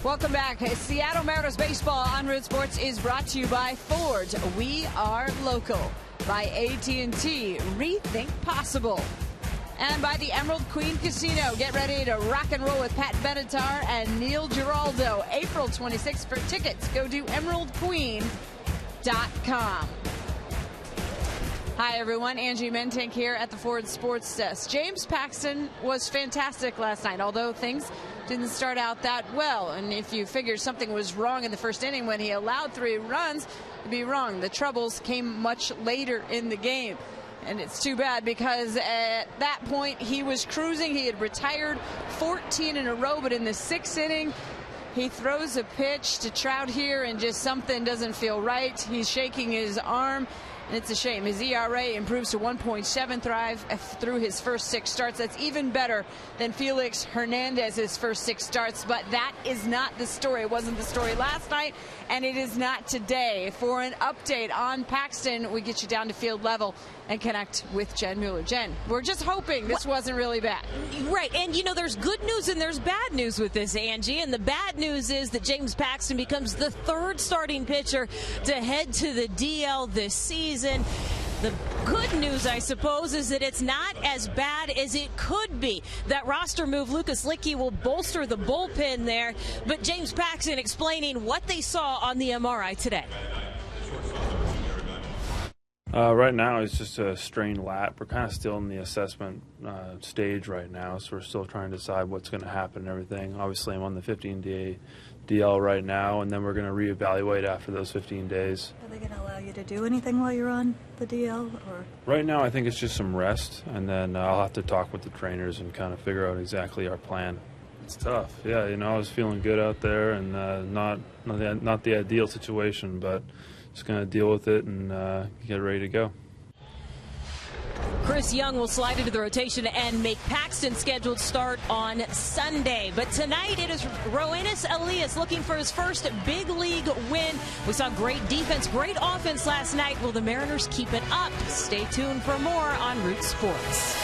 Welcome back. Seattle Mariners baseball on Root Sports is brought to you by Ford. We are local. By AT&T. Rethink possible. And by the Emerald Queen Casino. Get ready to rock and roll with Pat Benatar and Neil Giraldo. April 26th. For tickets, go to emeraldqueen.com. Hi, everyone. Angie Mentink here at the Ford Sports Desk. James Paxton was fantastic last night, although things didn't start out that well. And if you figure something was wrong in the first inning when he allowed 3 runs, you'd be wrong. The troubles came much later in the game. And it's too bad because at that point he was cruising. He had retired 14 in a row, but in the 6th inning, he throws a pitch to Trout here and just something doesn't feel right. He's shaking his arm. And it's a shame. His ERA improves to 1.7 through his first 6 starts. That's even better than Felix Hernandez's first 6 starts. But that is not the story. It wasn't the story last night, and it is not today. For an update on Paxton, we get you down to field level and connect with Jen Mueller. Jen, we're just hoping this wasn't really bad. Right, and you know, there's good news and there's bad news with this, Angie. And the bad news is that James Paxton becomes the 3rd starting pitcher to head to the DL this season. The good news, I suppose, is that it's not as bad as it could be. That roster move, Lucas Licky, will bolster the bullpen there. But James Paxton explaining what they saw on the MRI today. Right now, it's just a strained lat. We're kind of still in the assessment stage right now, so we're still trying to decide what's going to happen and everything. Obviously, I'm on the 15-day DL right now, and then we're going to reevaluate after those 15 days. Are they going to allow you to do anything while you're on the DL? Or? Right now, I think it's just some rest, and then I'll have to talk with the trainers and kind of figure out exactly our plan. It's tough. Yeah, you know, I was feeling good out there, and not the ideal situation, but just going to deal with it and get ready to go. Chris Young will slide into the rotation and make Paxton's scheduled start on Sunday. But tonight it is Roenis Elias looking for his first big league win. We saw great defense, great offense last night. Will the Mariners keep it up? Stay tuned for more on Root Sports.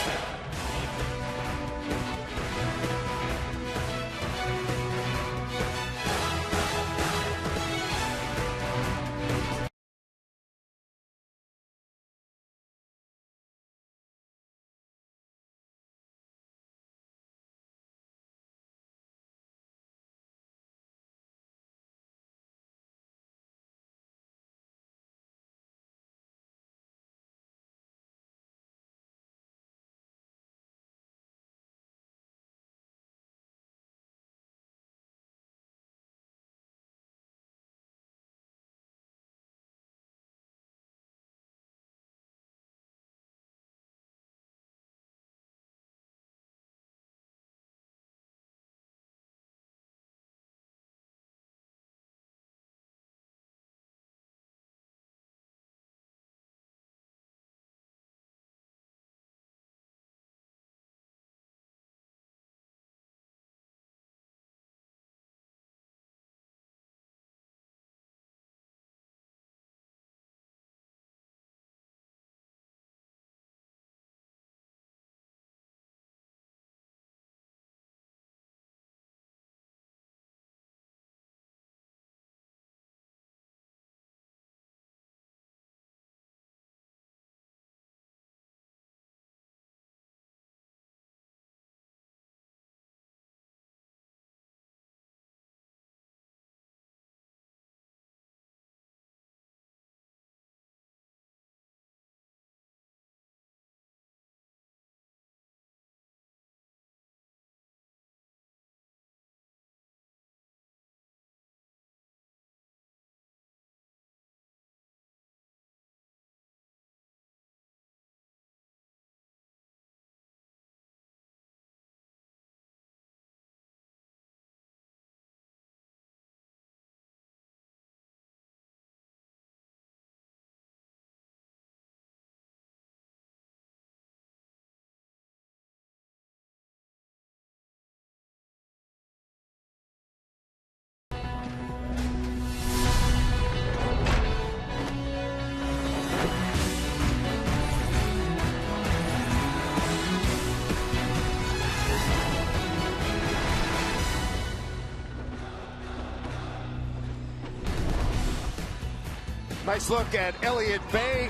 Nice look at Elliott Bay.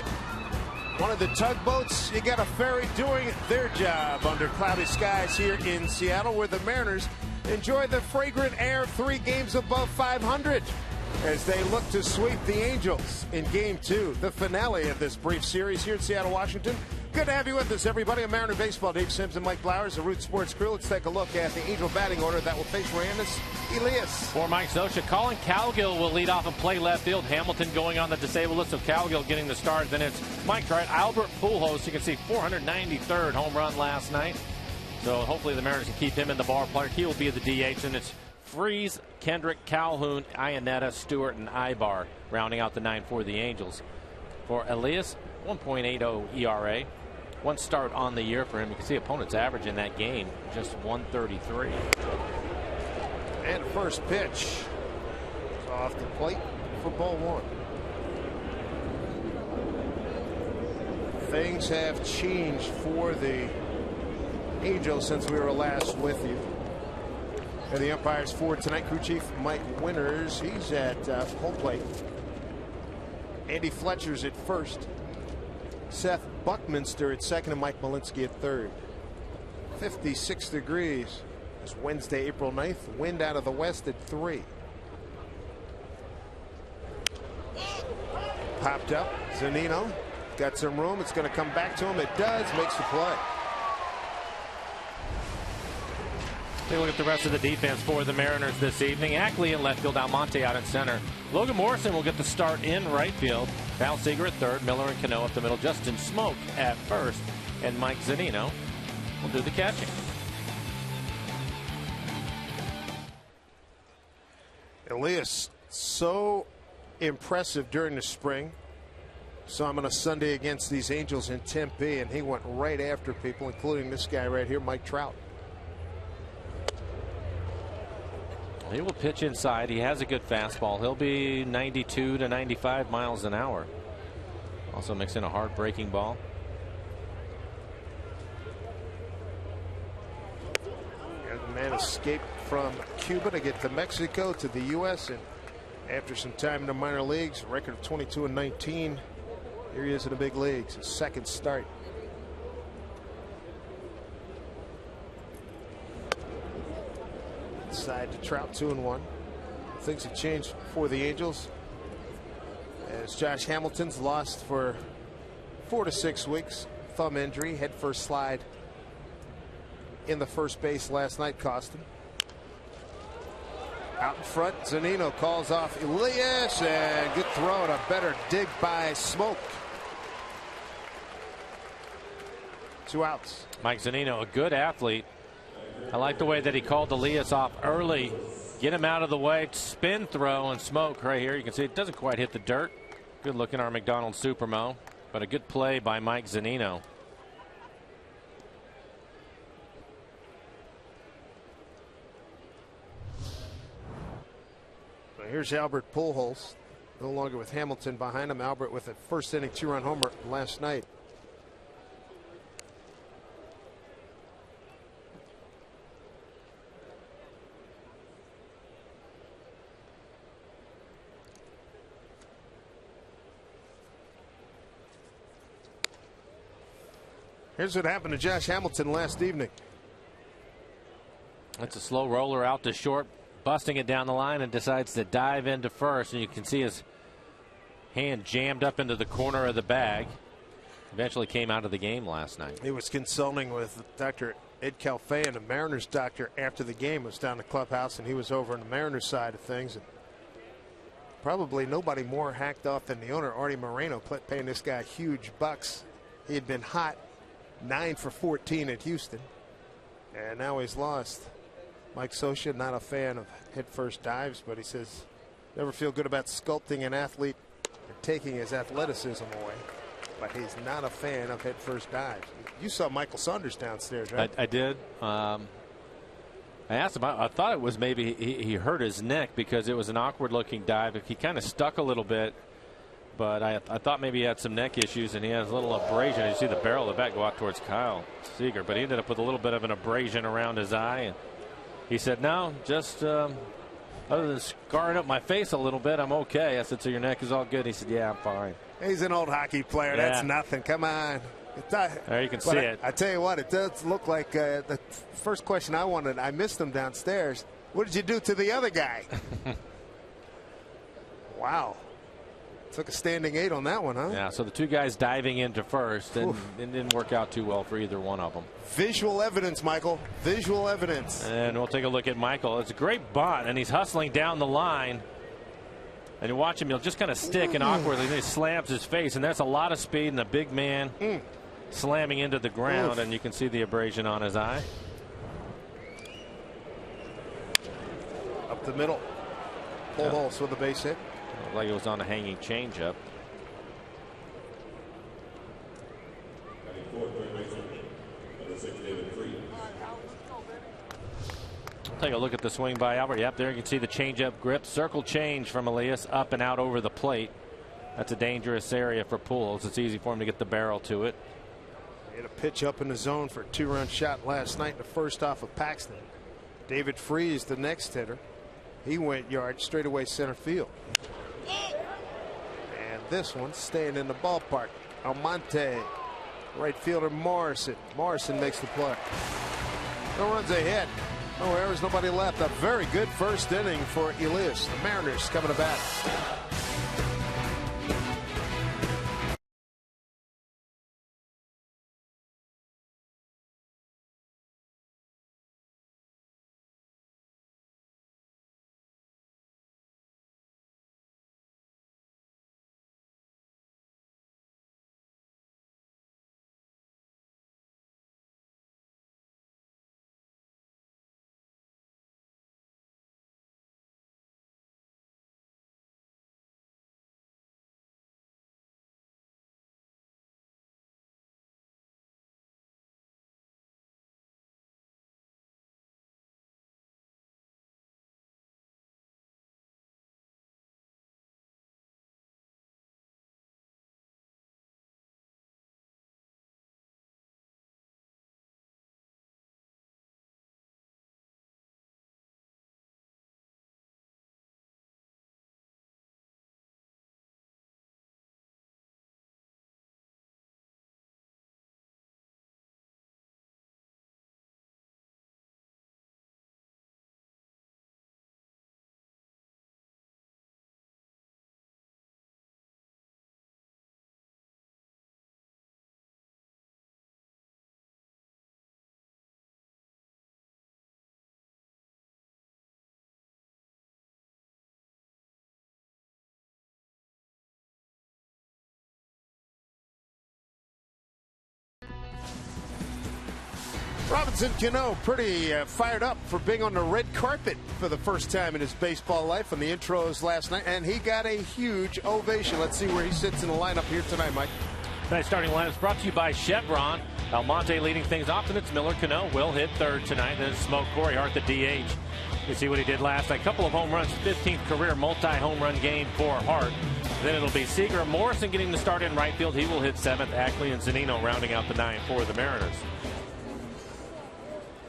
One of the tugboats you got a ferry doing their job under cloudy skies here in Seattle, where the Mariners enjoy the fragrant air of 3 games above 500 as they look to sweep the Angels in Game 2, the finale of this brief series here in Seattle, Washington. Good to have you with us, everybody. On Mariner Baseball, Dave Simpson, Mike Blowers, the Root Sports crew. Let's take a look at the Angel batting order that will face Reyes Elias. For Mike Scioscia, Colin Cowgill will lead off and play left field. Hamilton going on the disabled list, so Cowgill getting the start. Then it's Mike Trout, Albert Pujols. You can see 493rd home run last night. So hopefully the Mariners can keep him in the ballpark. He will be the DH, and it's Freese, Kendrick, Calhoun, Iannetta, Stewart, and Ibar rounding out the 9 for the Angels. For Elias, 1.80 ERA. 1 start on the year for him. You can see opponent's average in that game, just 133. And first pitch is off the plate for ball 1. Things have changed for the Angels since we were last with you. And the umpires for tonight, crew chief Mike Winters, he's at home plate. Andy Fletcher's at first. Seth Buckminster at second and Mike Malinsky at third. 56 degrees. It's Wednesday, April 9th. Wind out of the west at 3. Popped up. Zunino got some room. It's going to come back to him. It does. Makes the play. Take a look at the rest of the defense for the Mariners this evening. Ackley in left field, Almonte out in center. Logan Morrison will get the start in right field. Val Seager at third, Miller and Cano up the middle. Justin Smoke at first, and Mike Zunino will do the catching. Elias, so impressive during the spring. Saw him on a Sunday against these Angels in Tempe, and he went right after people, including this guy right here, Mike Trout. He will pitch inside. He has a good fastball. He'll be 92 to 95 miles an hour. Also mix in a hard breaking ball. The man escaped from Cuba to get to Mexico, to the U.S. and after some time in the minor leagues, record of 22-19. Here he is in the big leagues, his second start. Side to Trout, 2-1. Things have changed for the Angels as Josh Hamilton's lost for 4 to 6 weeks. Thumb injury, head first slide in the first base last night cost him. Out in front, Zunino calls off Elias, and good throw and a better dig by Smoke. 2 outs. Mike Zunino, a good athlete. I like the way that he called Elias off early. Get him out of the way. Spin throw and Smoke right here. You can see it doesn't quite hit the dirt. Good looking our McDonald's Supermo, but a good play by Mike Zunino. Here's Albert Pujols, no longer with Hamilton behind him. Albert with a first inning 2-run homer last night. Here's what happened to Josh Hamilton last evening. It's a slow roller out to short, busting it down the line, and decides to dive into first. And you can see his hand jammed up into the corner of the bag. Eventually came out of the game last night. He was consulting with Dr. Ed Calfeyan, the Mariners doctor, after the game. Was down in the clubhouse, and he was over on the Mariners side of things. And probably nobody more hacked off than the owner, Artie Moreno, paying this guy huge bucks. He had been hot, 9 for 14 at Houston, and now he's lost. Mike Scioscia, not a fan of head-first dives, but he says never feel good about sculpting an athlete and taking his athleticism away. But he's not a fan of head-first dives. You saw Michael Saunders downstairs, right? I did. I asked him. I thought it was maybe he hurt his neck because it was an awkward-looking dive. He kind of stuck a little bit. But I thought maybe he had some neck issues, and he has a little abrasion. You see the barrel of the bat go out towards Kyle Seager, but he ended up with a little bit of an abrasion around his eye. And he said, no, just other than scarring up my face a little bit, I'm okay. I said, so your neck is all good? He said, yeah, I'm fine. He's an old hockey player. Yeah. That's nothing. Come on. There you can see it. I tell you what, it does look like the first question I missed him downstairs. What did you do to the other guy? Wow. Took a standing 8 on that one, huh? Yeah, so the two guys diving into first, and it didn't work out too well for either one of them. Visual evidence, Michael. Visual evidence. And we'll take a look at Michael. It's a great bunt, and he's hustling down the line. And you watch him, he'll just kind of stick and awkwardly, and he slams his face, and that's a lot of speed and a big man slamming into the ground, and you can see the abrasion on his eye. Up the middle. Pulled holes with a base hit. Looked like it was on a hanging changeup. Take a look at the swing by Albert. Yep, there you can see the changeup grip. Circle change from Elias up and out over the plate. That's a dangerous area for Pujols. It's easy for him to get the barrel to it. He had a pitch up in the zone for a 2-run shot last night in the first off of Paxton. David Freese, the next hitter. He went yard straight away center field. And this one staying in the ballpark. Almonte, right fielder Morrison. Morrison makes the play. No runs ahead. No errors, nobody left. A very good first inning for Elias. The Mariners coming to bat. Robinson Cano pretty fired up for being on the red carpet for the first time in his baseball life on the intros last night, and he got a huge ovation. Let's see where he sits in the lineup here tonight, Mike. Tonight's starting lineup is brought to you by Chevron. Almonte leading things off, and it's Miller. Cano will hit third tonight. Then it's Smoke Corey Hart, the DH. You see what he did last night. A couple of home runs, 15th career multi-home run game for Hart. Then it'll be Seager. Morrison getting the start in right field. He will hit 7th. Ackley and Zunino rounding out the 9 for the Mariners.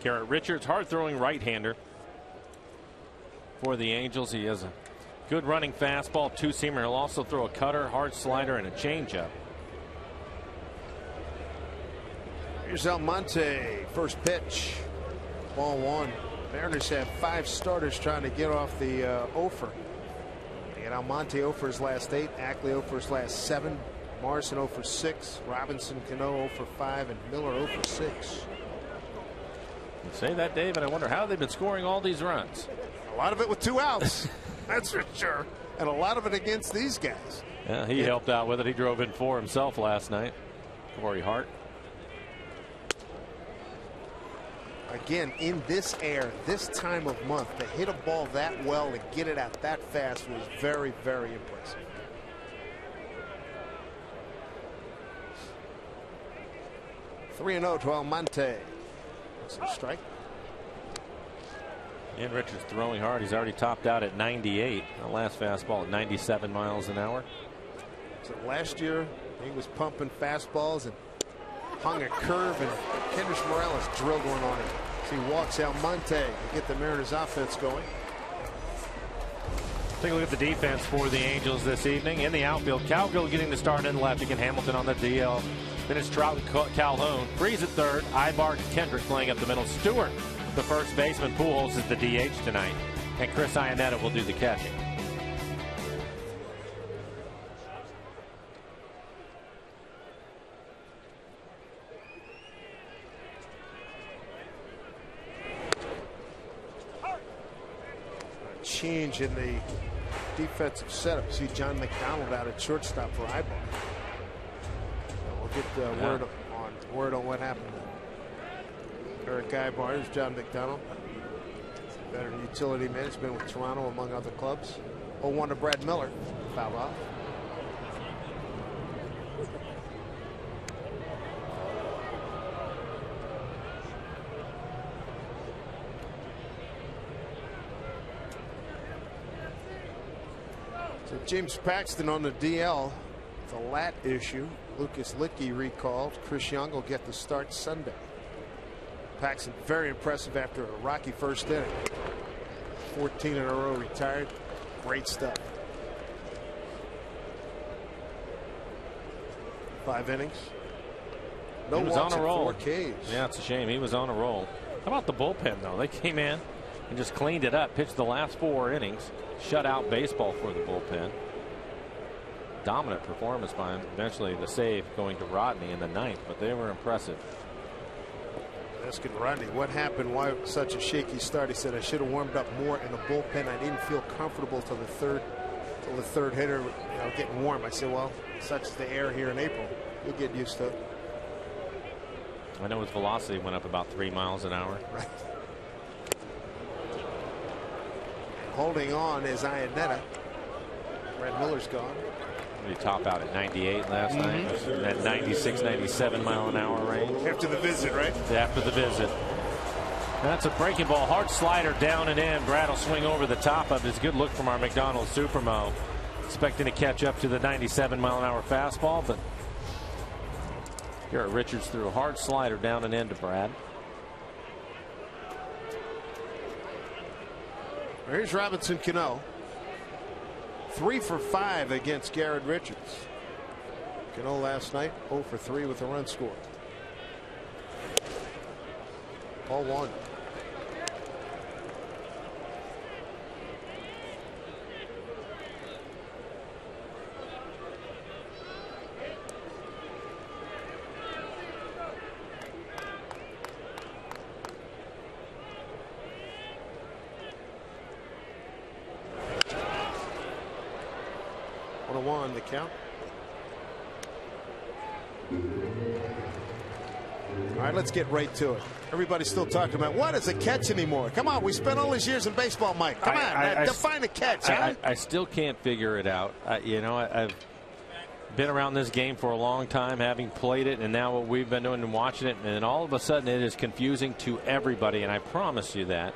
Garrett Richards, hard-throwing right-hander for the Angels. He has a good running fastball, two-seamer. He'll also throw a cutter, hard slider, and a changeup. Here's Almonte, first pitch, ball 1. Mariners have 5 starters trying to get off the Ofer. They had Almonte 0 for his last 8, Ackley 0 for his last 7, Morrison 0 for 6, Robinson Cano 0 for 5, and Miller 0 for 6. You say that, Dave, and I wonder how they've been scoring all these runs. A lot of it with 2 outs, that's for sure, and a lot of it against these guys. Yeah, he helped out with it. He drove in 4 himself last night. Corey Hart. Again, in this air, this time of month, to hit a ball that well and get it out that fast was very, very impressive. (3-0) to Almonte. That's a strike. And Richards throwing hard. He's already topped out at 98. The last fastball at 97 miles an hour. So last year he was pumping fastballs and hung a curve, and Kendrys Morales drilled one on him. So he walks Almonte to get the Mariners offense going. Take a look at the defense for the Angels this evening. In the outfield, Cowgill getting the start in left against Hamilton on the DL. Then it's Trout and Calhoun. Freeze at third. Ibark, Kendrick playing up the middle. Stewart, the first baseman. Pujols is the DH tonight. And Chris Iannetta will do the catching. Change in the defensive setup. See John McDonald out at shortstop for Ibark. We'll get word on what happened. Eric Ibark, John McDonald, veteran utility management with Toronto among other clubs. 0-1 to Brad Miller, foul off. So James Paxton on the DL, the lat issue. Lucas Licky recalled. Chris Young will get the start Sunday. Paxton very impressive after a rocky first inning. 14 in a row retired. Great stuff. 5 innings. No he was walks on a roll. 4 Ks. Yeah, it's a shame. He was on a roll. How about the bullpen, though? They came in and just cleaned it up, pitched the last 4 innings, shut out baseball for the bullpen. Dominant performance by him. Eventually the save going to Rodney in the 9th, but they were impressive. Asking Rodney what happened, why such a shaky start. He said, I should have warmed up more in the bullpen. I didn't feel comfortable till the third hitter, getting warm. I said, well, such is the air here in April. You'll get used to it. I know his velocity went up about 3 miles an hour. Right. Holding on is Iannetta. Brad Miller's gone. He top out at 98 last night. That 96, 97 mile an hour range. After the visit, right? After the visit. That's a breaking ball. Hard slider down and in. Brad will swing over the top of it. It's a good look from our McDonald Supermo. Expecting to catch up to the 97 mile an hour fastball, but Garrett Richards threw a hard slider down and in to Brad. Here's Robinson Cano. 3 for 5 against Garrett Richards. Cano last night 0 for 3 with a run scored. Ball 1. The count. All right, let's get right to it. Everybody's still talking about what is a catch anymore. Come on, we spent all these years in baseball, Mike. Come on, define a catch. I still can't figure it out. I've been around this game for a long time, having played it, and now what we've been doing and watching it, and all of a sudden it is confusing to everybody, and I promise you that.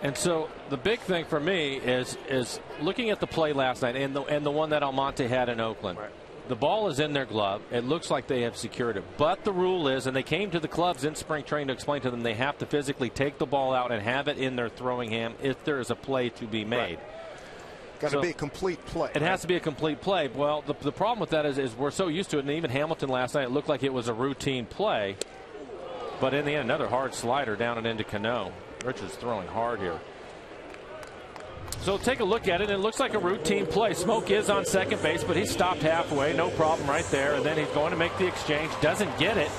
And so the big thing for me is looking at the play last night and the one that Almonte had in Oakland. Right. The ball is in their glove. It looks like they have secured it. But the rule is, and they came to the clubs in spring training to explain to them, they have to physically take the ball out and have it in their throwing hand if there is a play to be made. Right. Got to be a complete play. It has to be a complete play. Well, the problem with that is we're so used to it. And even Hamilton last night, it looked like it was a routine play. But in the end, another hard slider down and into Cano. Richards throwing hard here. So take a look at it. It looks like a routine play. Smoke is on second base, but he's stopped halfway. No problem right there. And then he's going to make the exchange. Doesn't get it.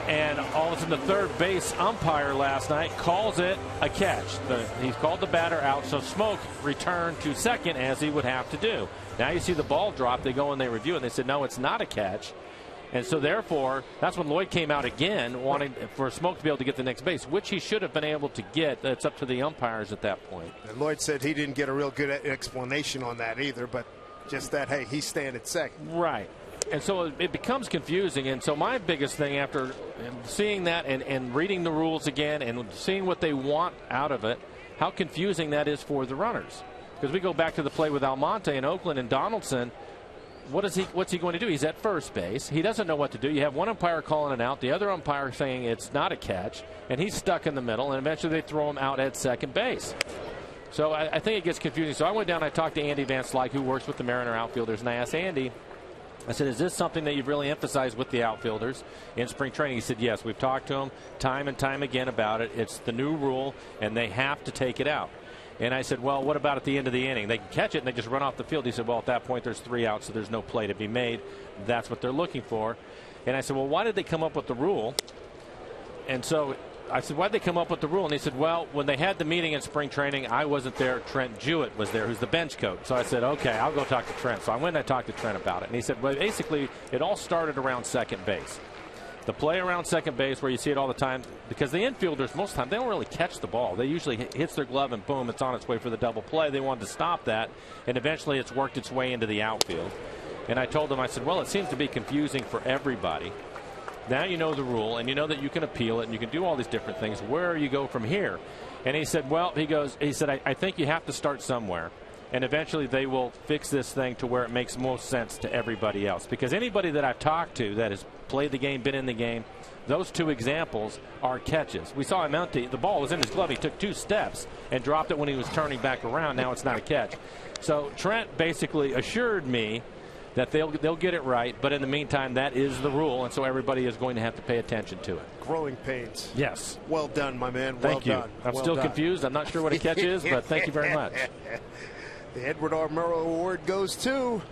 And all of a sudden the third base umpire last night calls it a catch. He's called the batter out. So Smoke returned to second as he would have to do. Now you see the ball drop. They go and they review it. And they said, no, it's not a catch. And so therefore, that's when Lloyd came out again, wanting for Smoke to be able to get the next base, which he should have been able to get. That's up to the umpires at that point. And Lloyd said he didn't get a real good explanation on that either, but just that, hey, he's staying at second. Right. And so it becomes confusing. And so my biggest thing after seeing that and reading the rules again and seeing what they want out of it, how confusing that is for the runners. Because we go back to the play with Almonte in Oakland and Donaldson. what's he going to do? He's at first base. He doesn't know what to do. You have one umpire calling it out, the other umpire saying it's not a catch, and he's stuck in the middle, and eventually they throw him out at second base. So I think it gets confusing. So I went down and I talked to Andy Van Slyke, who works with the Mariner outfielders, and I asked Andy, I said, is this something that you've really emphasized with the outfielders in spring training? He said, yes, we've talked to them time and time again about it. It's the new rule, and they have to take it out. And I said, well, what about at the end of the inning? They can catch it and they just run off the field. He said, well, at that point there's 3 outs, so there's no play to be made. That's what they're looking for. And I said, well, why did they come up with the rule? And so I said, why did they come up with the rule? And he said, well, when they had the meeting in spring training, I wasn't there. Trent Jewett was there, who's the bench coach. So I said, okay, I'll go talk to Trent. So I went and I talked to Trent about it. And he said, well, basically, it all started around second base. The play around second base where you see it all the time, because the infielders, most of the time, they don't really catch the ball. They usually hits their glove and boom, it's on its way for the double play. They wanted to stop that, and eventually it's worked its way into the outfield. And I told them, I said, well, it seems to be confusing for everybody. Now you know the rule, and you know that you can appeal it, and you can do all these different things. Where do you go from here? And he said, well, he said, I think you have to start somewhere. And eventually they will fix this thing to where it makes most sense to everybody else. Because anybody that I've talked to that has played the game, been in the game, those 2 examples are catches. We saw Almonte, the ball was in his glove. He took 2 steps and dropped it when he was turning back around. Now it's not a catch. So Trent basically assured me that they'll get it right. But in the meantime, that is the rule. And so everybody is going to have to pay attention to it. Growing pains. Yes. Well done, my man. Thank you. Done. I'm still confused. I'm not sure what a catch is, but thank you very much. The Edward R. Murrow Award goes to.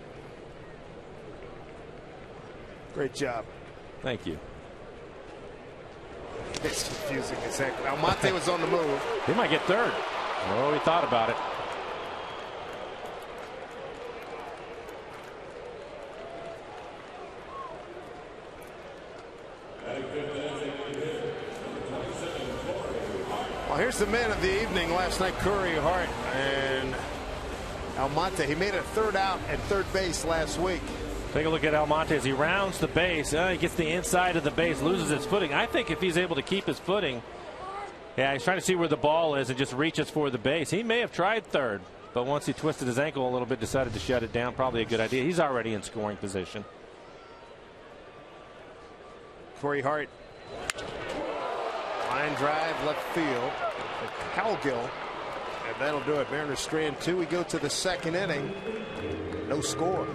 Great job. Thank you. It's confusing as heck. Almonte was on the move. He might get third. Oh, he thought about it. Well, here's the man of the evening last night, Curry Hart and Almonte. He made a 3rd out at third base last week. Take a look at Almonte as he rounds the base. He gets the inside of the base, loses his footing. I think if he's able to keep his footing, he's trying to see where the ball is and just reaches for the base. He may have tried third, but once he twisted his ankle a little bit, decided to shut it down. Probably a good idea. He's already in scoring position. Corey Hart. Line drive left field. Cowgill. And that'll do it. Mariners strand 2. We go to the 2nd inning. No score.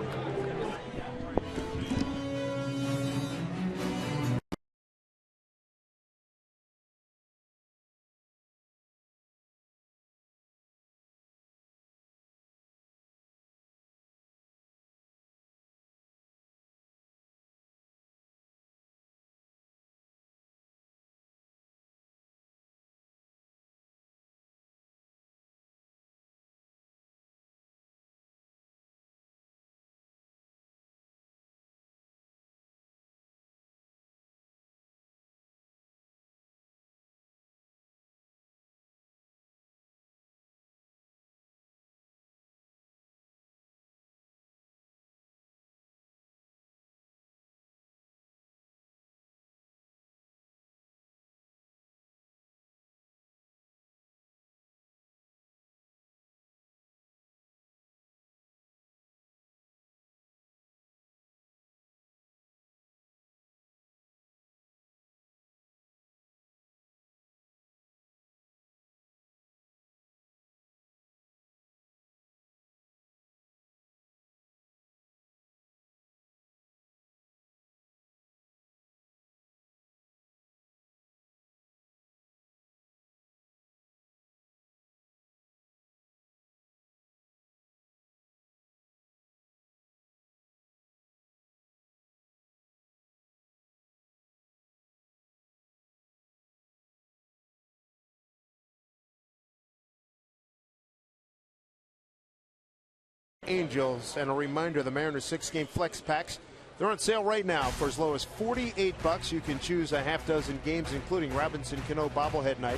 Angels, and a reminder, the Mariners 6-game flex packs, they're on sale right now for as low as $48. You can choose a half dozen games, including Robinson Cano bobblehead night,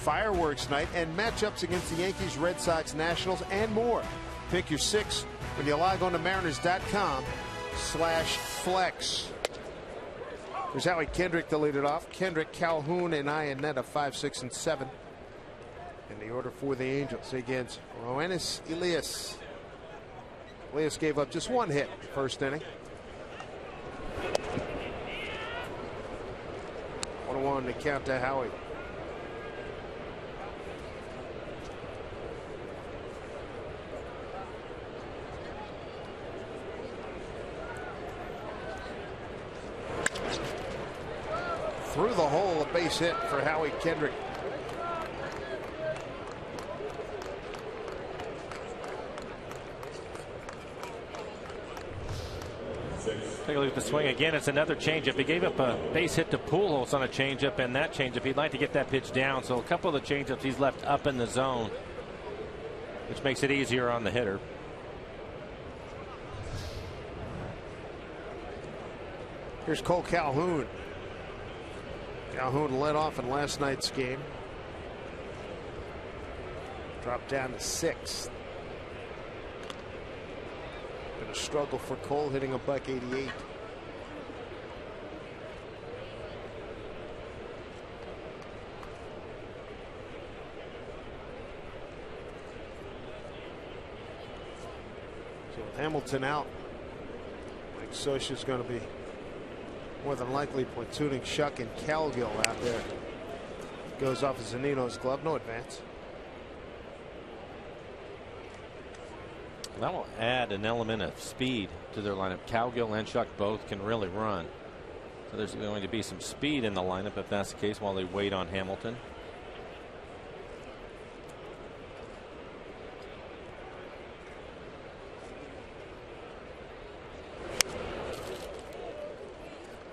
fireworks night, and matchups against the Yankees, Red Sox, Nationals, and more. Pick your 6 when you log on to mariners.com/flex. There's Howie Kendrick to lead it off. Kendrick, Calhoun, and Iannetta 5, 6, and 7. In the order for the Angels against Roenis Elias. Elias gave up just 1 hit first inning. 1-1 to count to Howie. Through the hole, a base hit for Howie Kendrick. Take a look at the swing again. It's another changeup. He gave up a base hit to Pujols on a changeup, and that changeup he'd like to get that pitch down. So a couple of the changeups he's left up in the zone, which makes it easier on the hitter. Here's Cole Calhoun. Calhoun led off in last night's game. Dropped down to 6th. Been a struggle for Cole, hitting a .188. So with Hamilton out, Mike Scioscia's going to be more than likely platooning Shuck and Calgill out there. Goes off of Zunino's glove, no advance. That will add an element of speed to their lineup. Calgill and Shuck both can really run. So there's going to be some speed in the lineup if that's the case while they wait on Hamilton.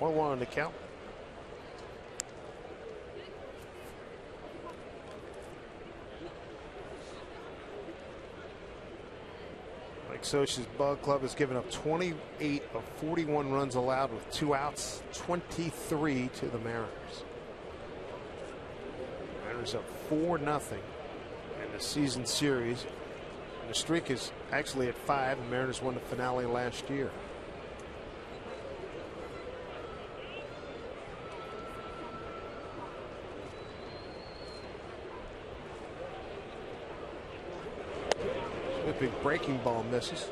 One on the count. Mike Scioscia's Bug Club has given up 28 of 41 runs allowed with 2 outs, 23 to the Mariners. Mariners up 4-0 in the season series. And the streak is actually at 5. The Mariners won the finale last year. Big breaking ball misses.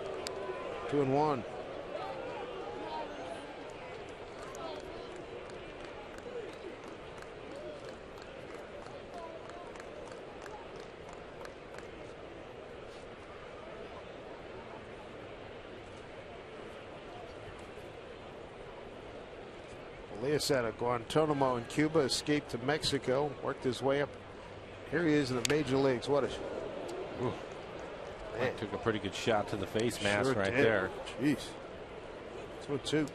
2-1. Elias out of Guantanamo in Cuba, escaped to Mexico, worked his way up. Here he is in the major leagues. What a took a pretty good shot to the face mask right did. there. Jeez. 2-2.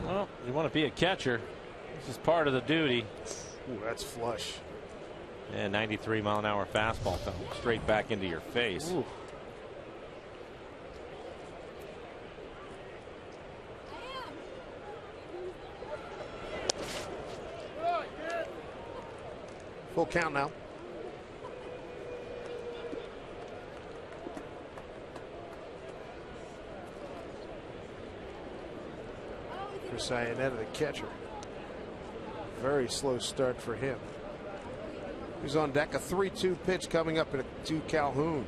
Well, you want to be a catcher. This is part of the duty. Ooh, that's flush. And 93-mile-an-hour fastball coming straight back into your face. Ooh. Full count now. Chris Iannetta, the catcher. Very slow start for him. He's on deck. A 3-2 pitch coming up to Calhoun.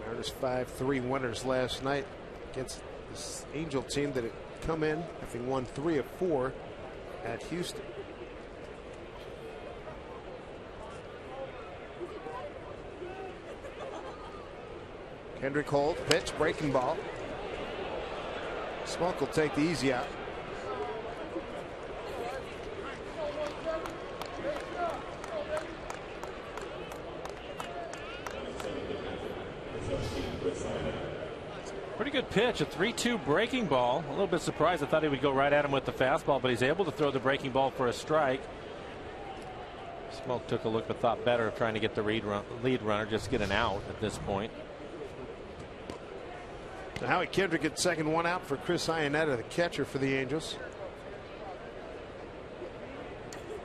Mariners 5-3 winners last night against this Angel team that had come in having won 3 of 4 at Houston. Kendrick hold, pitch, breaking ball. Smoke will take the easy out. Pretty good pitch, a 3-2 breaking ball. A little bit surprised. I thought he would go right at him with the fastball, but he's able to throw the breaking ball for a strike. Smoke took a look but thought better of trying to get the lead runner, just get an out at this point. Now Howie Kendrick gets second one out for Chris Iannetta, the catcher for the Angels.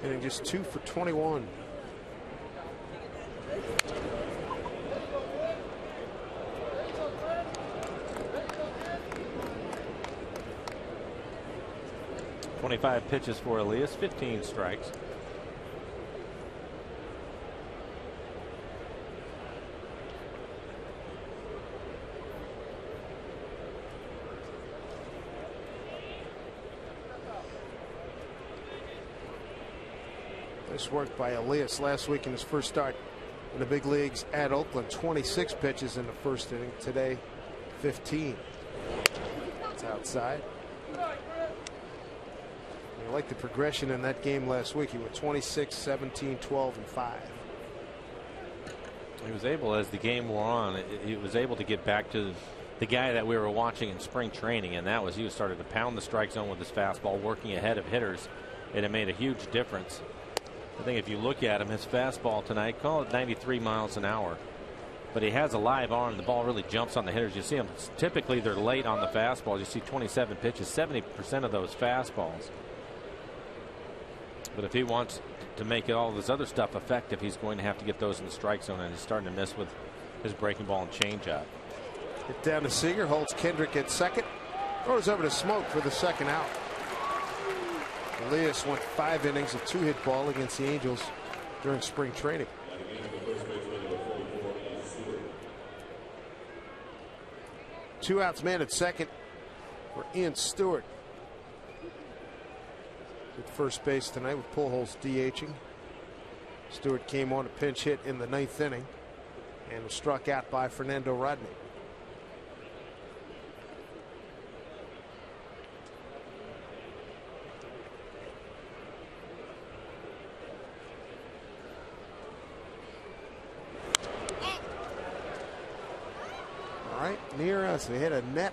Hitting just 2 for 21. 25 pitches for Elias, 15 strikes. Nice work by Elias last week in his first start in the big leagues at Oakland. 26 pitches in the first inning. Today, 15. It's outside. I like the progression in that game last week. He went 26, 17, 12, and 5. He was able, as the game wore on, he was able to get back to the guy that we were watching in spring training, and that was he was started to pound the strike zone with his fastball, working ahead of hitters, and it made a huge difference. I think if you look at him, his fastball tonight, call it 93 miles an hour. But he has a live arm. The ball really jumps on the hitters. You see him, typically they're late on the fastballs. You see 27 pitches, 70% of those fastballs. But if he wants to make all of this other stuff effective, he's going to have to get those in the strike zone, and he's starting to miss with his breaking ball and changeup. Get down to Seager, holds Kendrick at second, throws over to Smoke for the second out. Elias went 5 innings, a 2-hit ball against the Angels during spring training. Two outs, man at second for Ian Stewart. At first base tonight with Pujols DHing. Stewart came on a pinch hit in the 9th inning and was struck out by Fernando Rodney. Right near us, they hit a net.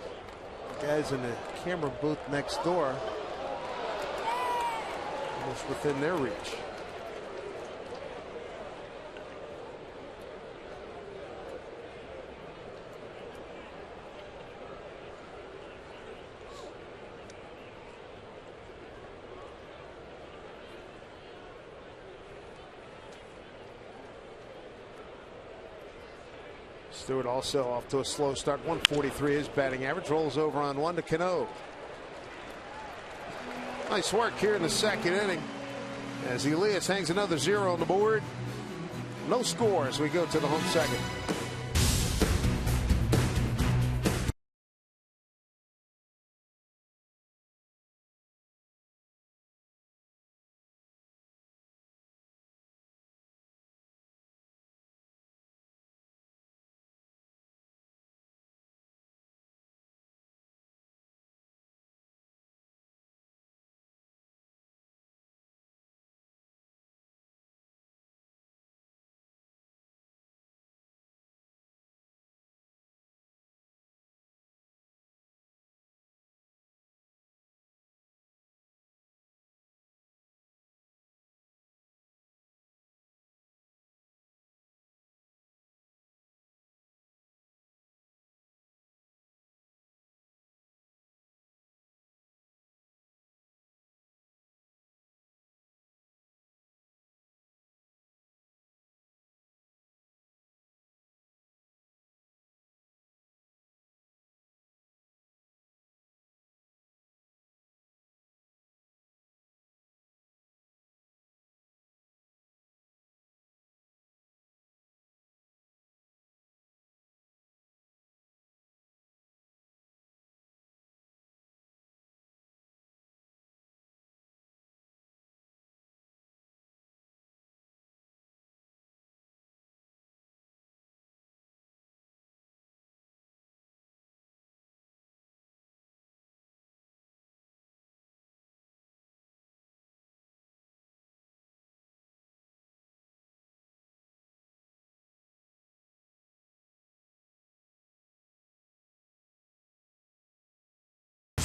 Guys in the camera booth next door, almost within their reach. Stewart also off to a slow start. 143 his batting average. Rolls over on one to Cano. Nice work here in the second inning as Elias hangs another 0 on the board. No score as we go to the home second.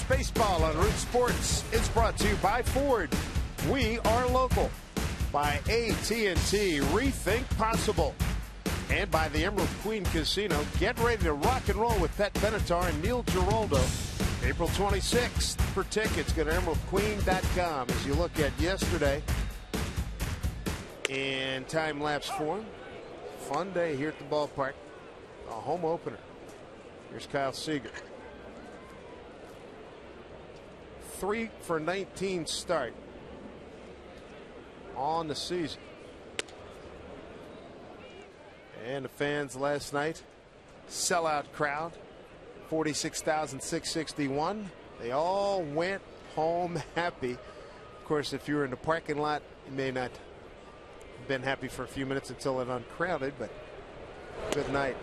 Baseball on Root Sports is brought to you by Ford. We are local. By AT&T, Rethink Possible. And by the Emerald Queen Casino. Get ready to rock and roll with Pet Benatar and Neil Giraldo. April 26th. For tickets, go to emeraldqueen.com. As you look at yesterday in time-lapse form. Fun day here at the ballpark. A home opener. Here's Kyle Seager. 3 for 19 start on the season. And the fans last night, sellout crowd, 46,661. They all went home happy. Of course, if you were in the parking lot, you may not have been happy for a few minutes until it uncrowded, but good night.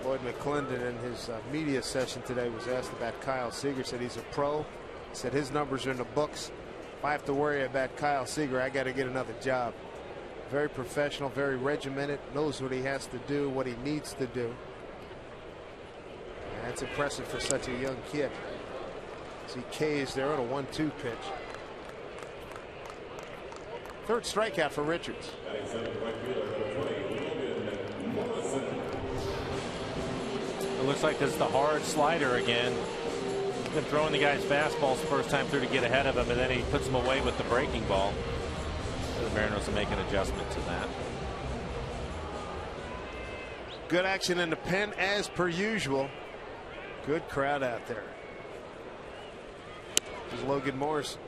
Lloyd McClendon in his media session today was asked about Kyle Seager. Said he's a pro. Said his numbers are in the books. If I have to worry about Kyle Seager, I got to get another job. Very professional, very regimented, knows what he has to do, what he needs to do. And that's impressive for such a young kid. As he K's there on a 1-2 pitch. Third strikeout for Richards. It looks like this is the hard slider again. He's been throwing the guy's fastballs the first time through to get ahead of him, and then he puts him away with the breaking ball. The Mariners will make an adjustment to that. Good action in the pen as per usual. Good crowd out there. There's Logan Morrison.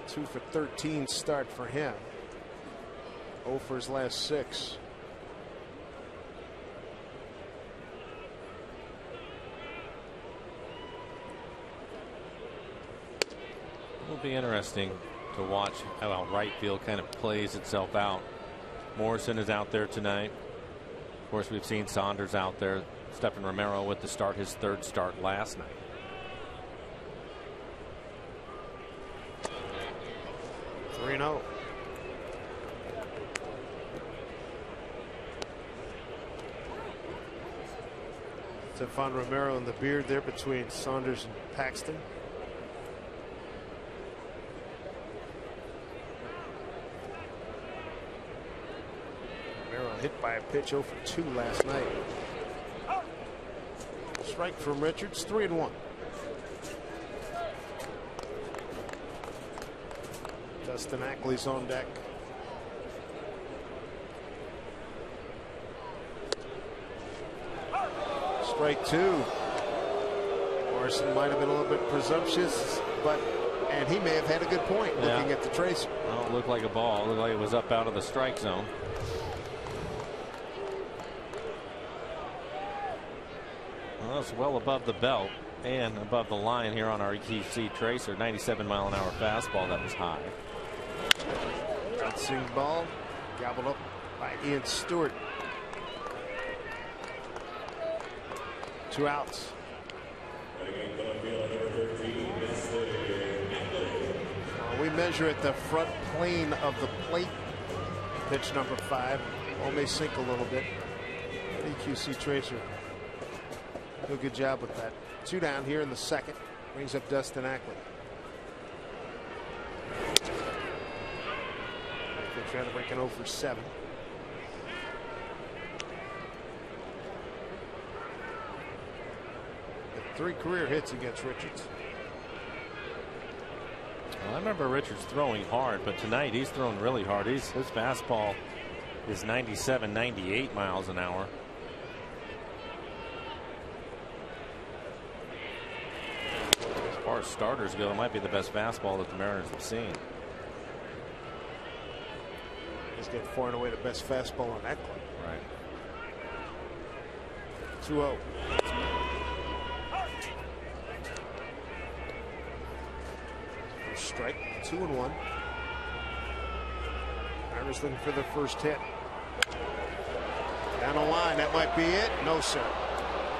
2 for 13 start for him. 0 for his last 6. It'll be interesting to watch how right field kind of plays itself out. Morrison is out there tonight. Of course, we've seen Saunders out there. Stephen Romero with the start, his third start last night. Three 0. Stephan Romero and the beard there between Saunders and Paxton. Hit by a pitch 0 for 2 last night. Strike from Richards, 3-1. Dustin Ackley's on deck. Strike 2. Morrison might have been a little bit presumptuous, and he may have had a good point looking at the tracer. Well, it looked like a ball. It looked like it was up out of the strike zone. Well, it's well above the belt and above the line here on our EQC tracer. 97-mile-an-hour fastball that was high. Bouncing ball gobbled up by Ian Stewart. 2 outs. We measure at the front plane of the plate. Pitch number 5. Ball may sink a little bit. EQC tracer. Do a good job with that. 2 down here in the second. Brings up Dustin Ackley. Ackley trying to break an 0 for 7. With 3 career hits against Richards. Well, I remember Richards throwing hard, but tonight he's thrown really hard. His fastball is 97, 98 miles an hour. As far as starters go, it might be the best fastball that the Mariners have seen. He's getting far and away the best fastball on that club. Right. 2-0. First strike, 2-1. Mariners looking for their first hit. Down the line, that might be it. No, sir.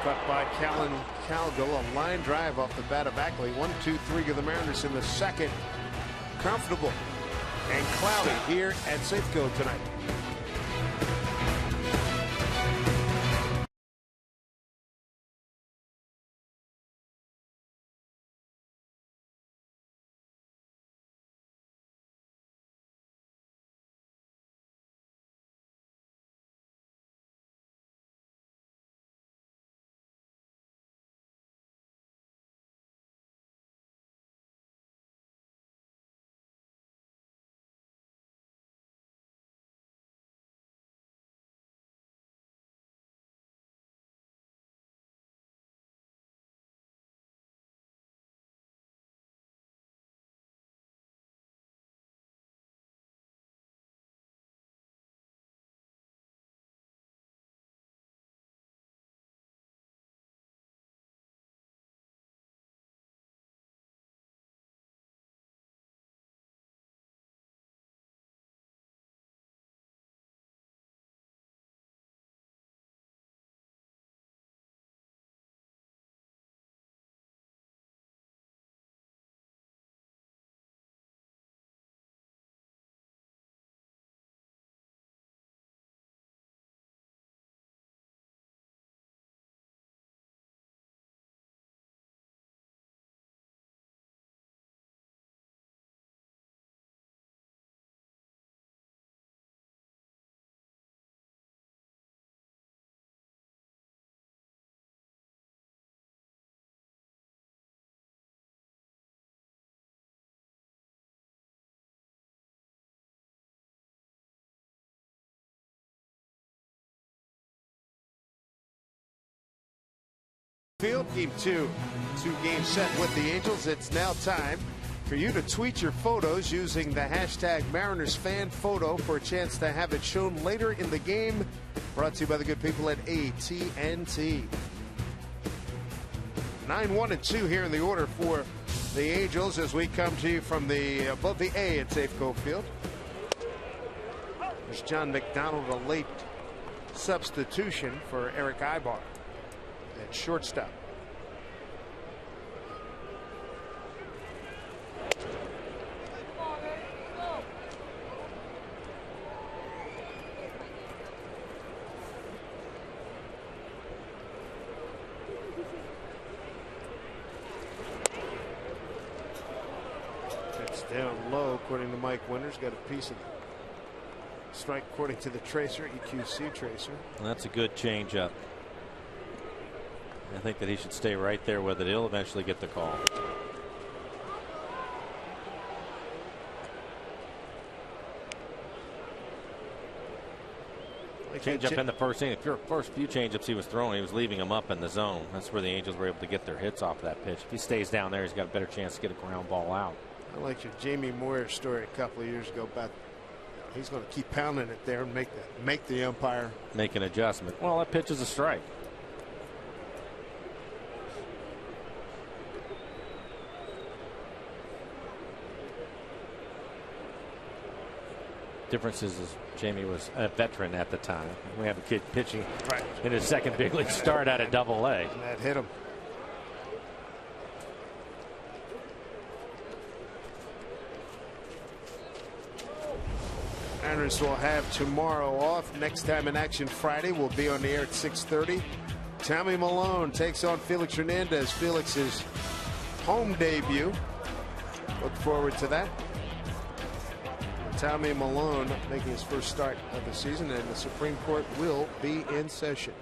Cut by Callan Calgill, a line drive off the bat of Ackley. 1-2-3 to the Mariners in the second. Comfortable and cloudy here at Safeco tonight. Field game 2 game set with the Angels. It's now time for you to tweet your photos using the hashtag MarinersFanPhoto for a chance to have it shown later in the game. Brought to you by the good people at AT&T. 9-1-2 here in the order for the Angels as we come to you from the above the A at Safeco Field. There's John McDonald, a late substitution for Eric Ibar at shortstop. It's down low according to Mike Winters. Got a piece of strike according to the tracer, EQC tracer. Well, that's a good changeup. I think that he should stay right there with it. He'll eventually get the call. Changeup in the first inning. The first few changeups he was throwing, he was leaving them up in the zone. That's where the Angels were able to get their hits off that pitch. If he stays down there, he's got a better chance to get a ground ball out. I like your Jamie Moyer story a couple of years ago about he's going to keep pounding it there and make the umpire make an adjustment. Well, that pitch is a strike. Difference is Jamie was a veteran at the time. We have a kid pitching in his second big league start out at Double-A. And that hit him. Mariners will have tomorrow off. Next time in action Friday. We'll be on the air at 6:30. Tommy Malone takes on Felix Hernandez. Felix's home debut. Look forward to that. Tommy Malone making his first start of the season, and the Supreme Court will be in session.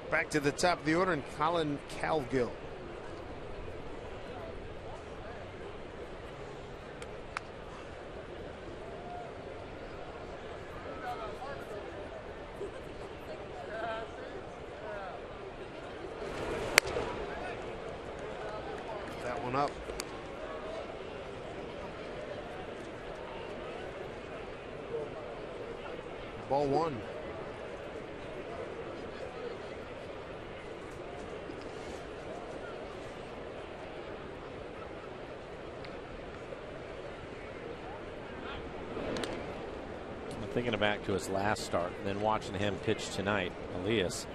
Back to the top of the order, and Colin Cowgill. That one up. Ball one. I'm thinking back to his last start and then watching him pitch tonight, Elias.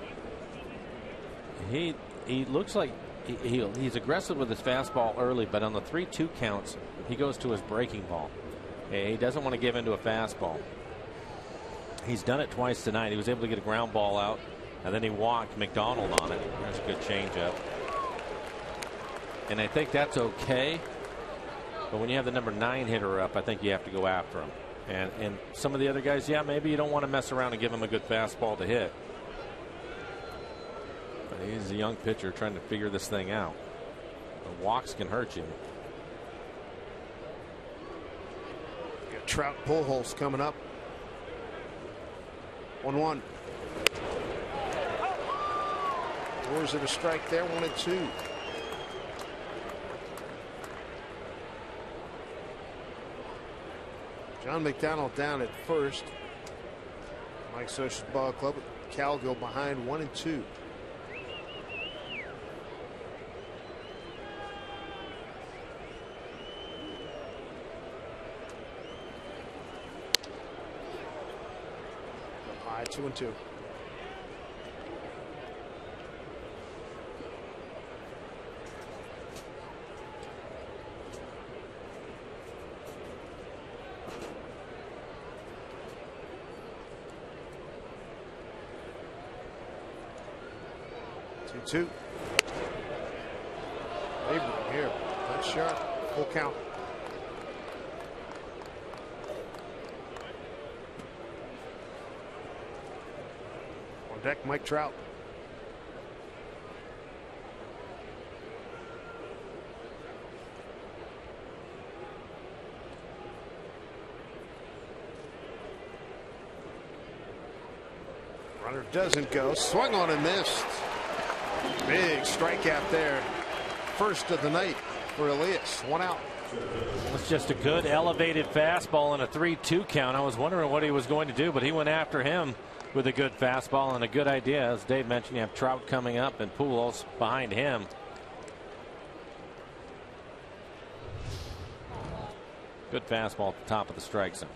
He looks like he's aggressive with his fastball early, but on the 3-2 counts, he goes to his breaking ball. He doesn't want to give into a fastball. He's done it twice tonight. He was able to get a ground ball out, and then he walked McDonald on it. There's a good changeup. And I think that's okay. But when you have the number 9 hitter up, I think you have to go after him. And some of the other guys, yeah, maybe you don't want to mess around and give him a good fastball to hit. But he's a young pitcher trying to figure this thing out. The walks can hurt you. Got Trout Pujols coming up. 1-1. Brewers at a strike there, 1-2. John McDonald down at first. Mike Scioscia's ball club with Cowgill behind, 1-2. High, 2-2. Two. Abraham here. That's sharp. Full count. On deck, Mike Trout. Runner doesn't go. Swung on and missed. Big strikeout there. First of the night for Elias. 1 out. It's just a good elevated fastball and a 3-2 count. I was wondering what he was going to do, but he went after him with a good fastball and a good idea. As Dave mentioned, you have Trout coming up and Pujols behind him. Good fastball at the top of the strike zone.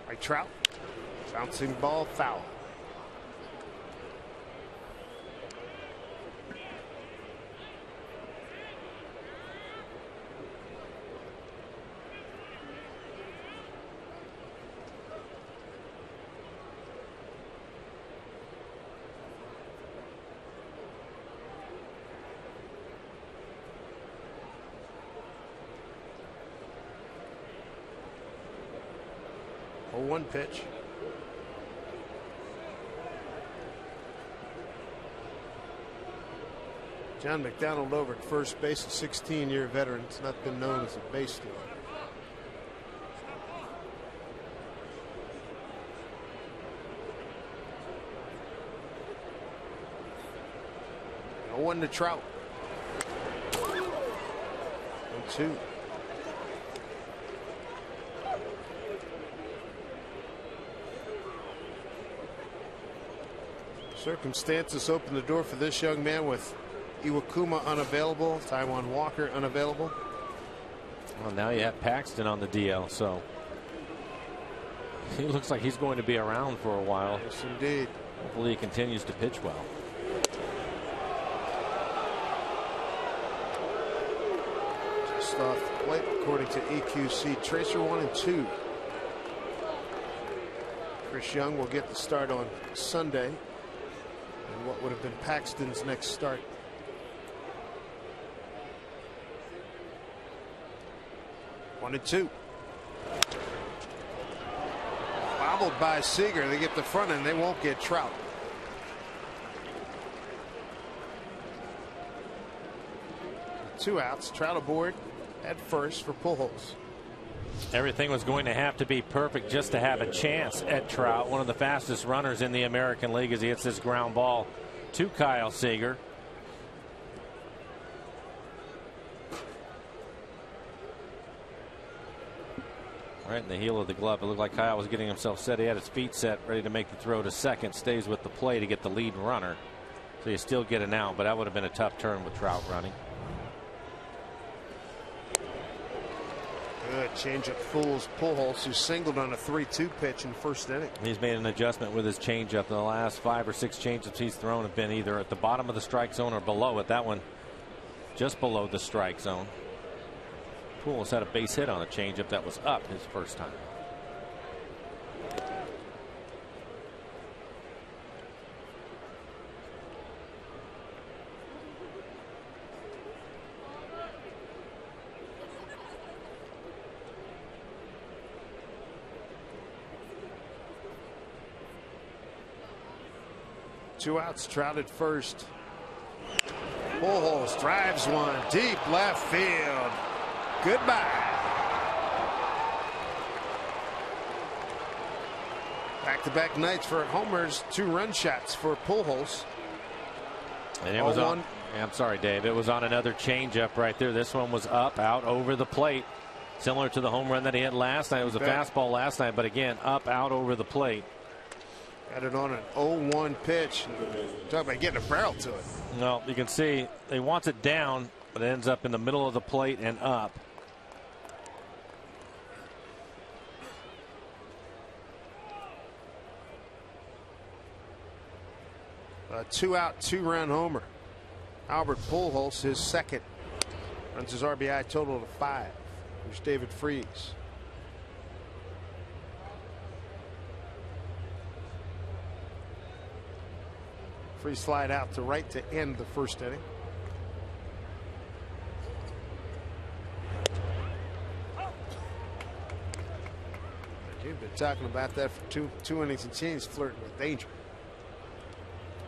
By Trout. Bouncing ball, foul. One pitch. John McDonald over at first base, a 16-year veteran. It's not been known as a base stealer. One to Trout. 1-2. Circumstances open the door for this young man with Iwakuma unavailable, Taijuan Walker unavailable. Well, now you have Paxton on the DL, so he looks like he's going to be around for a while. Yes, indeed. Hopefully he continues to pitch well. Just off the plate, according to EQC, Tracer 1 and 2. Chris Young will get the start on Sunday. And what would have been Paxton's next start. One and 2. Bobbled by Seager. They get the front end. They won't get Trout. Two outs. Trout aboard at first for Pujols. Everything was going to have to be perfect just to have a chance at Trout, one of the fastest runners in the American League, as he hits this ground ball to Kyle Seager. Right in the heel of the glove. It looked like Kyle was getting himself set. He had his feet set, ready to make the throw to second. Stays with the play to get the lead runner. So you still get an out, but that would have been a tough turn with Trout running. Good changeup fools Pujols, who singled on a 3-2 pitch in the first inning. He's made an adjustment with his changeup. The last 5 or 6 changeups he's thrown have been either at the bottom of the strike zone or below it. That one just below the strike zone. Pujols had a base hit on a changeup that was up his first time. Two outs, Trout at first. Pujols drives one deep left field. Goodbye. Back-to-back nights for homers, 2-run shots for Pujols. And it was on. I'm sorry, Dave. It was on another changeup right there. This one was up, out, over the plate, similar to the home run that he had last night. It was a fastball last night, but again, up, out, over the plate. Got it on an 0-1 pitch. Talk about getting a barrel to it. No, you can see he wants it down, but it ends up in the middle of the plate and up. A 2-out, 2-run homer. Albert Pujols, his second, runs his RBI total to 5. Here's David Freese. Free slide out to right to end the first inning. You've been talking about that for two innings and change, flirting with danger.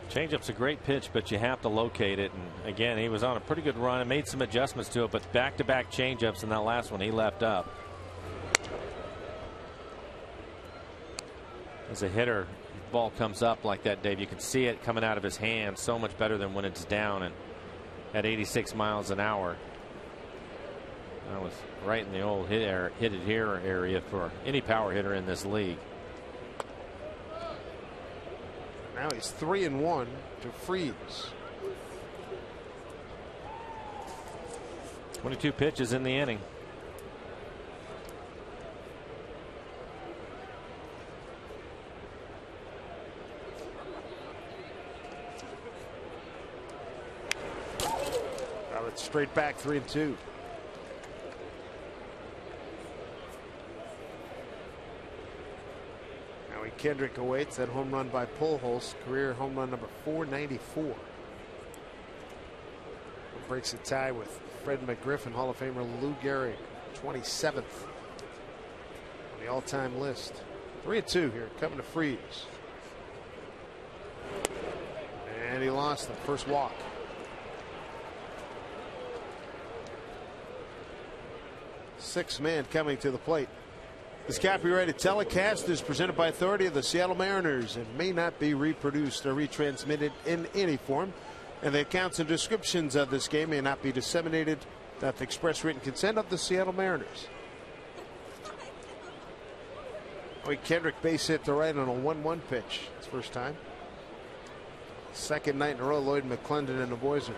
Changeup's a great pitch, but you have to locate it. And again, he was on a pretty good run and made some adjustments to it, but back-to-back changeups, and that last one he left up. As a hitter, the ball comes up like that, Dave, you can see it coming out of his hand so much better than when it's down and at 86 miles an hour. That was right in the old hit it here area for any power hitter in this league. Now he's 3-1 to Freeze. 22 pitches in the inning. Now it's straight back 3-2. Kendrick awaits that home run by Pujols, career home run number 494. It breaks a tie with Fred McGriff, Hall of Famer Lou Gehrig, 27th on the all-time list. 3-2 here, coming to Freeze. And he lost the first walk. Sixth man coming to the plate. This copyrighted telecast is presented by authority of the Seattle Mariners and may not be reproduced or retransmitted in any form. And the accounts and descriptions of this game may not be disseminated without the express written consent of the Seattle Mariners. Kendrick base hit to right on a 1-1 pitch. It's first time. Second night in a row, Lloyd McClendon and the boys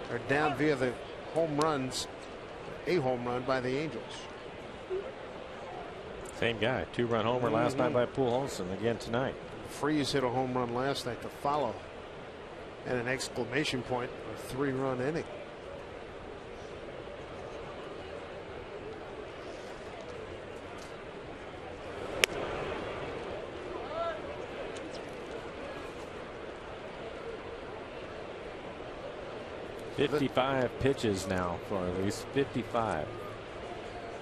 are down via the home runs. A home run by the Angels. Same guy, 2-run homer last night by Pujols, and again tonight. Freeze hit a home run last night to follow, and an exclamation point, a 3-run inning. $55 pitches now for at least 55.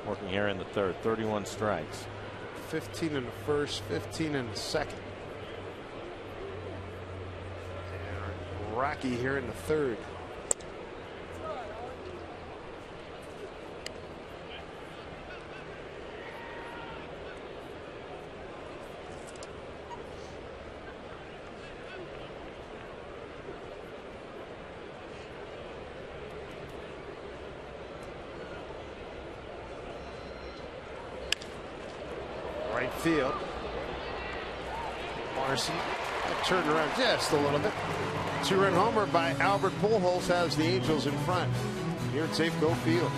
Working here in the third, 31 strikes. 15 in the first, 15 in the second. And Rocky here in the third. Field. Marcy turned around just a little bit. 2-run homer by Albert Pujols has the Angels in front here at Safeco Field.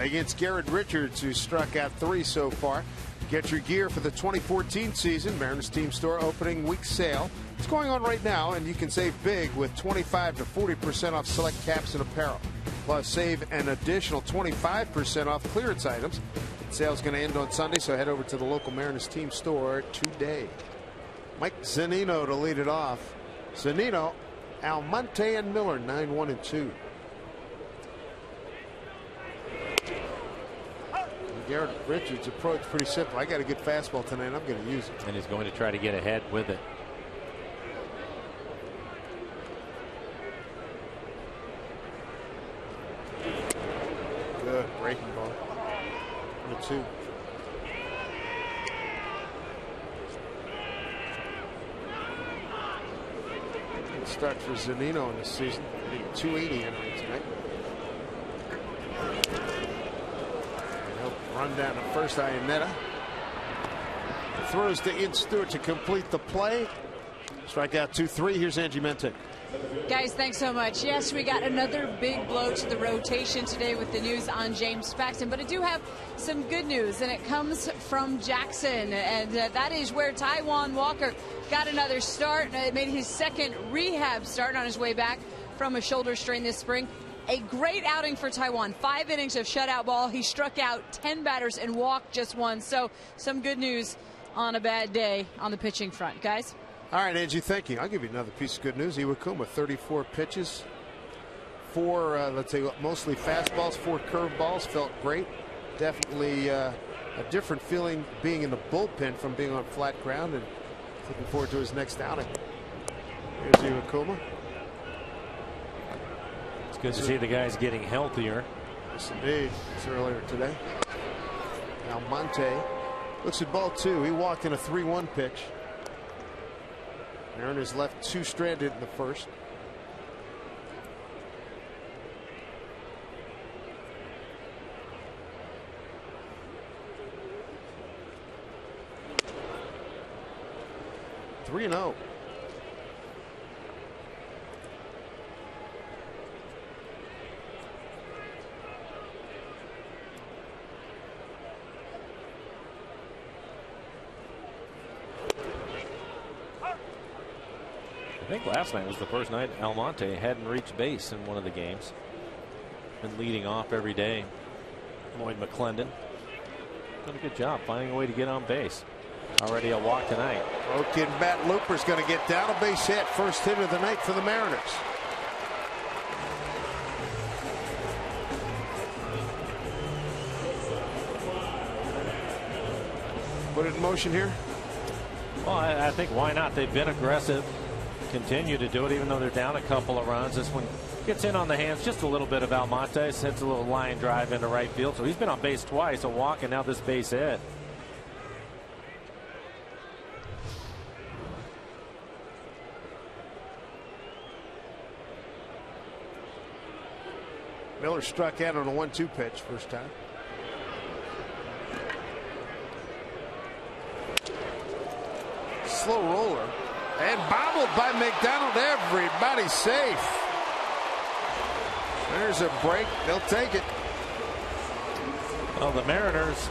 against Garrett Richards, who struck out 3 so far. Get your gear for the 2014 season. Mariners Team Store opening week sale. It's going on right now, and you can save big with 25 to 40% off select caps and apparel. Plus, save an additional 25% off clearance items. The sale's going to end on Sunday, so head over to the local Mariners Team Store today. Mike Zunino to lead it off. Zunino, Almonte, and Miller, 9-1 and 2. Garrett Richards' approach pretty simple. I got a good fastball tonight. I'm going to use it. And he's going to try to get ahead with it. Good breaking ball. 1-2. Good start for Zunino in this season. 280 entering tonight. Run down to first, Iannetta. Throws to Ian Stewart to complete the play. Strikeout 2-3. Here's Angie Mentek. Guys, thanks so much. Yes, we got another big blow to the rotation today with the news on James Paxton, but I do have some good news, and it comes from Jackson, and that is where Taijuan Walker got another start. Made his second rehab start on his way back from a shoulder strain this spring. A great outing for Taijuan. 5 innings of shutout ball. He struck out 10 batters and walked just 1. So some good news on a bad day on the pitching front, guys. All right, Angie, thank you. I'll give you another piece of good news. Iwakuma, 34 pitches, 4, let's say, mostly fastballs, 4 curveballs. Felt great. Definitely a different feeling being in the bullpen from being on flat ground, and looking forward to his next outing. Here's Iwakuma. It's good to see the guys getting healthier. Yes, indeed. It's earlier today. Almonte looks at ball 2. He walked in a 3-1 pitch. Mariners left 2 stranded in the first. Three and 0. I think last night was the first night Almonte hadn't reached base in one of the games. Been leading off every day. Lloyd McClendon done a good job finding a way to get on base. Already a walk tonight. Broken bat Looper's going to get down, a base hit. First hit of the night for the Mariners. Put it in motion here. Well, I think why not? They've been aggressive. Continue to do it even though they're down a couple of runs. This one gets in on the hands just a little bit of Almonte. Hits a little line drive into right field. So he's been on base twice, a walk, and now this base hit. Miller struck out on a 1-2 pitch first time. Slow roller. And bobbled by McDonald. Everybody safe. There's a break. They'll take it. Well, the Mariners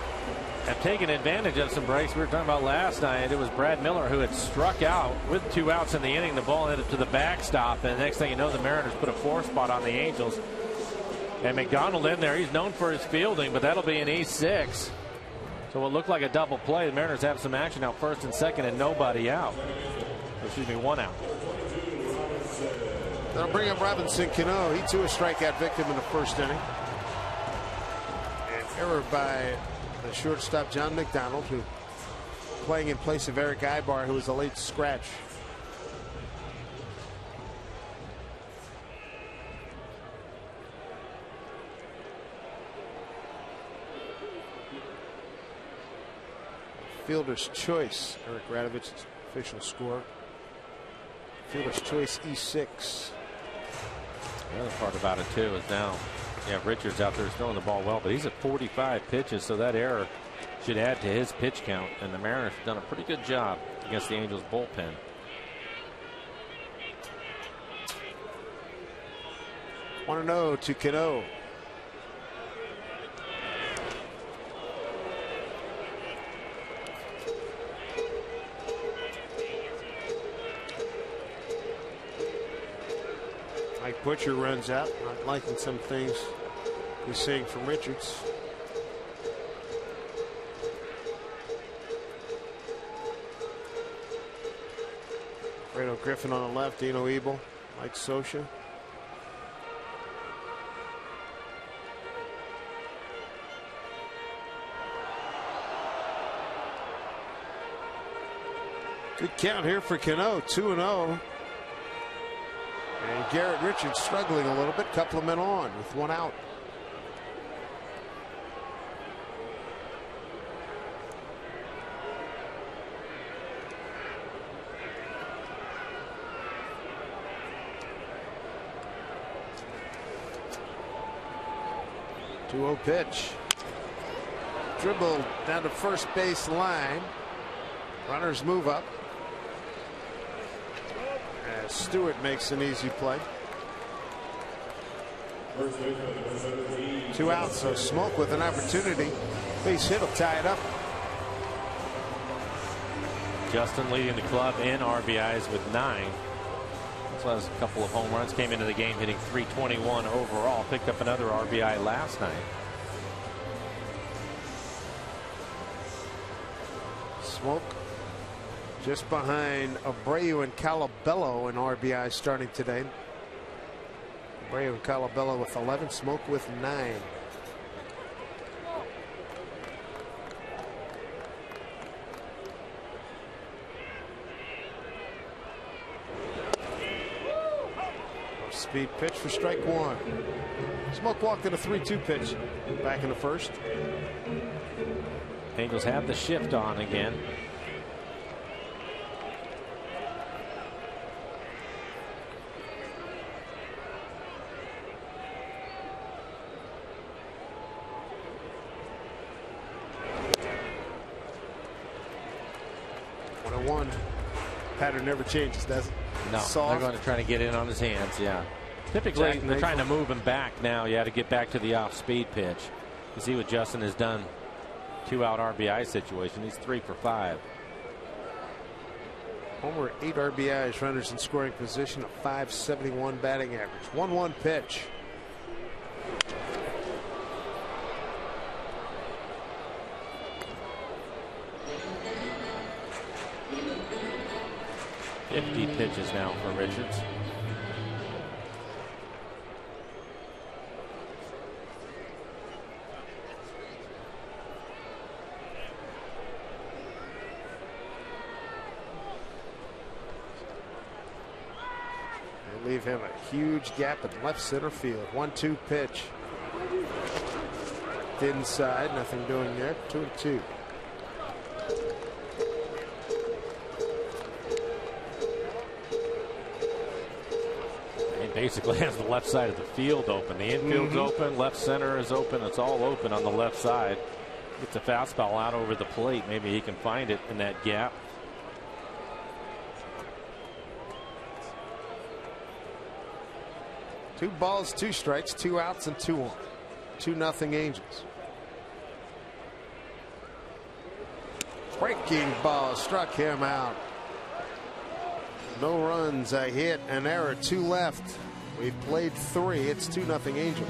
have taken advantage of some breaks. We were talking about last night. It was Brad Miller who had struck out with 2 outs in the inning. The ball ended to the backstop. And the next thing you know, the Mariners put a 4 spot on the Angels. And McDonald in there. He's known for his fielding, but that'll be an E6. So it looked like a double play. The Mariners have some action out first and second and nobody out. Excuse me, 1 out. They'll bring up Robinson Cano. He too a strikeout victim in the first inning. An error by the shortstop John McDonald, who playing in place of Eric Ibar, who was a late scratch. Fielder's choice. Eric Radovich's official score. Fielder's choice E6. The other part about it too is now you have Richards out there throwing the ball well, but he's at 45 pitches, so that error should add to his pitch count, and the Mariners have done a pretty good job against the Angels bullpen. Want to know to Cano. Butcher runs out. Not liking some things he's seeing from Richards. Fredo Griffin on the left, Dino Ebel, Mike Scioscia. Good count here for Cano, 2-0. And Garrett Richards struggling a little bit, couple of men on with one out. Two-0 pitch. Dribbled down to first base line. Runners move up. As Stewart makes an easy play. 2 outs, so Smoke with an opportunity. Base hit will tie it up. Justin leading the club in RBIs with 9. Also has a couple of home runs. Came into the game hitting .321 overall. Picked up another RBI last night. Smoke just behind Abreu and Calabello in RBI starting today. Abreu and Calabello with 11, Smoke with 9. Speed pitch for strike one. Smoke walked in a 3-2 pitch back in the first. Angels have the shift on again. Pattern never changes, does it? No, Soft. they're going to try to get in on his hands. Yeah, typically they're trying to move him back now. Yeah, to get back to the off-speed pitch. You see what Justin has done. 2-out RBI situation. He's 3 for 5. Homer 8 RBIs, runners in scoring position, a .571 batting average. 1-1 pitch. Pitches now for Richards. They leave him a huge gap in left center field. 1-2 pitch. Thin side, nothing doing there. 2-2. Basically has the left side of the field open. The infield's open, left center is open. It's all open on the left side. Gets a fastball out over the plate. Maybe he can find it in that gap. Two balls, 2 strikes, 2 outs, and 2 on. 2-0 Angels. Breaking ball struck him out. No runs, a hit, an error, 2 left. We've played 3. It's 2-0 Angels.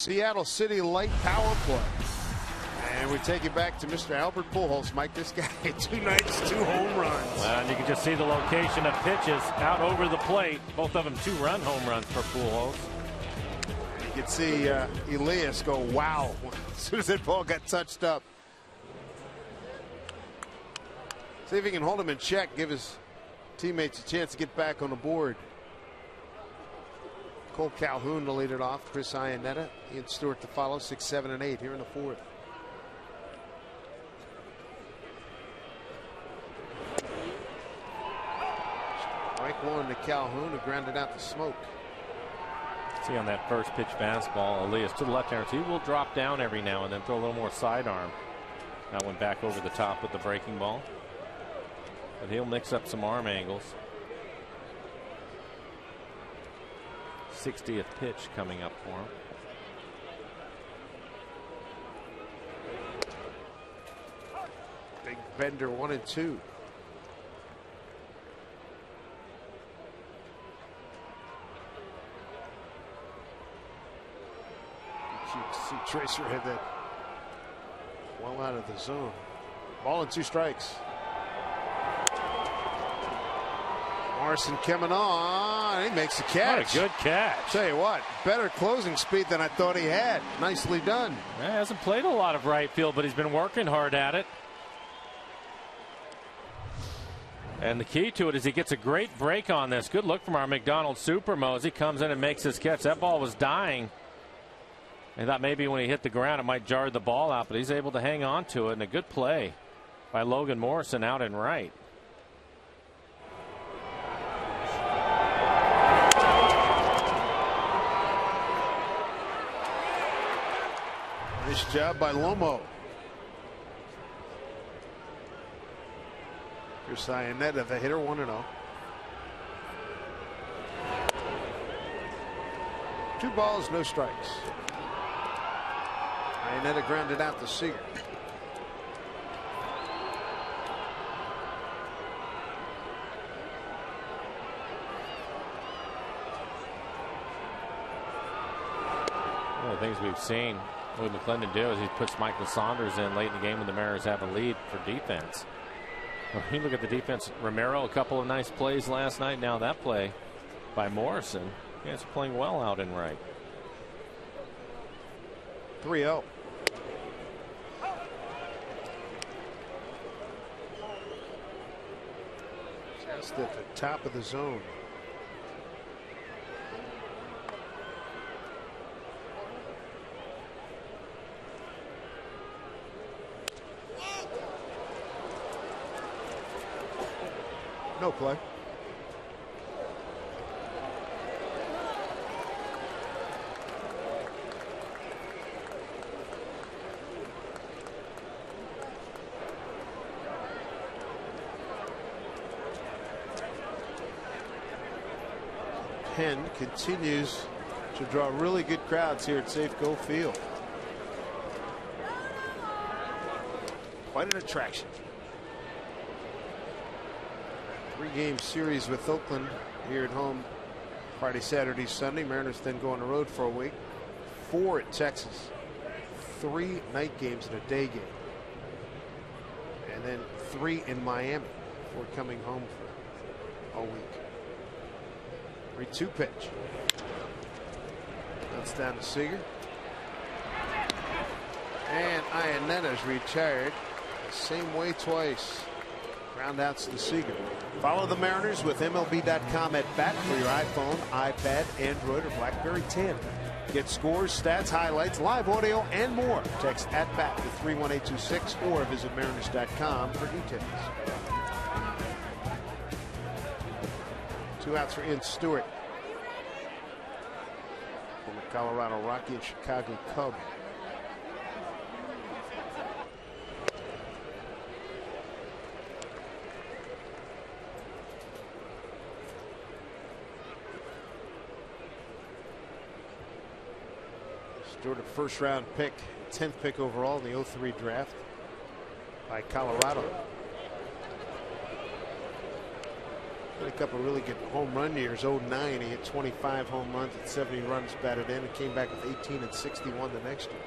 Seattle City light power play. And we take it back to Mr. Albert Pujols. Mike, this guy, 2 nights, 2 home runs. And you can just see the location of pitches out over the plate. Both of them 2-run home runs for Pujols. You can see Elias go, wow, as soon as that ball got touched up. See if he can hold him in check, give his teammates a chance to get back on the board. Cole Calhoun to lead it off. Chris Iannetta, Ian Stewart to follow. 6, 7, and 8 here in the 4th. Strike 1 to Calhoun, who grounded out the smoke. See on that first pitch fastball, Elias to the left-hander. He will drop down every now and then, throw a little more sidearm. That one back over the top with the breaking ball. But he'll mix up some arm angles. 60th pitch coming up for him. Big bender 1 and 2. You see Tracer hit that well out of the zone. Ball and 2 strikes. Morrison coming on. He makes the catch. What a good catch. Tell you what, better closing speed than I thought he had. Nicely done. He hasn't played a lot of right field, but he's been working hard at it. And the key to it is he gets a great break on this. Good look from our McDonald Supermo as he comes in and makes his catch. That ball was dying. I thought maybe when he hit the ground it might jar the ball out, but he's able to hang on to it. And a good play by Logan Morrison out and right. Nice job by Lomo. Here's Iannetta, the hitter, 1-0. 2 balls, no strikes. Iannetta grounded out to Seager. One of the things we've seen Louis McClendon do is he puts Michael Saunders in late in the game when the Mariners have a lead for defense. Well, you look at the defense. Romero, a couple of nice plays last night. Now that play by Morrison. Yeah, it's playing well out and right. 3-0. Just at the top of the zone. No play. Penn continues to draw really good crowds here at Safeco Field. Quite an attraction. 3-game series with Oakland here at home Friday, Saturday, Sunday. Mariners then go on the road for a week. 4 at Texas. 3 night games and a day game. And then 3 in Miami before coming home for a week. 3-2 pitch. That's down to Seager. And Iannetta's retired the same way twice. Ground outs to Seager. Follow the Mariners with MLB.com at bat for your iPhone, iPad, Android, or BlackBerry 10. Get scores, stats, highlights, live audio, and more. Text at bat to 31826 or visit Mariners.com for details. 2 outs for Ian Stewart. Former Colorado Rocky and Chicago Cub. Stewart, a first-round pick, 10th pick overall in the 03 draft by Colorado. a couple of really good home run years. 09, he hit 25 home runs and 70 runs batted in, and came back with 18 and 61 the next year.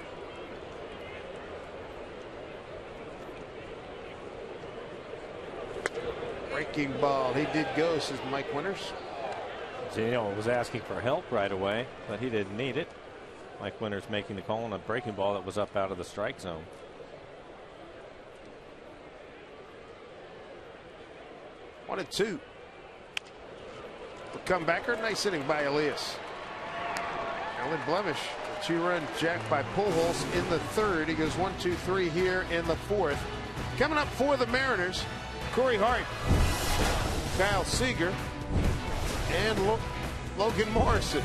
Breaking ball. He did go, says Mike Winters. Zeno was asking for help right away, but he didn't need it. Mike Winters making the call on a breaking ball that was up out of the strike zone. One and two. The comebacker. Nice inning by Elias. Alan Blemish. A 2-run jack by Pujols in the third. He goes 1, 2, 3 here in the fourth. Coming up for the Mariners, Corey Hart, Kyle Seager, and Logan Morrison.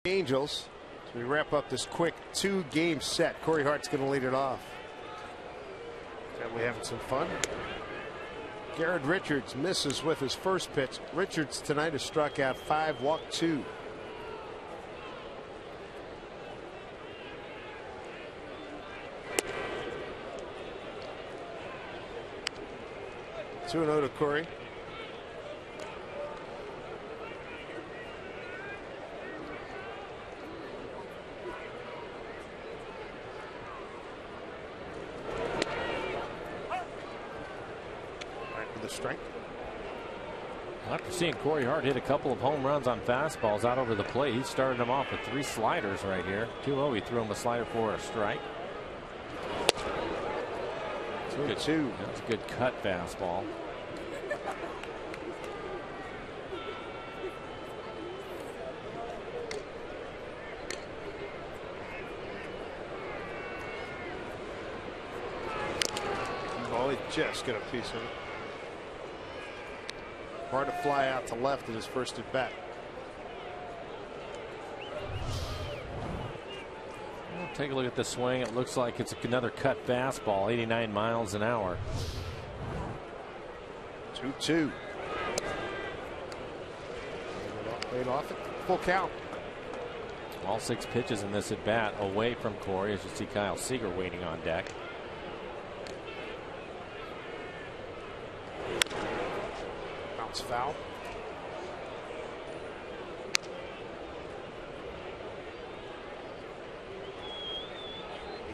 Angels, as we wrap up this quick 2-game set. Corey Hart's going to lead it off. Family having some fun. Garrett Richards misses with his first pitch. Richards tonight has struck out 5, walked 2. Two and 0 to Corey. Strike. After seeing Corey Hart hit a couple of home runs on fastballs out over the plate, he started him off with 3 sliders right here. 2-0, he threw him a slider for a strike. 2-2. That's a good cut fastball. Oh, he just got a piece of it. Hard to fly out to left in his first at bat. Well, take a look at the swing. It looks like it's another cut fastball, 89 miles an hour. 2-2. Laid off it. Full count. All 6 pitches in this at bat away from Corey, as you see Kyle Seager waiting on deck. Foul.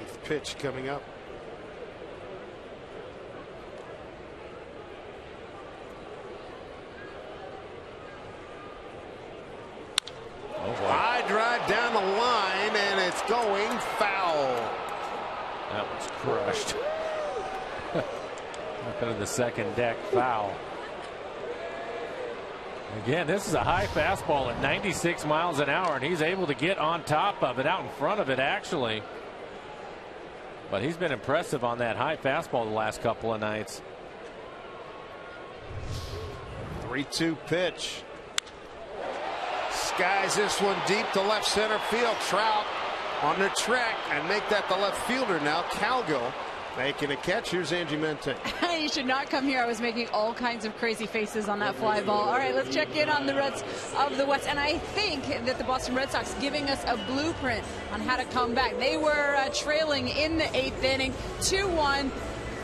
8th pitch coming up. High drive down the line, and it's going foul. That was crushed. Up into the second deck, foul. Again, this is a high fastball at 96 miles an hour, and he's able to get on top of it, out in front of it, actually. But he's been impressive on that high fastball the last couple of nights. 3-2 pitch. Skies this one deep to left center field. Trout on the track and make that the left fielder now. Calgill making a catch. Here's Angie Mente. You should not come here. I was making all kinds of crazy faces on that fly ball. All right, let's check in on the Reds of the West. And I think that the Boston Red Sox giving us a blueprint on how to come back. They were trailing in the 8th inning, 2-1.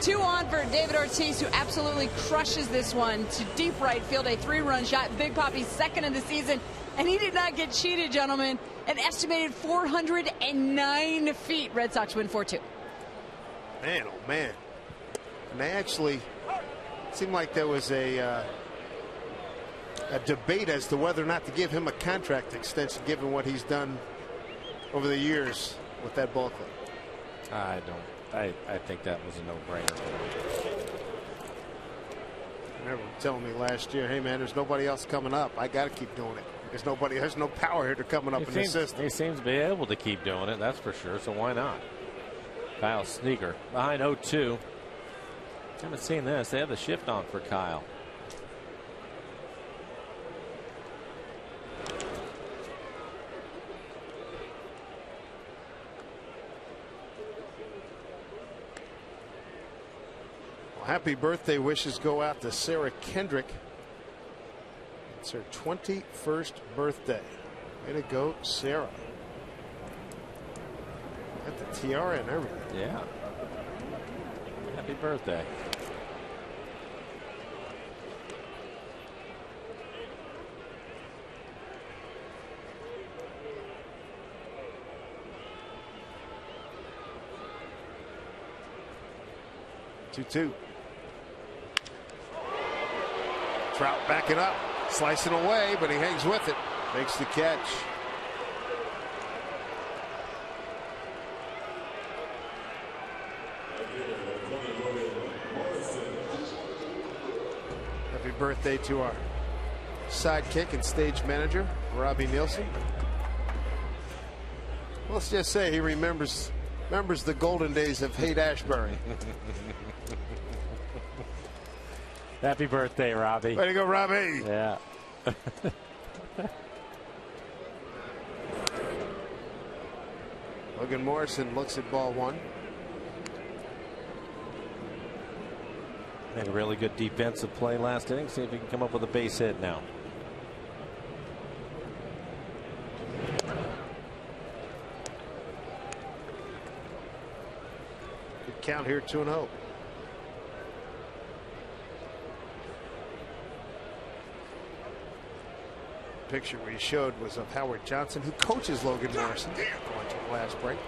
2 on for David Ortiz, who absolutely crushes this one to deep right field. A 3-run shot. Big Poppy's second of the season. And he did not get cheated, gentlemen. An estimated 409 feet. Red Sox win 4-2. Man, oh man. And they actually seemed like there was a debate as to whether or not to give him a contract extension given what he's done over the years with that ball club. I think that was a no-brainer. I remember telling me last year, hey man, there's nobody else coming up. I got to keep doing it. There's no power hitter coming up in the system. He seems to be able to keep doing it, that's for sure. So why not? Kyle Sneaker behind 0-2. Haven't seen this. They have the shift on for Kyle. Well, happy birthday wishes go out to Sarah Kendrick. It's her 21st birthday. Way to go, Sarah. Got the tiara and everything. Yeah. Happy birthday. Two. Trout backing up, slicing away, but he hangs with it. Makes the catch. Happy birthday to our sidekick and stage manager, Robbie Nielsen. Let's just say he remembers the golden days of Haight-Ashbury. Happy birthday, Robbie. Way to go, Robbie. Yeah. Logan Morrison looks at ball one. Made a really good defensive play last inning. See if he can come up with a base hit now. Good count here, 2-0. Picture we showed was of Howard Johnson, who coaches Logan Morrison. Going to the last break.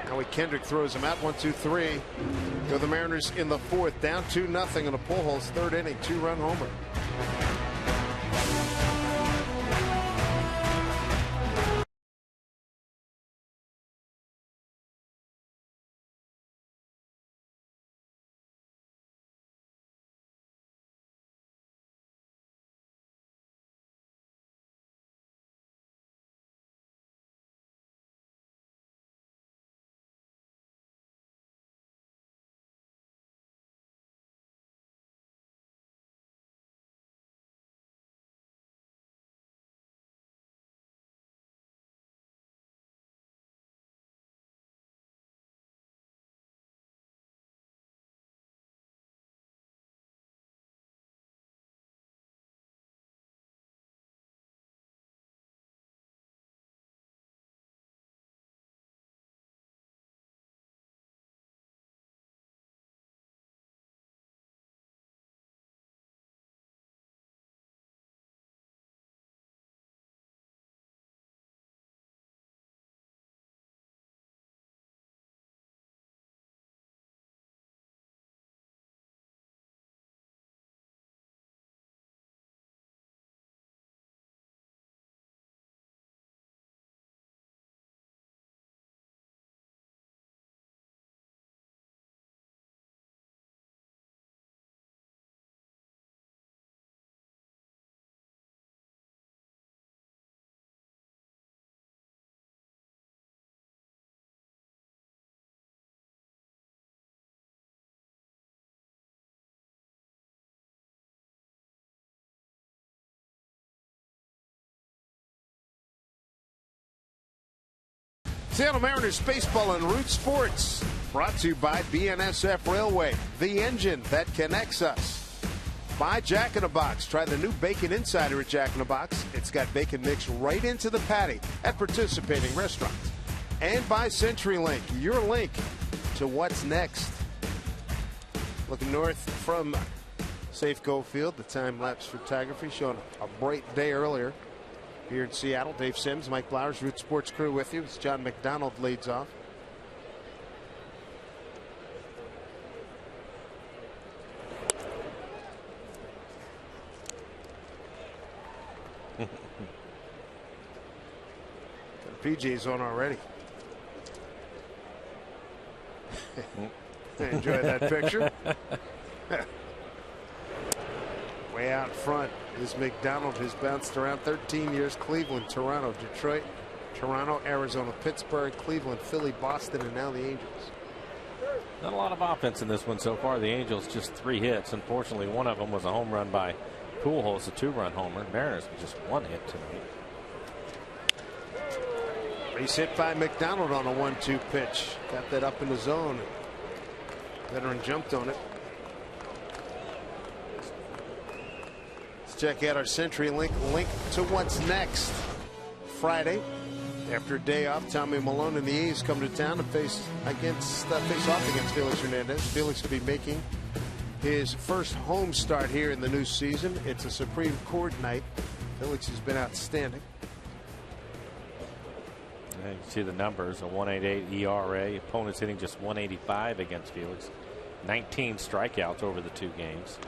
Howie Kendrick throws him out. 1-2-3. Go the Mariners in the 4th, down 2-0 in a Pujols 3rd inning, 2-run homer. Seattle Mariners baseball and Root Sports, brought to you by BNSF Railway, the engine that connects us. By Jack in the Box. Try the new Bacon Insider at Jack in the Box. It's got bacon mixed right into the patty at participating restaurants. And by CenturyLink, your link to what's next. Looking north from Safeco Field, the time-lapse photography showing a bright day earlier here in Seattle. Dave Sims, Mike Blowers, Root Sports crew with you as John McDonald leads off. PJ's on already. Enjoy that picture. Way out front is McDonald, who's bounced around 13 years. Cleveland, Toronto, Detroit, Toronto, Arizona, Pittsburgh, Cleveland, Philly, Boston, and now the Angels. Not a lot of offense in this one so far. The Angels just 3 hits. Unfortunately, one of them was a home run by Pujols, a 2-run homer. Mariners with just 1 hit tonight. Base hit by McDonald on a 1-2 pitch. Got that up in the zone. Veteran jumped on it. Let's check out our CenturyLink link to what's next. Friday, after a day off, Tommy Milone and the A's come to town to face off against Felix Hernandez. Felix will be making his first home start here in the new season. It's a Supreme Court night. Felix has been outstanding. You can see the numbers, a 1.88 ERA. Opponents hitting just 185 against Felix. 19 strikeouts over the 2 games.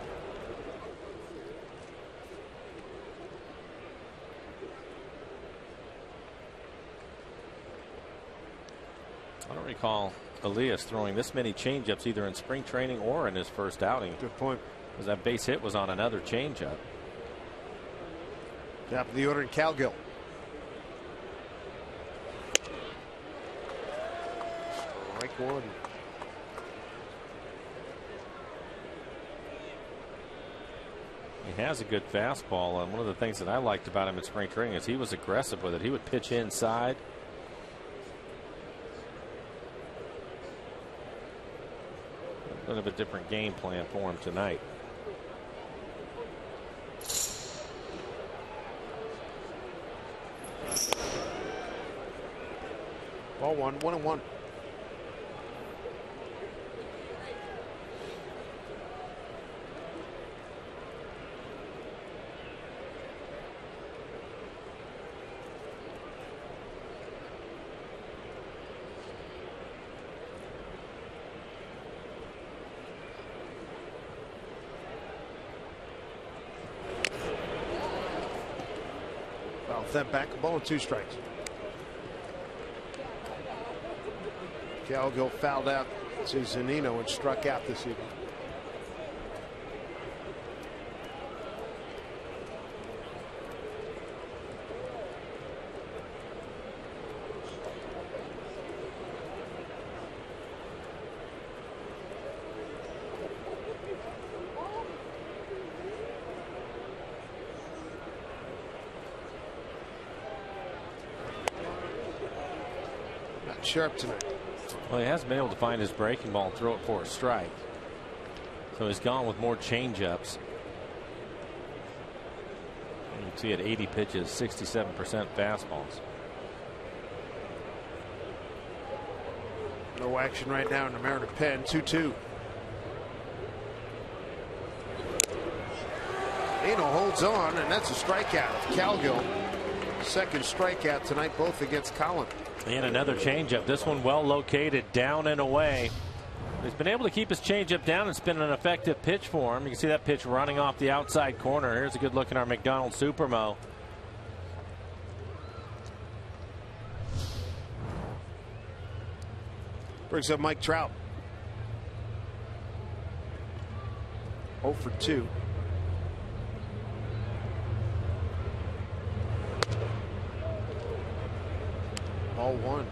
I don't recall Elias throwing this many changeups either in spring training or in his first outing. Good point. Because that base hit was on another changeup. Top of the order in Calgill. Strike 1. He has a good fastball, and one of the things that I liked about him in spring training is he was aggressive with it. He would pitch inside. A bit of a different game plan for him tonight. Ball 1-1. That back, a ball and 2 strikes. Calgill fouled out to Zunino and struck out this evening. Sharp tonight. Well, he hasn't been able to find his breaking ball and throw it for a strike. So he's gone with more changeups. You can see at 80 pitches, 67% fastballs. No action right now in the Mariner pen. 2-2. Eno holds on, and that's a strikeout. Calgill, second strikeout tonight, both against Collin. And another changeup. This one well located, down and away. He's been able to keep his changeup down. It's been an effective pitch for him. You can see that pitch running off the outside corner. Here's a good look at our McDonald Supermo. Brings up Mike Trout. 0 for 2. Ball 1.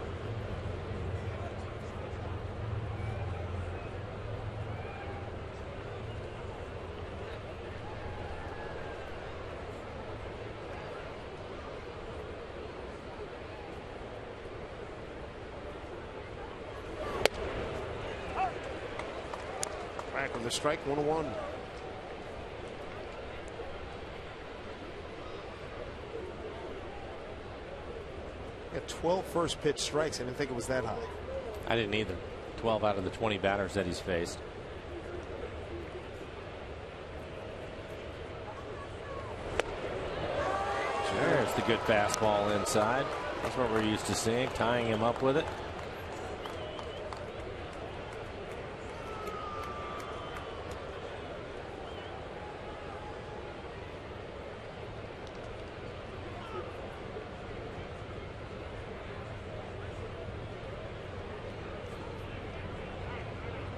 Another strike, 1-1. Got 12 first pitch strikes. I didn't think it was that high. I didn't either. 12 out of the 20 batters that he's faced. There's the good fastball inside. That's what we're used to seeing, tying him up with it.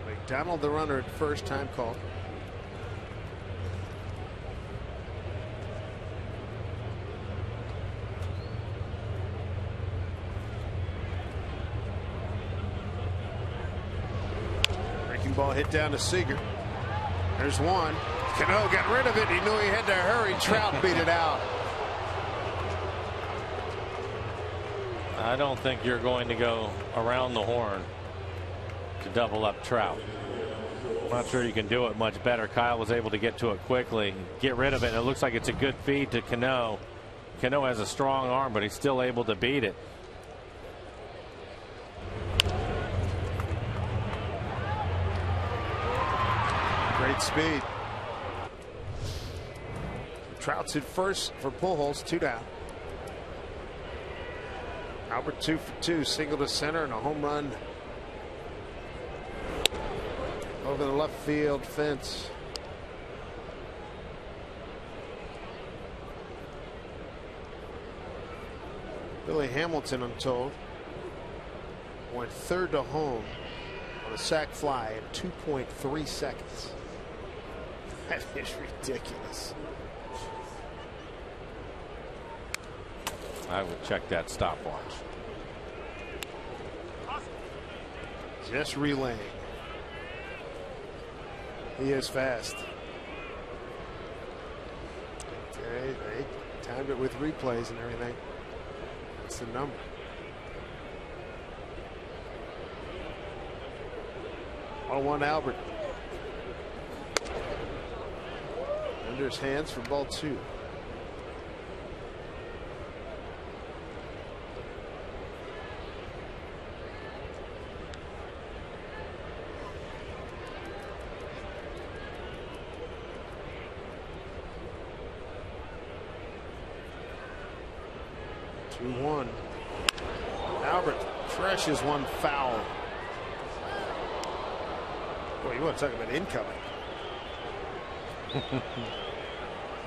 McDonald, the runner at first, time called. Breaking ball hit down to Seager. There's one. Cano got rid of it. He knew he had to hurry. Trout beat it out. I don't think you're going to go around the horn to double up Trout. I'm not sure you can do it much better. Kyle was able to get to it quickly, get rid of it. And it looks like it's a good feed to Cano. Cano has a strong arm, but he's still able to beat it. Great speed. Trout's at first for Pujols, 2 down. Albert 2 for 2, single to center and a home run over the left field fence. Billy Hamilton, I'm told, went third to home on a sac fly in 2.3 seconds. That is ridiculous. I would check that stopwatch. Just relaying. He is fast. They timed it with replays and everything. It's the number. On 1 Albert. Under his hands for ball 2. Albert crashes one foul. Boy, you want to talk about incoming.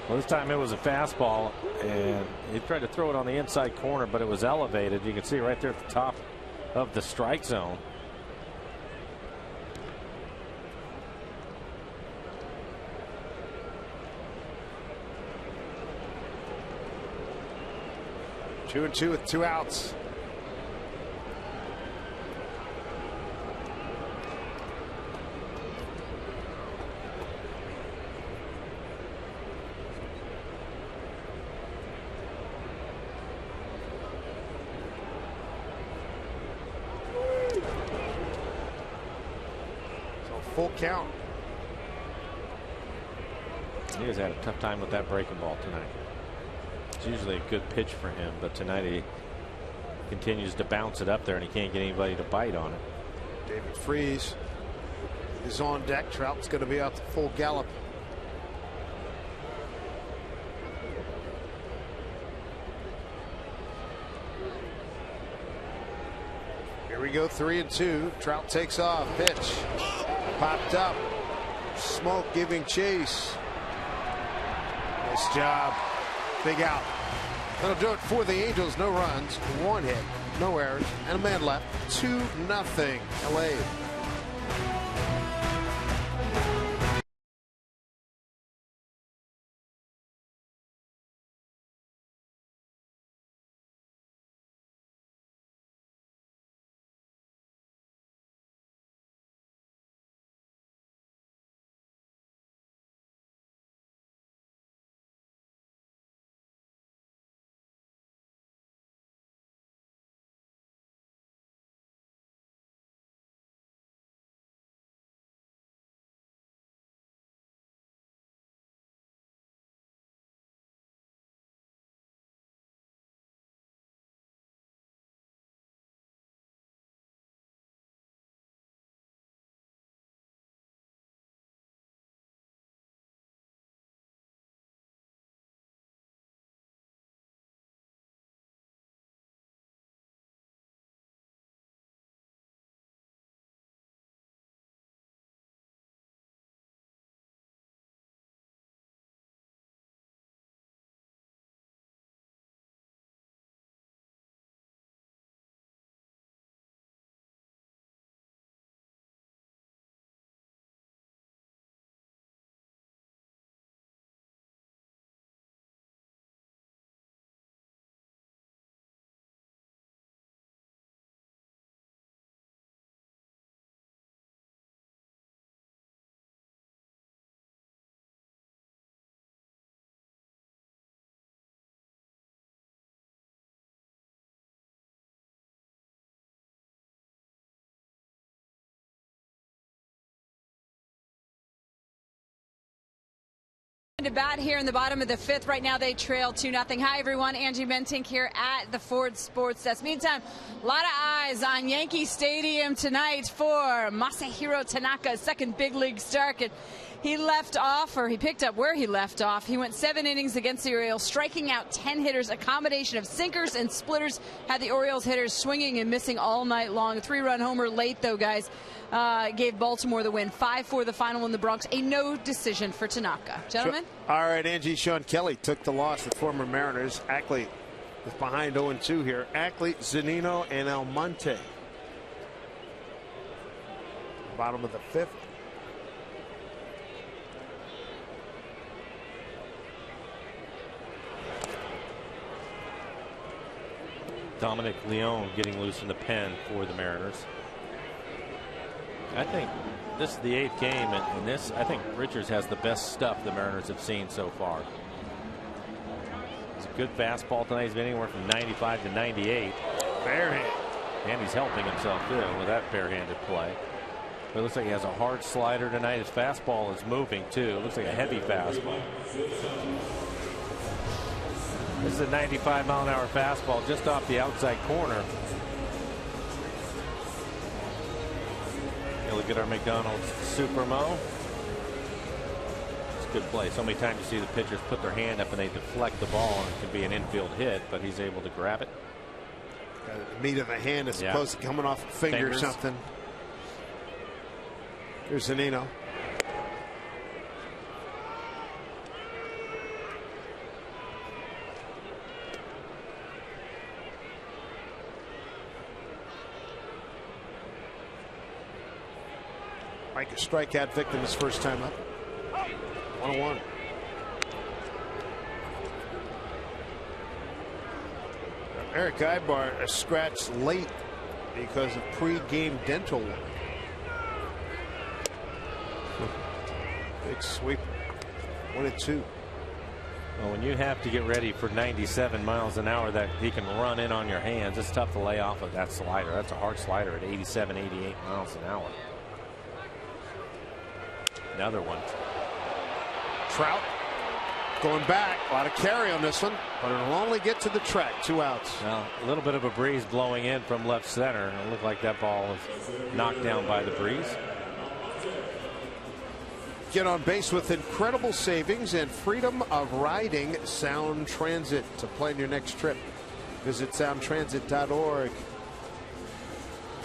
Well, this time it was a fastball, and he tried to throw it on the inside corner, but it was elevated. You can see right there at the top of the strike zone. 2-2 with 2 outs. Full count. He has had a tough time with that breaking ball tonight. It's usually a good pitch for him, but tonight he continues to bounce it up there and he can't get anybody to bite on it. David Freese is on deck. Trout's going to be out to full gallop. Here we go, 3-2. Trout takes off. Pitch. Popped up. Smoke giving chase. Nice job. Big out. That'll do it for the Angels. No runs, 1 hit, no errors, and a man left. 2-0 LA. To bat here in the bottom of the 5th. Right now they trail 2-0. Hi everyone, Angie Mentink here at the Ford Sports Desk. Meantime, a lot of eyes on Yankee Stadium tonight for Masahiro Tanaka's second big league start. He left off, or he picked up where he left off. He went 7 innings against the Orioles, striking out 10 hitters, a combination of sinkers and splitters. Had the Orioles hitters swinging and missing all night long. A 3-run homer late, though, guys, gave Baltimore the win. 5-4 the final in the Bronx. A no decision for Tanaka. Gentlemen? All right, Angie. Sean Kelly took the loss, the former Mariners. Ackley is behind 0-2 here. Ackley, Zunino, and Almonte. Bottom of the 5th. Dominic Leone getting loose in the pen for the Mariners. I think this is the 8th game, and this, I think Richards has the best stuff the Mariners have seen so far. It's a good fastball tonight. He's been anywhere from 95 to 98. Barehand. And he's helping himself too with that barehanded play. But it looks like he has a hard slider tonight. His fastball is moving too. It looks like a heavy fastball. This is a 95-mile-an-hour fastball just off the outside corner. You look at our McDonald's Supermo. It's a good play. So many times you see the pitchers put their hand up and they deflect the ball, and it can be an infield hit, but he's able to grab it. The meat of the hand is supposed to be coming off a finger or something. Here's Zunino. Mike, a strikeout victim his first time up. 1-1. Eric Ibar a scratch late because of pre-game dental work. Big sweep. 1-2. Well, when you have to get ready for 97 miles an hour that he can run in on your hands, it's tough to lay off of that slider. That's a hard slider at 87, 88 miles an hour. Another one. Trout going back. A lot of carry on this one, but it'll only get to the track. 2 outs. Well, a little bit of a breeze blowing in from left center. It looked like that ball was knocked down by the breeze. Get on base with incredible savings and freedom of riding Sound Transit to plan your next trip. Visit soundtransit.org.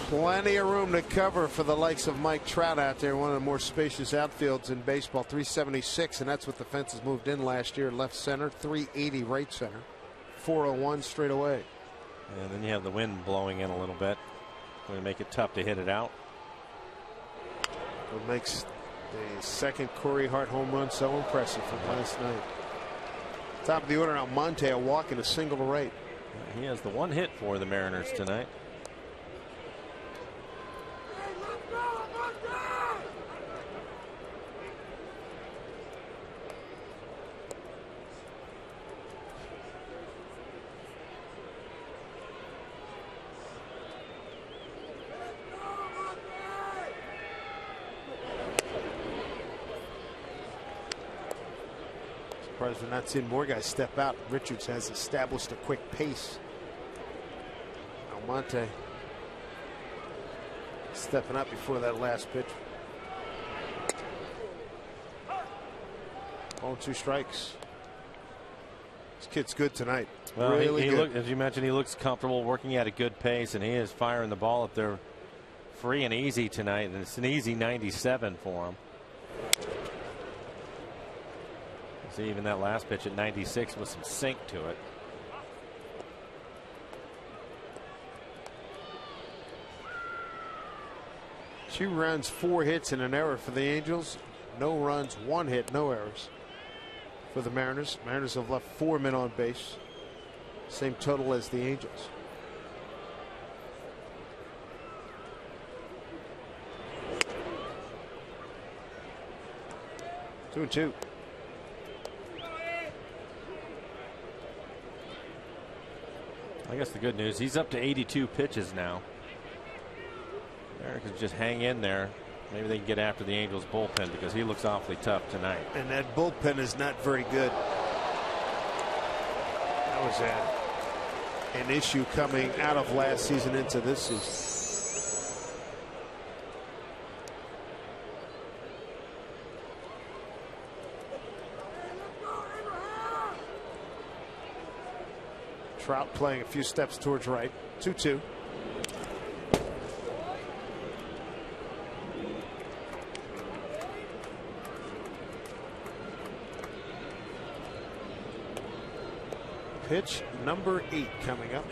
Plenty of room to cover for the likes of Mike Trout out there. One of the more spacious outfields in baseball. 376, and that's what the fences moved in last year. Left center, 380 right center, 401 straight away. And then you have the wind blowing in a little bit. Going to make it tough to hit it out. What makes the second Corey Hart home run so impressive from last night. Top of the order now, Monte, a walk and a single to right. He has the one hit for the Mariners tonight. Surprised we're not seeing more guys step out. Richards has established a quick pace. Almonte stepping up before that last pitch. 0-2 strikes. This kid's good tonight. Well, really good. As you mentioned, he looks comfortable working at a good pace, and he is firing the ball up there free and easy tonight, and it's an easy 97 for him. See, even that last pitch at 96 with some sink to it. Two runs, 4 hits, and an error for the Angels. No runs, 1 hit, no errors for the Mariners. Mariners have left 4 men on base. Same total as the Angels. Two and two. I guess the good news, he's up to 82 pitches now. Eric can just hang in there. Maybe they can get after the Angels bullpen because he looks awfully tough tonight. And that bullpen is not very good. That was an issue coming out of last season into this season. Trout playing a few steps towards right. 2-2. Pitch number 8 coming up.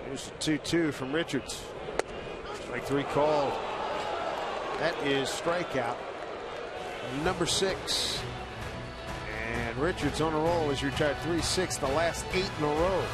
Here's the 2-2 from Richards. Strike 3 called. That is strikeout number 6. And Richards on a roll as retired 3-6 the last 8 in a row.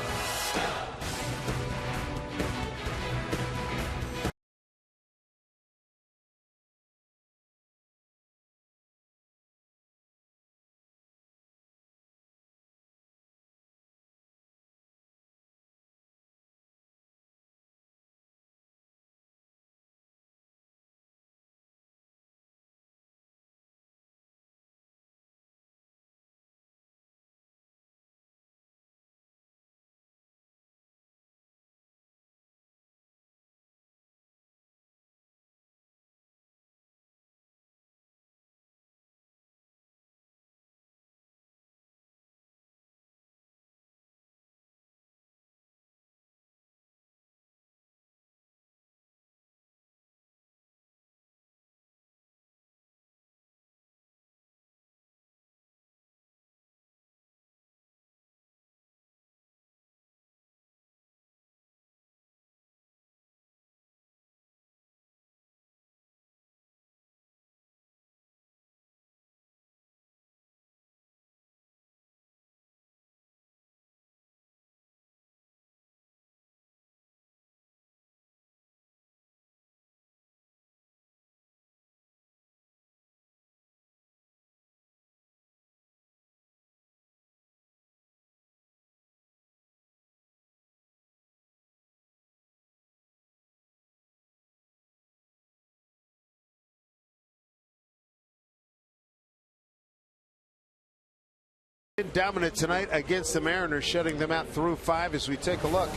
Dominant tonight against the Mariners, shutting them out through 5 as we take a look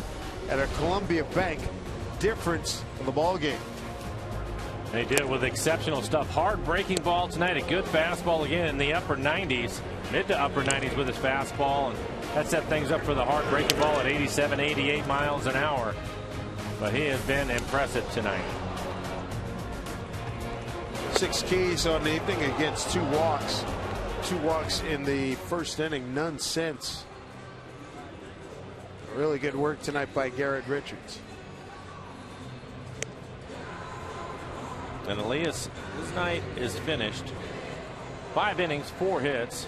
at our Columbia Bank difference in the ball game. They did with exceptional stuff. Hard breaking ball tonight. A good fastball again in the upper 90s, mid to upper 90s with his fastball, and that set things up for the hard breaking ball at 87, 88 miles an hour. But he has been impressive tonight. 6 Ks on the evening against 2 walks. 2 walks in the first inning, none since. Really good work tonight by Garrett Richards. And Elias, his night is finished. 5 innings, 4 hits,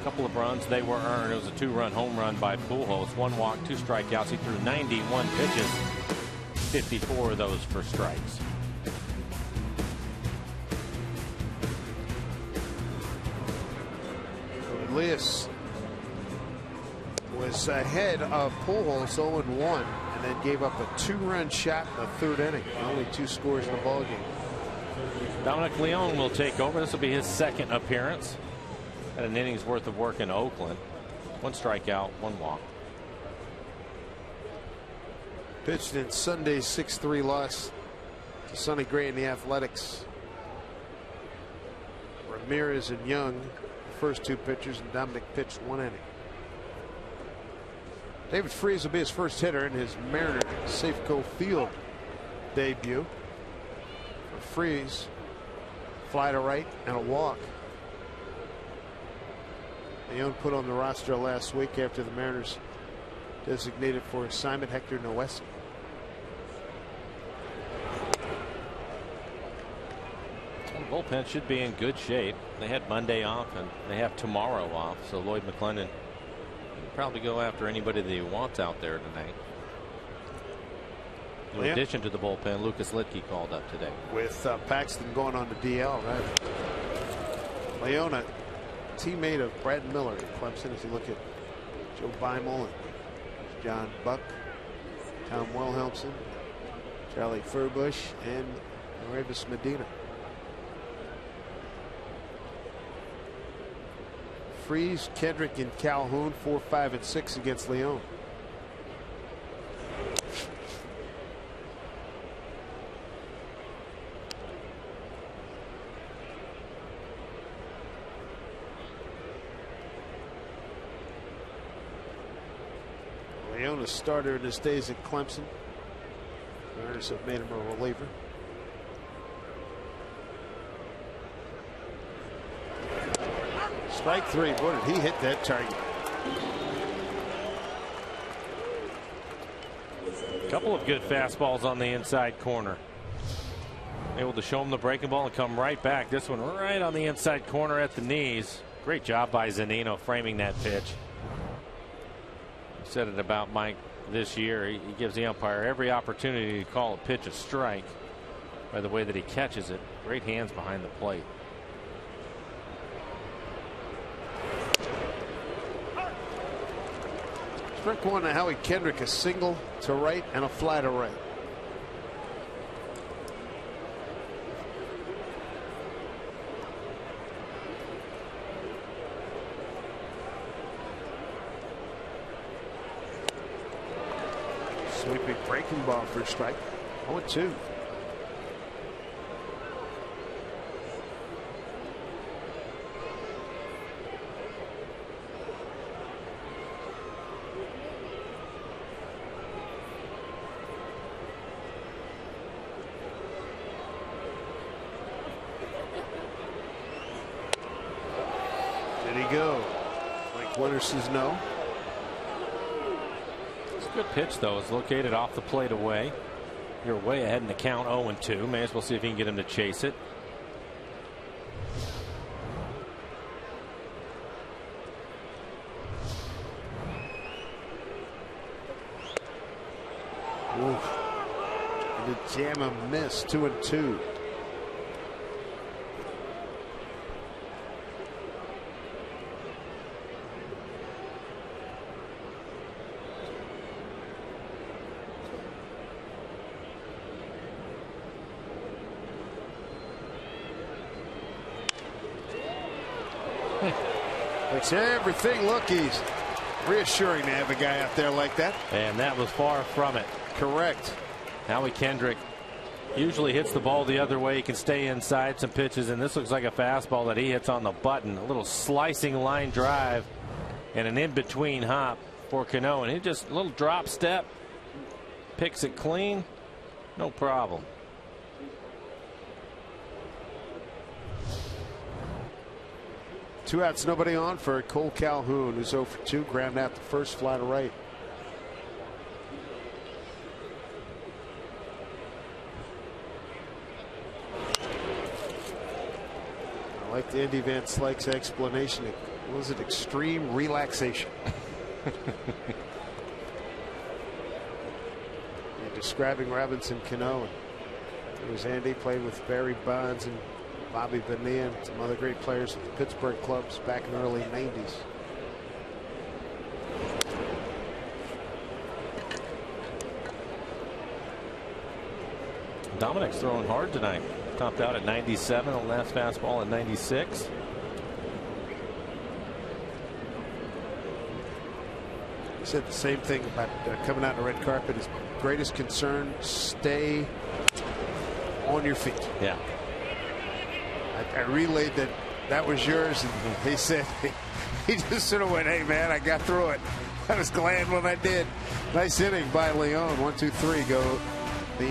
a couple of runs. They were earned. It was a 2-run home run by Pujols. 1 walk, 2 strikeouts. He threw 91 pitches, 54 of those for strikes. Elias was ahead of Pujols 0-1 and then gave up a 2-run shot in the 3rd inning. Only 2 scores in the ball game. Dominic Leone will take over. This will be his 2nd appearance. Had an inning's worth of work in Oakland. 1 strikeout, 1 walk. Pitched in Sunday's 6-3 loss to Sonny Gray and the Athletics. Ramirez and Young, first 2 pitchers, and Dominic pitched 1 inning. David Freese will be his first hitter in his Mariner Safeco Field debut. For Freese, fly to right and a walk. Leone put on the roster last week after the Mariners designated for assignment Hector Noesi. Bullpen should be in good shape. They had Monday off and they have tomorrow off, so Lloyd McClendon can probably go after anybody that he wants out there tonight. In addition to the bullpen, Lucas Litke called up today. With Paxton going on the DL, right? Leone teammate of Brad Miller at Clemson. As you look at Joe Beimel and John Buck, Tom Wilhelmsen, Charlie Furbush, and Aravis Medina. Freeze, Kendrick, and Calhoun 4, 5, and 6 against Leon. Leon a starter in his days at Clemson. Mariners have made him a reliever. Strike 3. Boy, did he hit that target. A couple of good fastballs on the inside corner. Able to show him the breaking ball and come right back. This one right on the inside corner at the knees. Great job by Zunino framing that pitch. I said it about Mike this year. He gives the umpire every opportunity to call a pitch a strike by the way that he catches it. Great hands behind the plate. Strike 1 to Howie Kendrick, a single to right and a fly to right. Sweeping breaking ball for a strike. 0-2. Go. Mike Winter says no. It's a good pitch, though. It's located off the plate away. You're way ahead in the count, 0-2. May as well see if he can get him to chase it. Oof. And the jam a miss. 2-2. Makes everything look easy. Reassuring to have a guy out there like that. And that was far from it. Correct. Howie Kendrick usually hits the ball the other way. He can stay inside some pitches, and this looks like a fastball that he hits on the button. A little slicing line drive and an in-between hop for Cano. And he just a little drop step. Picks it clean. No problem. Two outs, nobody on for Cole Calhoun, who's 0 for 2. Ground out the first, fly to right. I like the Andy Van Slyke's explanation. Was it extreme relaxation? Describing Robinson Cano. It was Andy played with Barry Bonds and Bobby Bonilla and some other great players at the Pittsburgh clubs back in the early 90s. Dominic's throwing hard tonight. Topped out at 97 on last fastball at 96. He said the same thing about coming out on the red carpet. His greatest concern: stay on your feet. Yeah. I relayed that was yours, and he said he just sort of went, "Hey man, I got through it. I was glad when I did." Nice inning by Leon. 1, 2, 3 go. The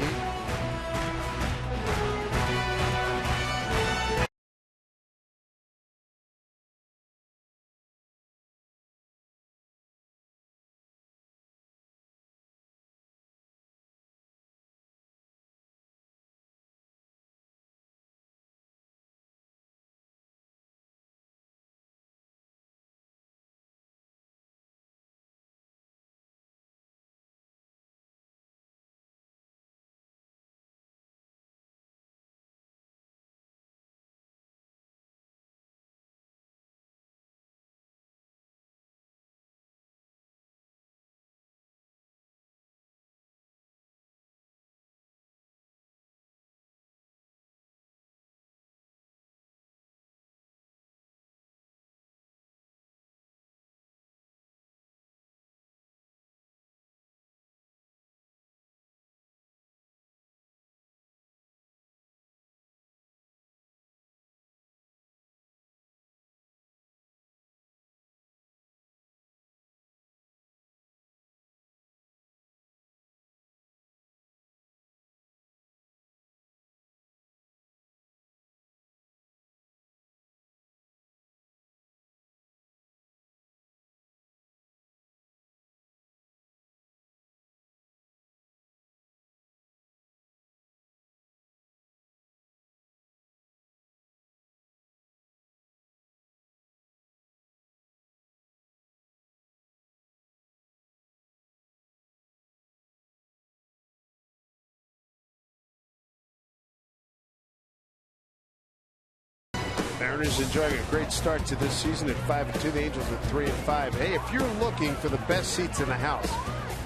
Mariners enjoying a great start to this season at 5-2. The Angels at 3-5. Hey, if you're looking for the best seats in the house,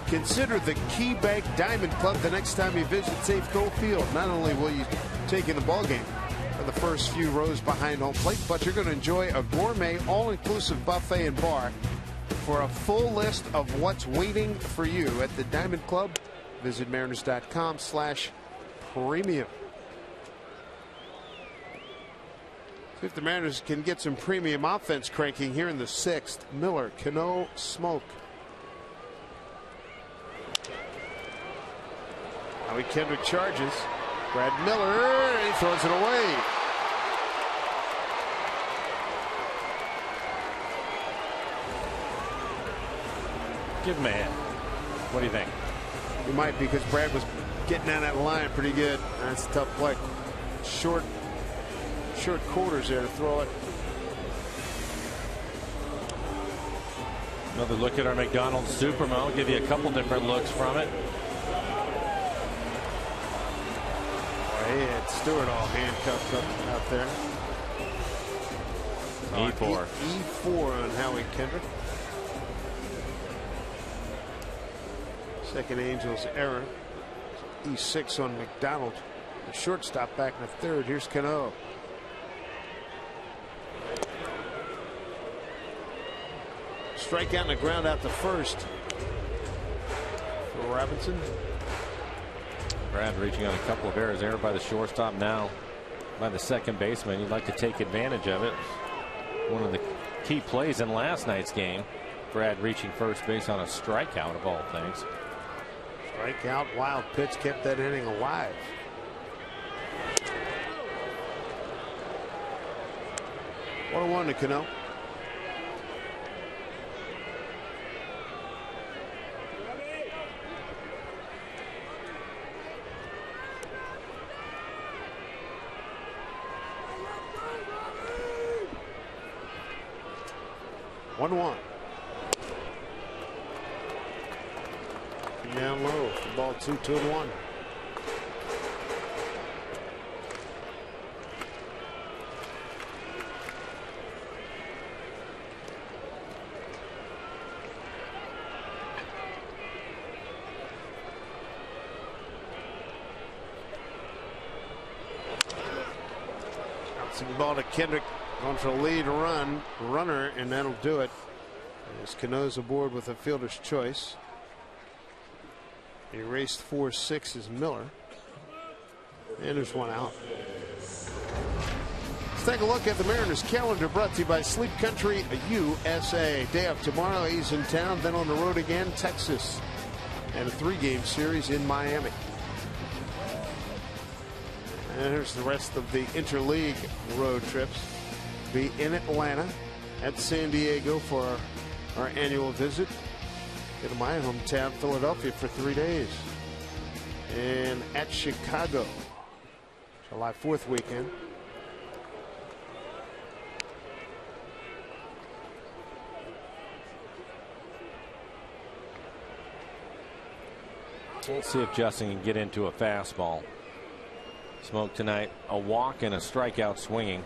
consider the KeyBank Diamond Club the next time you visit Safeco Field. Not only will you take in the ballgame for the first few rows behind home plate, but you're going to enjoy a gourmet, all-inclusive buffet and bar. For a full list of what's waiting for you at the Diamond Club, visit mariners.com/premium. See if the Mariners can get some premium offense cranking here in the 6th. Miller, Cano, Smoke. Howie Kendrick charges. Brad Miller, he throws it away. Give him a hit. What do you think? He might, because Brad was getting down that line pretty good. That's a tough play. Short quarters there to throw it. Another look at our McDonald's Supermo. Give you a couple different looks from it. He had Stewart all handcuffed up out there. E4. E4 on Howie Kendrick. Second Angels error. E6 on McDonald. The shortstop back in the 3rd. Here's Cano. Strikeout and a ground out to first for Robinson. Brad reaching on a couple of errors there by the shortstop, now by the second baseman. You'd like to take advantage of it. One of the key plays in last night's game. Brad reaching first base on a strikeout of all things. Strikeout, wild pitch kept that inning alive. What a 1 to Cano. One. Down low. The ball 2-2-1. Bouncing ball to Kendrick. Going for a lead runner, and that'll do it. As Cano's aboard with a fielder's choice. He raced 4-6 is Miller. And there's one out. Let's take a look at the Mariners calendar, brought to you by Sleep Country USA. Day off tomorrow, he's in town, then on the road again, Texas. And a 3-game series in Miami. And here's the rest of the interleague road trips. Be in Atlanta, at San Diego for our annual visit. Go to my hometown, Philadelphia, for 3 days. And at Chicago, July 4th weekend. Let's see if Justin can get into a fastball. Smoke tonight, a walk and a strikeout swinging.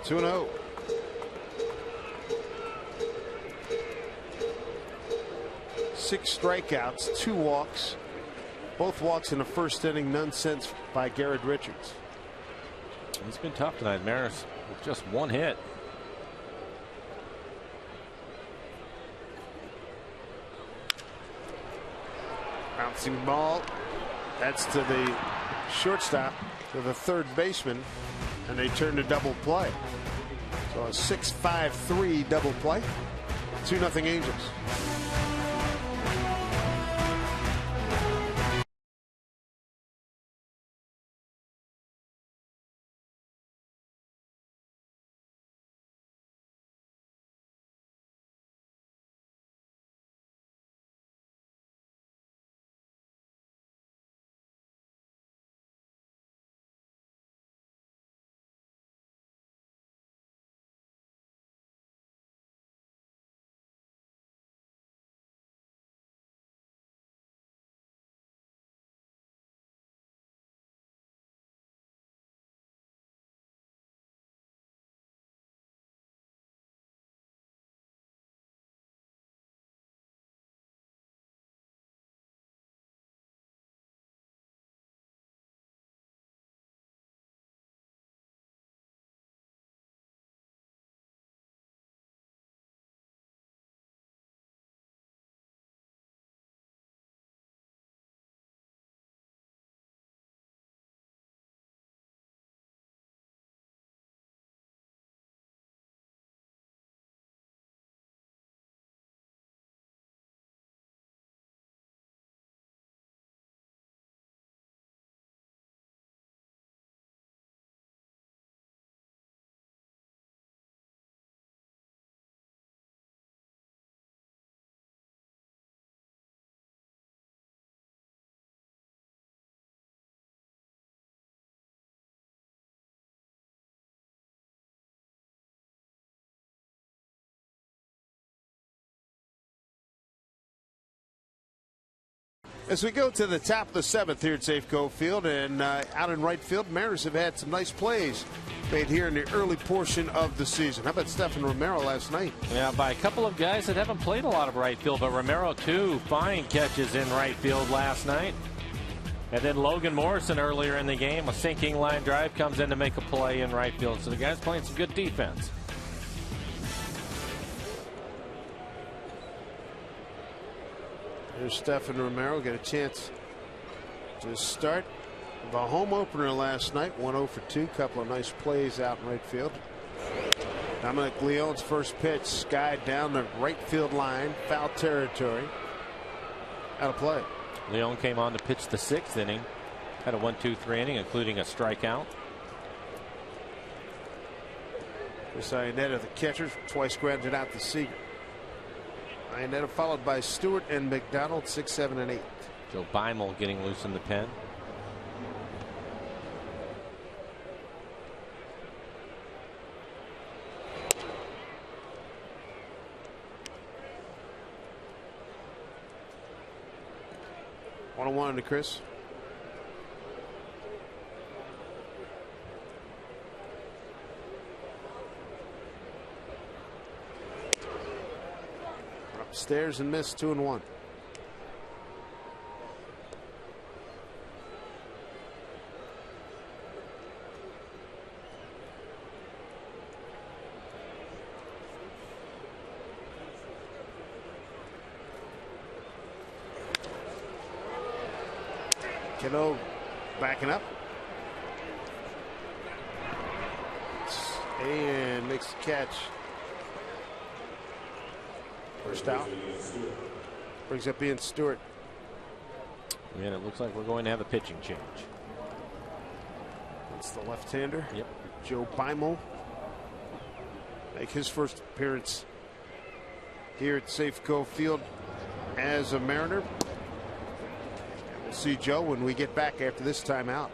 Two and 0. Six strikeouts, 2 walks. Both walks in the first inning, none since by Garrett Richards. He's been tough tonight. Mariners with just 1 hit. Bouncing ball. That's to the shortstop, to the 3rd baseman, and they turn to double play. So a 6-5-3 double play. 2-0 Angels. As we go to the top of the 7th here at Safeco Field, and out in right field, Mariners have had some nice plays made here in the early portion of the season. How about Stephen Romero last night? Yeah, by a couple of guys that haven't played a lot of right field, but Romero, 2 fine catches in right field last night. And then Logan Morrison earlier in the game, a sinking line drive, comes in to make a play in right field. So the guy's playing some good defense. Here's Stephen Romero, get a chance to start the home opener last night. 1-0 for 2, couple of nice plays out in right field. Dominic Leone's first pitch skied down the right field line, foul territory. Out of play. Leone came on to pitch the 6th inning. Had a 1-2-3 inning, including a strikeout. Chris Iannetta, the catcher, twice grounded out to Seager. Iannetta followed by Stewart and McDonald, 6, 7, and 8. Joe Beimel getting loose in the pen. One to Chris. Upstairs and missed, 2-1. Kiddo backing up and makes the catch. First out. Brings up Ian Stewart. And it looks like we're going to have a pitching change. It's the left-hander. Yep. Joe Beimel make his first appearance here at Safeco Field as a Mariner. We'll see Joe when we get back after this timeout.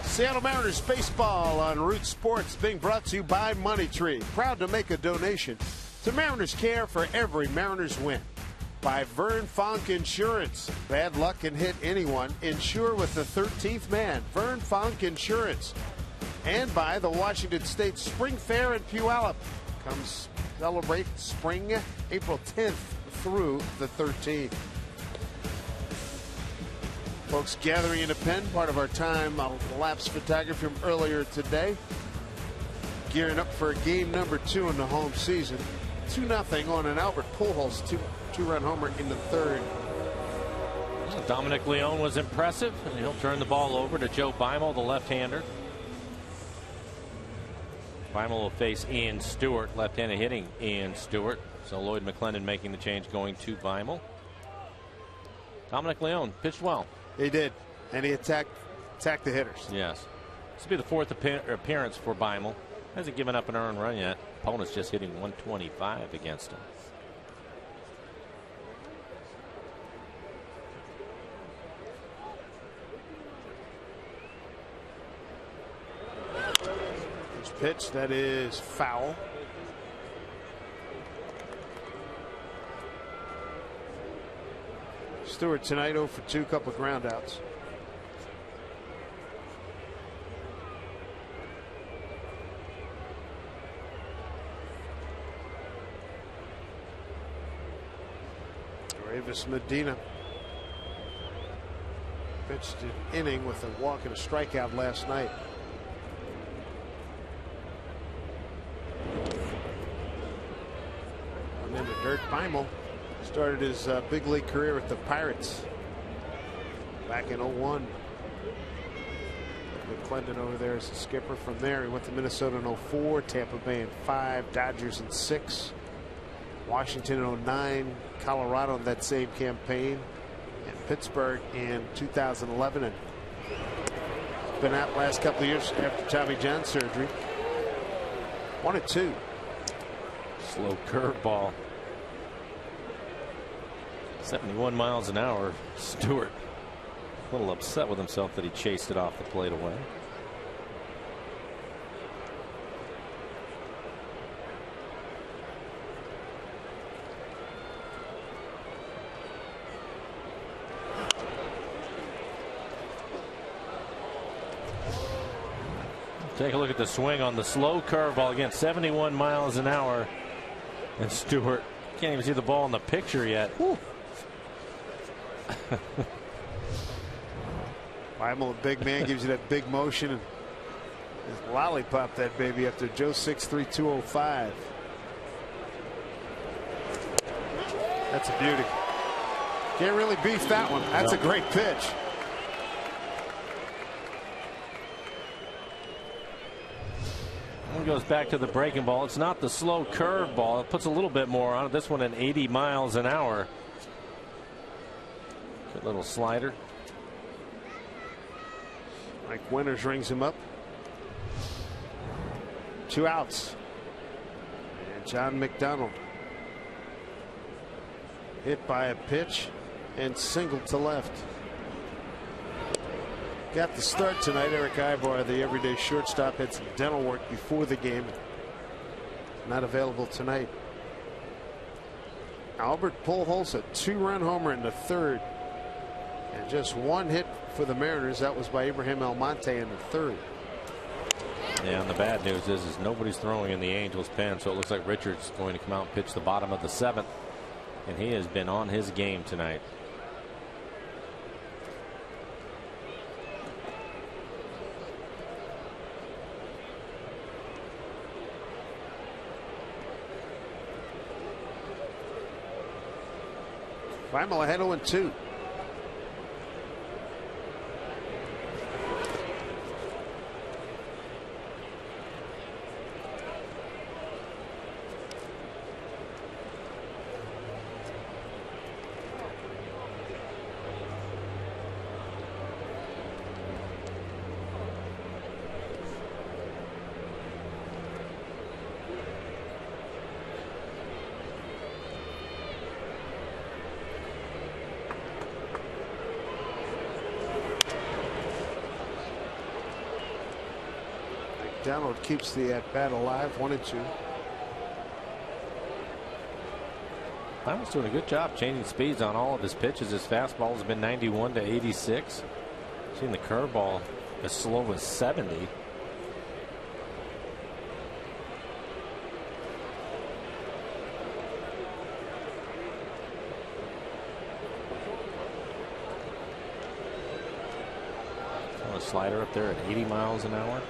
Seattle Mariners baseball on Root Sports, being brought to you by Money Tree. Proud to make a donation to Mariners Care for every Mariners win. By Vern Fonk Insurance. Bad luck can hit anyone. Insure with the 13th man. Vern Fonk Insurance. And by the Washington State Spring Fair in Puyallup. Come celebrate spring April 10th through the 13th. Folks gathering in a pen, part of our time-lapse photography from earlier today. Gearing up for game number 2 in the home season. 2-0 on an Albert Pujols two-run homer in the 3rd. Dominic Leone was impressive, and he'll turn the ball over to Joe Beimel, the left-hander. Beimel will face Ian Stewart, left-handed hitting Ian Stewart. So Lloyd McClendon making the change, going to Beimel. Dominic Leone pitched well. He did, and he attacked the hitters. Yes. This will be the 4th appearance for Beimel. Hasn't given up an earned run yet. opponents just hitting 125 against him. Pitch that is foul. Stewart tonight 0 for 2, couple of ground outs. Reyes Medina pitched an inning with a walk and a strikeout last night. Dirk Beimel started his big league career with the Pirates back in 01. With Clendon over there as a skipper. From there, he went to Minnesota in 04, Tampa Bay in 5, Dodgers in 6, Washington in 09, Colorado in that same campaign, and Pittsburgh in 2011. And been out last couple of years after Tommy John surgery. 1-2. Slow curveball. 71 miles an hour. Stewart a little upset with himself that he chased it off the plate away. Take a look at the swing on the slow curveball again. 71 miles an hour. And Stewart can't even see the ball in the picture yet. Beimel, a big man, gives you that big motion and just lollipop that baby up there. Joe 6'3", 205. That's a beauty. Can't really beef that one. That's a great pitch. One goes back to the breaking ball. It's not the slow curve ball. It puts a little bit more on it. This one at 80 miles an hour. Good little slider. Mike Winters rings him up. 2 outs. And John McDonald hit by a pitch and singled to left. Got the start tonight. Eric Ibar, the everyday shortstop, had some dental work before the game. Not available tonight. Albert Pujols, a 2-run homer in the 3rd. And just 1 hit for the Mariners. That was by Abraham Almonte in the 3rd. Yeah, and the bad news is nobody's throwing in the Angels' pen, so it looks like Richards is going to come out and pitch the bottom of the 7th. And he has been on his game tonight. Beimel ahead 0-2. McDonald keeps the at-bat alive. 1-2. Beimel's doing a good job changing speeds on all of his pitches. His fastball has been 91 to 86. Seen the curveball as slow as 70. A slider up there at 80 miles an hour.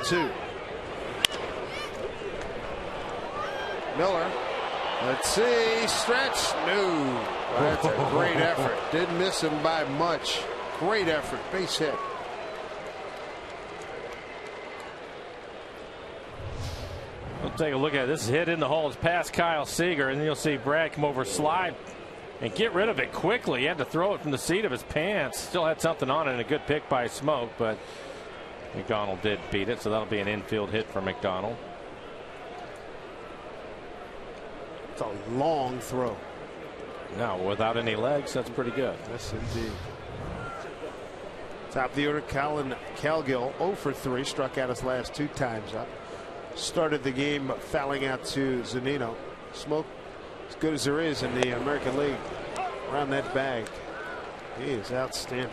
Two. Miller. Let's see. Stretch. No. That's a great effort. Didn't miss him by much. Great effort. Base hit. We'll take a look at it. This hit in the hole. It's past Kyle Seager, and then you'll see Brad come over, slide and get rid of it quickly. He had to throw it from the seat of his pants. Still had something on it, and a good pick by Smoke, but McDonald did beat it, so that'll be an infield hit for McDonald. It's a long throw. No, without any legs, that's pretty good. Yes, indeed. Top of the order, Colin Calgill, 0 for 3, struck out his last 2 times up. Started the game fouling out to Zunino. Smoke, as good as there is in the American League, around that bag. He is outstanding.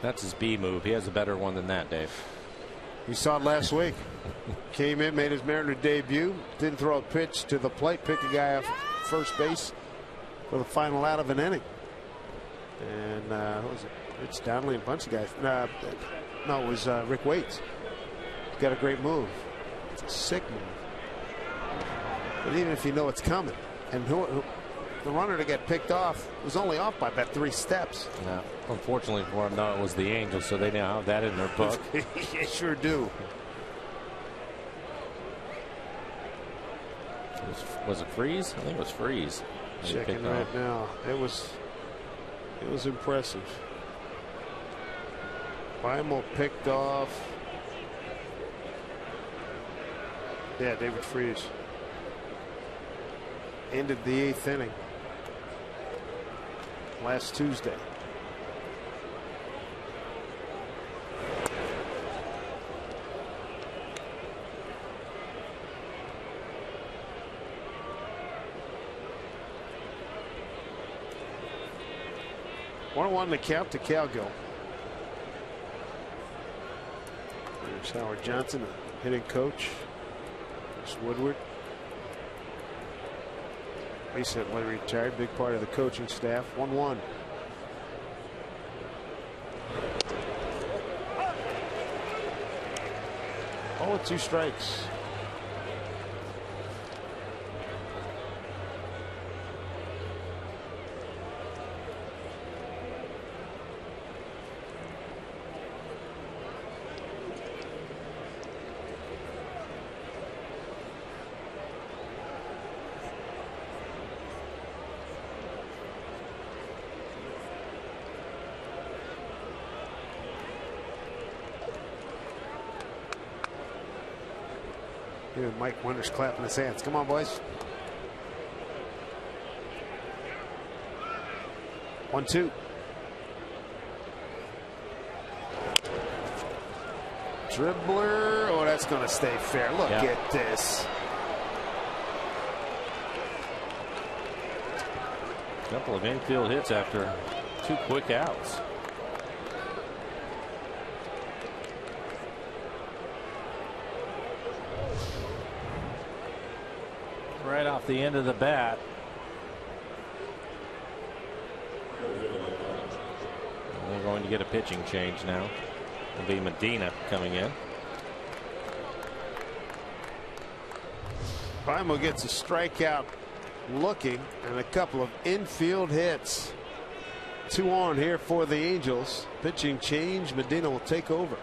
That's his B move. He has a better one than that, Dave. You saw it last week. Came in, made his Mariner debut, didn't throw a pitch to the plate, picked a guy off first base for the final out of an inning. And who was it? Rich Donnelly and a bunch of guys. No, it was Rick Waits. He's got a great move. It's a sick move. But even if you know it's coming, and the runner to get picked off was only off by about 3 steps. Yeah. Unfortunately for him, no, it was the Angels, so they now have that in their book. They sure do. Was it Freeze? I think it was Freeze. Checking right now. It was impressive. Weimel picked off. Yeah, David Freeze. Ended the 8th inning last Tuesday. One to count to Calgill. There's Howard Johnson, hitting coach. There's Woodward. Recently retired, big part of the coaching staff. 1-1. Oh, 2 strikes. Here, Mike Winters clapping his hands. Come on, boys. 1-2. Dribbler. Oh, that's going to stay fair. Look at this. Couple of infield hits after 2 quick outs. Right off the end of the bat. They're going to get a pitching change now. It'll be Medina coming in. Bimo gets a strikeout looking and a couple of infield hits. 2 on here for the Angels. Pitching change. Medina will take over.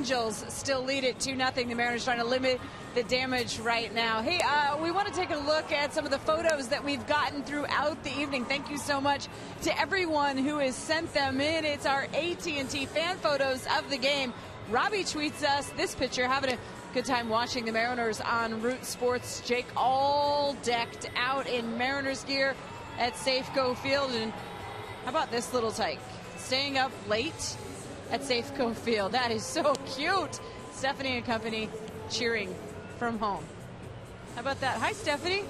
Angels still lead it 2-0. The Mariners trying to limit the damage right now. Hey, we want to take a look at some of the photos that we've gotten throughout the evening. Thank you so much to everyone who has sent them in. It's our AT&T fan photos of the game. Robbie tweets us this picture, having a good time watching the Mariners on Root Sports. Jake all decked out in Mariners gear at Safeco Field. And how about this little tyke? Staying up late at Safeco Field. That is so cute. Stephanie and company cheering from home. How about that? Hi, Stephanie.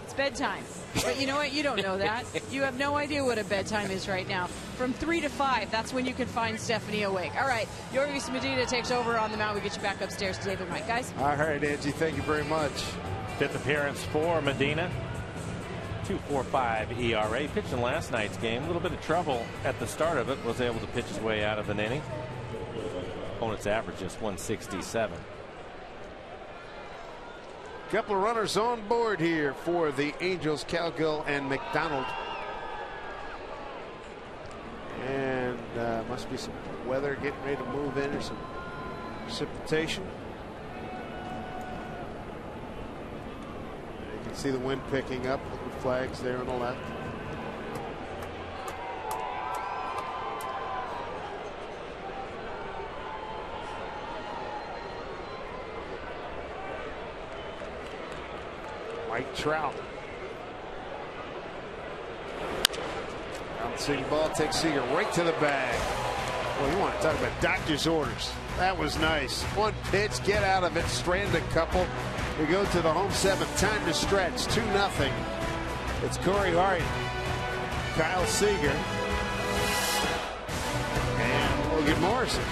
It's bedtime. But you know what? You don't know that. You have no idea what a bedtime is right now. From 3 to 5, that's when you can find Stephanie awake. All right, Yoris Medina takes over on the mound. We get you back upstairs to David Mike, guys. All right, Angie, thank you very much. 5th appearance for Medina. 2.45 ERA. Pitched in last night's game. A little bit of trouble at the start of it. Was able to pitch his way out of an inning. Opponent's average just 167. Couple of runners on board here for the Angels, Cowgill and McDonald. And must be some weather getting ready to move in, or some precipitation. You can see the wind picking up with the flags there on the left. Mike Trout. Bouncing ball takes Seager right to the bag. Well, you want to talk about doctor's orders. That was nice. One pitch, get out of it, strand a couple. We go to the home 7th. Time to stretch. 2-0. It's Corey Hart, Kyle Seager, and Logan Morrison.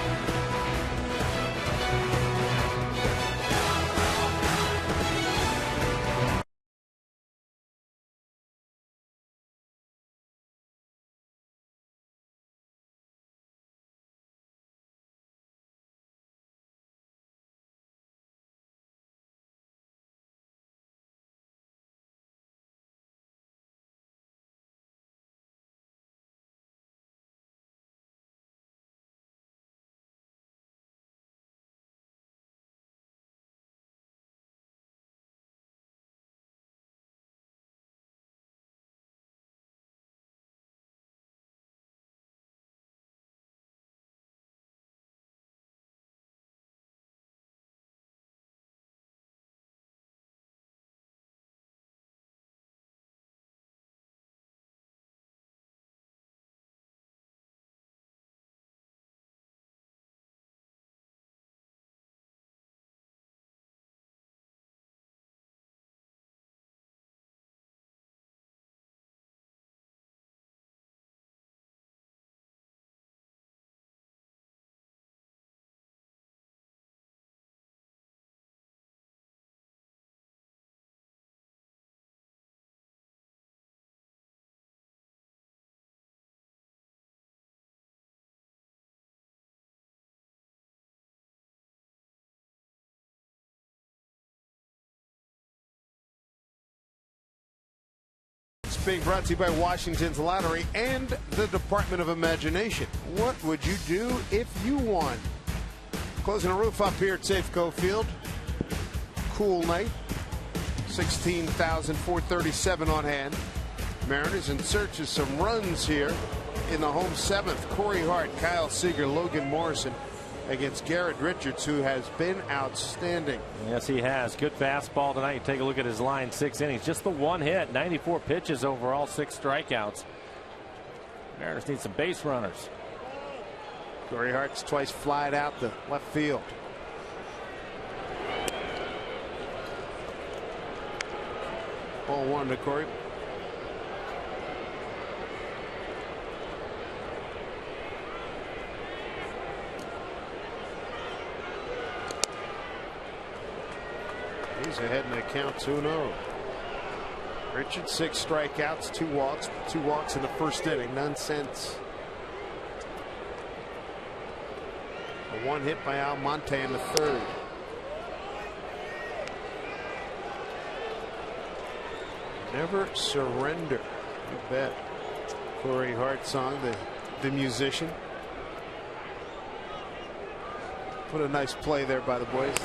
Being brought to you by Washington's Lottery and the Department of Imagination. What would you do if you won? Closing a roof up here at Safeco Field. Cool night. 16,437 on hand. Mariners in search of some runs here in the home 7th. Corey Hart, Kyle Seager, Logan Morrison against Garrett Richards, who has been outstanding. Yes, he has. Good fastball tonight. You take a look at his line, 6 innings. Just the one hit, 94 pitches overall, 6 strikeouts. Mariners need some base runners. Corey Hart's twice flied out the left field. Ball 1 to Corey. He's ahead in the count 2-0. Richards 6 strikeouts, 2 walks. 2 walks in the first inning, none since. A 1 hit by Almonte in the 3rd. Never surrender. You bet. Corey Hart song, the musician. What a nice play there by the boys.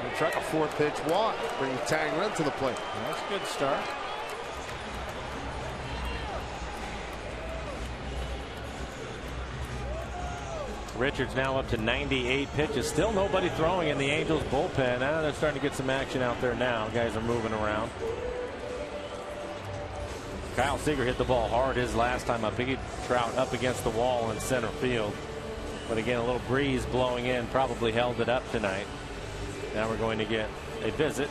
And truck a 4-pitch walk, bringing tying run to the plate. That's a good start. Richards now up to 98 pitches. Still nobody throwing in the Angels bullpen. They're starting to get some action out there now. Guys are moving around. Kyle Seager hit the ball hard his last time up. Biggie Trout up against the wall in center field. But again, a little breeze blowing in probably held it up tonight. Now we're going to get a visit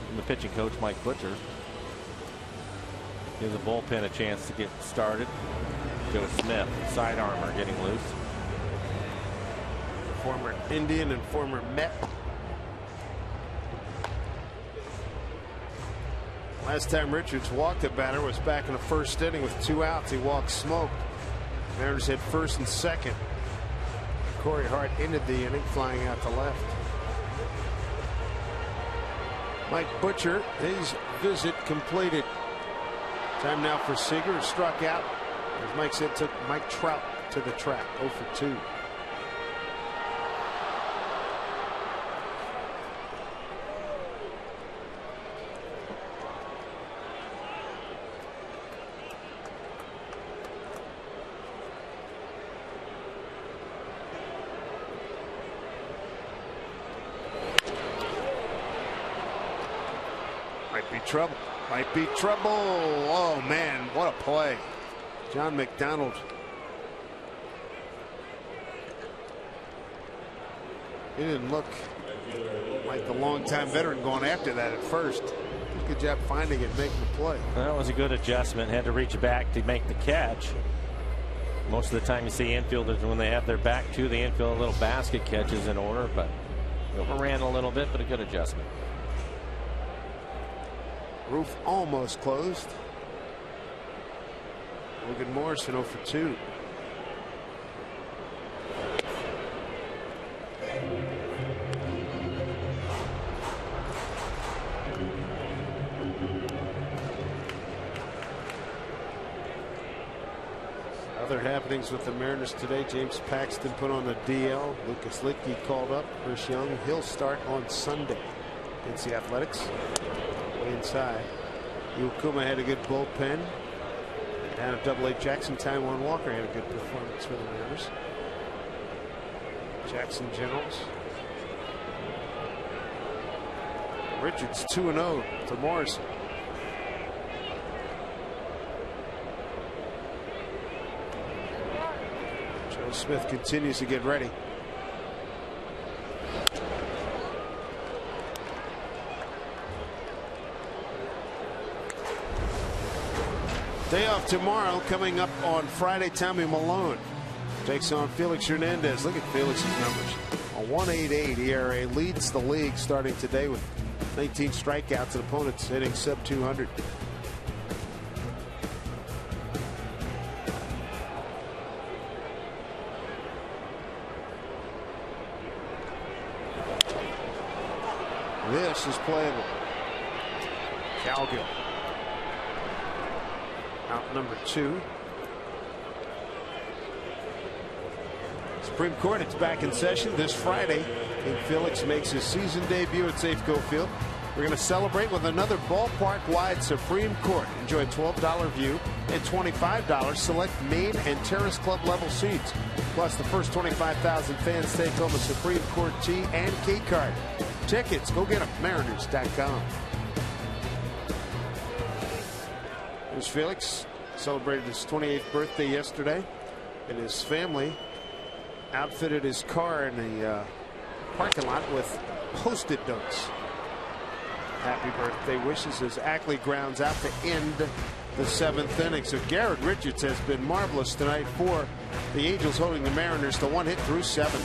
from the pitching coach, Mike Butcher. Gives the bullpen a chance to get started. Joe Smith, side armor, getting loose. Former Indian and former Met. Last time Richards walked a batter was back in the first inning with 2 outs. He walked smoked. Mariners hit first and second. Corey Hart ended the inning flying out to left. Mike Butcher, his visit completed. Time now for Seager, who struck out. As Mike said, took Mike Trout to the track. 0 for 2. Trouble. Might be trouble. Oh, man, what a play. John McDonald. He didn't look like the longtime veteran going after that at first. Good job finding it, making the play. That was a good adjustment. Had to reach back to make the catch. Most of the time you see infielders, when they have their back to the infield, a little basket catch is in order, but overran a little bit, but a good adjustment. Roof almost closed. Logan Morrison 0 for 2. Other happenings with the Mariners today. James Paxton put on the DL. Lucas Litke called up. Chris Young, he'll start on Sunday against the Athletics. Inside. Yukuma had a good bullpen. Down at Double-A Jackson, Taijuan Walker had a good performance for the Mariners. Jackson Generals. Richards 2-0 to Morrison. Joe Smith continues to get ready. Day off tomorrow. Coming up on Friday, Tommy Malone takes on Felix Hernandez. Look at Felix's numbers. A 1.88 ERA, leads the league starting today with 19 strikeouts and opponents hitting sub 200. This is playable. Calgill. Out number 2. Supreme Court, it's back in session this Friday. King Felix makes his season debut at Safeco Field. We're going to celebrate with another ballpark-wide Supreme Court. Enjoy a $12 view and $25 select main and terrace club level seats. Plus, the first 25,000 fans take home a Supreme Court T and key card. Tickets, go get them. Mariners.com. Here's Felix. Celebrated his 28th birthday yesterday, and his family outfitted his car in the parking lot with Post-it notes. Happy birthday wishes as Ackley grounds out to end the 7th inning. So Garrett Richards has been marvelous tonight for the Angels, holding the Mariners to 1 hit through 7.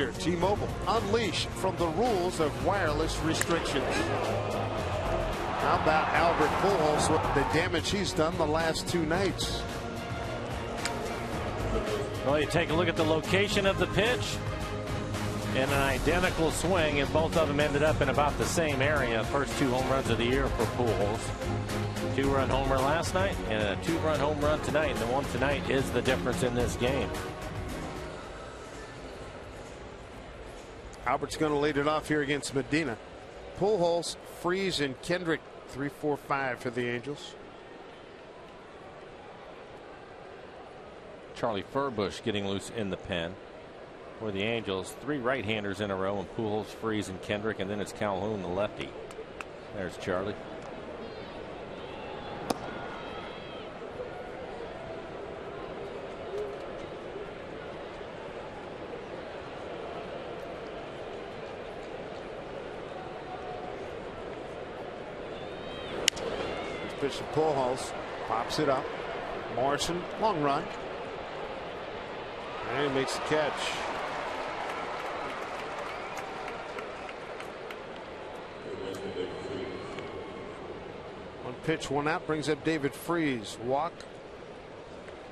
Messenger, T-Mobile, unleash from the rules of wireless restrictions. How about Albert Pujols, the damage he's done the last 2 nights? Well, you take a look at the location of the pitch and an identical swing, and both of them ended up in about the same area. First 2 home runs of the year for Pujols. 2-run homer last night and a 2-run home run tonight. And the one tonight is the difference in this game. Albert's going to lead it off here against Medina. Pujols, Freese, and Kendrick 3-4-5 for the Angels. Charlie Furbush getting loose in the pen for the Angels. 3 right-handers in a row, and Pujols, Freese, and Kendrick, and then it's Calhoun, the lefty. There's Charlie. Pitch to Pujols, pops it up. Morrison, long run. And he makes the catch. One pitch, 1 out, brings up David Freese. Walk,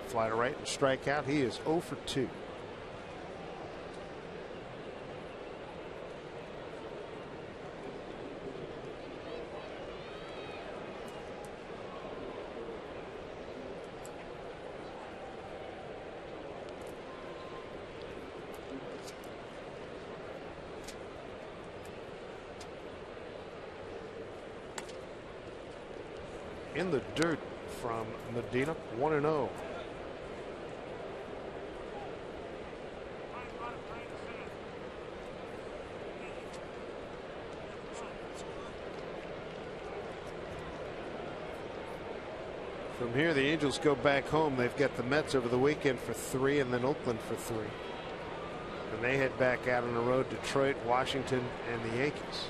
fly to right and strike out. He is 0 for 2. In the dirt from Medina, 1-0. From here, the Angels go back home. They've got the Mets over the weekend for 3 and then Oakland for 3. And they head back out on the road, Detroit, Washington, and the Yankees.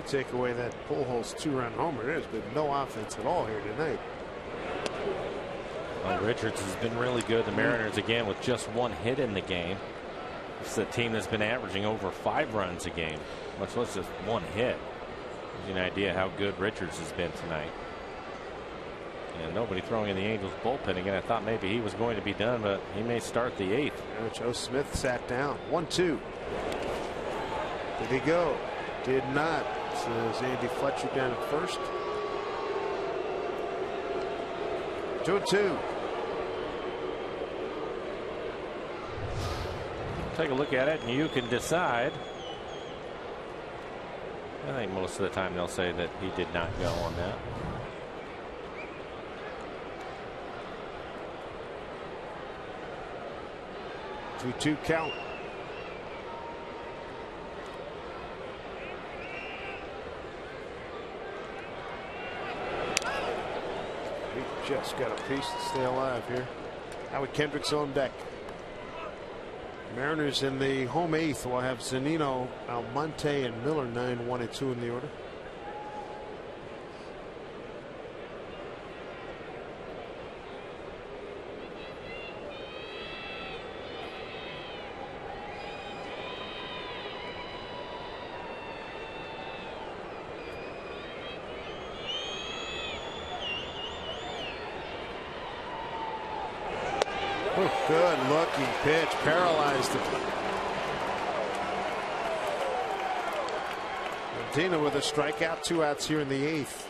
Take away that Pujols 2-run homer. There's been no offense at all here tonight. Well, Richards has been really good. The Mariners again with just 1 hit in the game. It's a team that's been averaging over 5 runs a game, much less just 1 hit. Gives you an idea how good Richards has been tonight. And nobody throwing in the Angels bullpen again. I thought maybe he was going to be done, but he may start the 8th. Joe Smith sat down. 1-2. Did he go? Did not. Says Andy Fletcher down at first. 2-2. Take a look at it and you can decide. I think most of the time they'll say that he did not go on that. Two count. Just got a piece to stay alive here. Howard Kendrick's on deck. Mariners in the home 8th will have Zunino, Almonte, and Miller 9, 1, and 2 in the order. Good looking pitch, paralyzed him. Medina with a strikeout, 2 outs here in the 8th.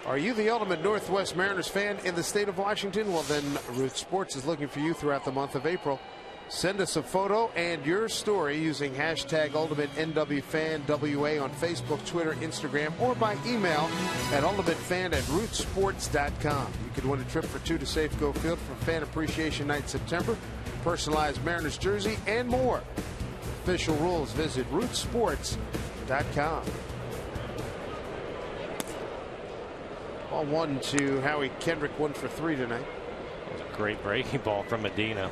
Are you the ultimate Northwest Mariners fan in the state of Washington? Well, then Root Sports is looking for you throughout the month of April. Send us a photo and your story using hashtag UltimateNWFanWA on Facebook, Twitter, Instagram, or by email at ultimatefan@rootsports.com. You could win a trip for 2 to Safeco Field for Fan Appreciation Night in September, personalized Mariners jersey, and more. Official rules, visit rootsports.com. Ball 1 to Howie Kendrick, 1 for 3 tonight. That was a great breaking ball from Medina.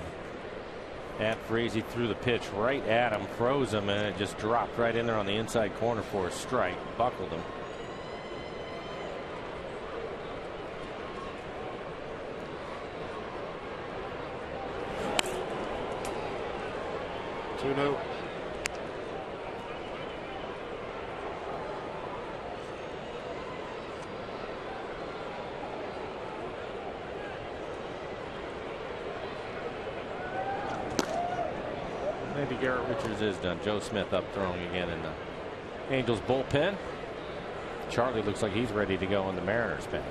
At Freese threw the pitch right at him, froze him, and it just dropped right in there on the inside corner for a strike. Buckled him. Two-no. Maybe Garrett Richards is done. Joe Smith up throwing again in the Angels bullpen. Charlie looks like he's ready to go in the Mariners pen.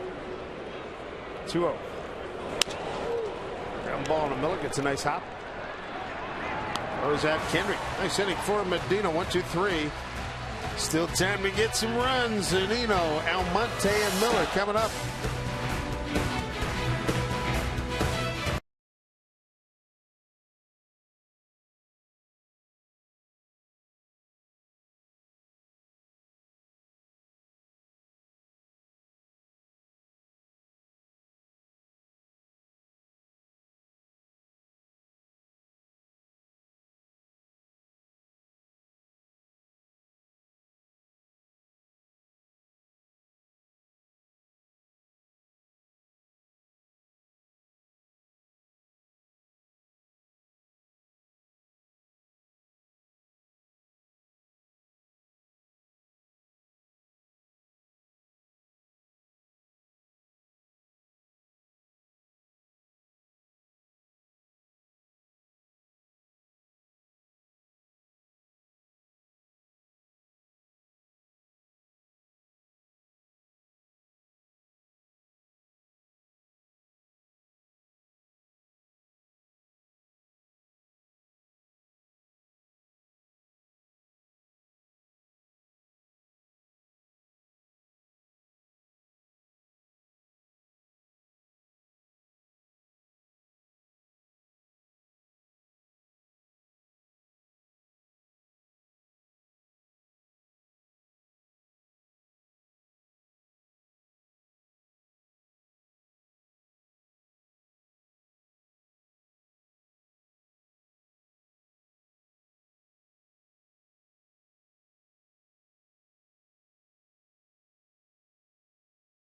2-0. Ground ball in the middle, gets a nice hop. Goes at Kendrick. Nice inning for Medina. 1-2-3. Still time to get some runs. Zunino, Almonte, and Miller coming up.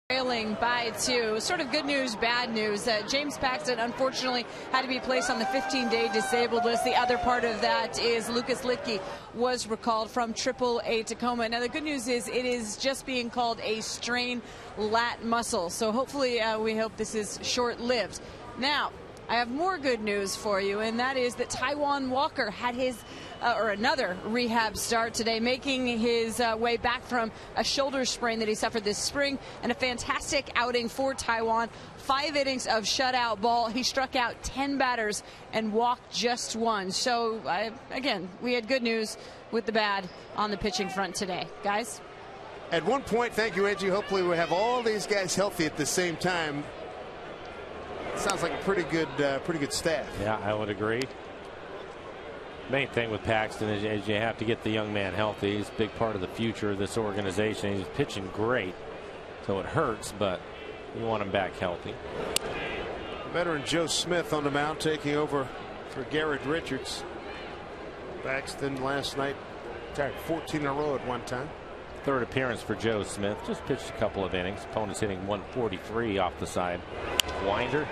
Trailing by 2. Sort of good news, bad news. James Paxton unfortunately had to be placed on the 15-day disabled list. The other part of that is Lucas Litke was recalled from AAA Tacoma. Now the good news is it is just being called a strained lat muscle. So hopefully we hope this is short-lived. Now I have more good news for you, and that is that Taijuan Walker had his another rehab start today, making his way back from a shoulder sprain that he suffered this spring, and a fantastic outing for Taijuan. 5 innings of shutout ball. He struck out 10 batters and walked just 1. So again, we had good news with the bad on the pitching front today, guys. At one point, thank you, Angie. Hopefully we have all these guys healthy at the same time. Sounds like a pretty good staff. Yeah, I would agree. Main thing with Paxton is you have to get the young man healthy. He's a big part of the future of this organization. He's pitching great, so it hurts, but you want him back healthy. Veteran Joe Smith on the mound, taking over for Garrett Richards. Paxton last night tied 14 in a row at one time. Third appearance for Joe Smith. Just pitched a couple of innings. Opponent's hitting 143 off the side. Winder.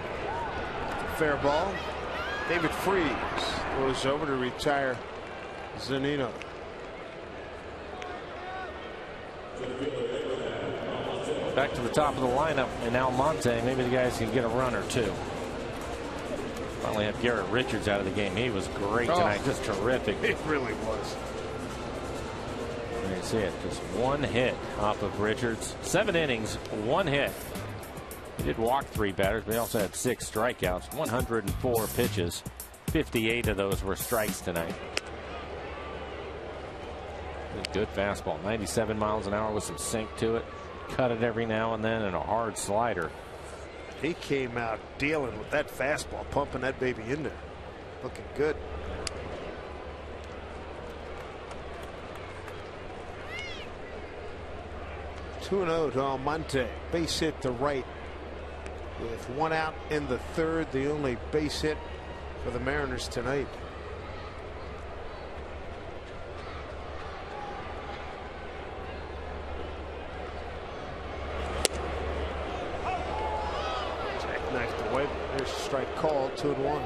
Fair ball. David Freese goes over to retire Zunino. Back to the top of the lineup in Almonte. Maybe the guys can get a run or two. Finally have Garrett Richards out of the game. He was great tonight. Just terrific. It really was. There you see it. Just 1 hit off of Richards. 7 innings, 1 hit. He did walk 3 batters, but he also had 6 strikeouts. 104 pitches. 58 of those were strikes tonight. Good fastball. 97 miles an hour with some sink to it. Cut it every now and then, and a hard slider. He came out dealing with that fastball, pumping that baby in there. Looking good. Two-0 to Almonte. Base hit to right. With 1 out in the 3rd, the only base hit for the Mariners tonight. Strike called, 2-1.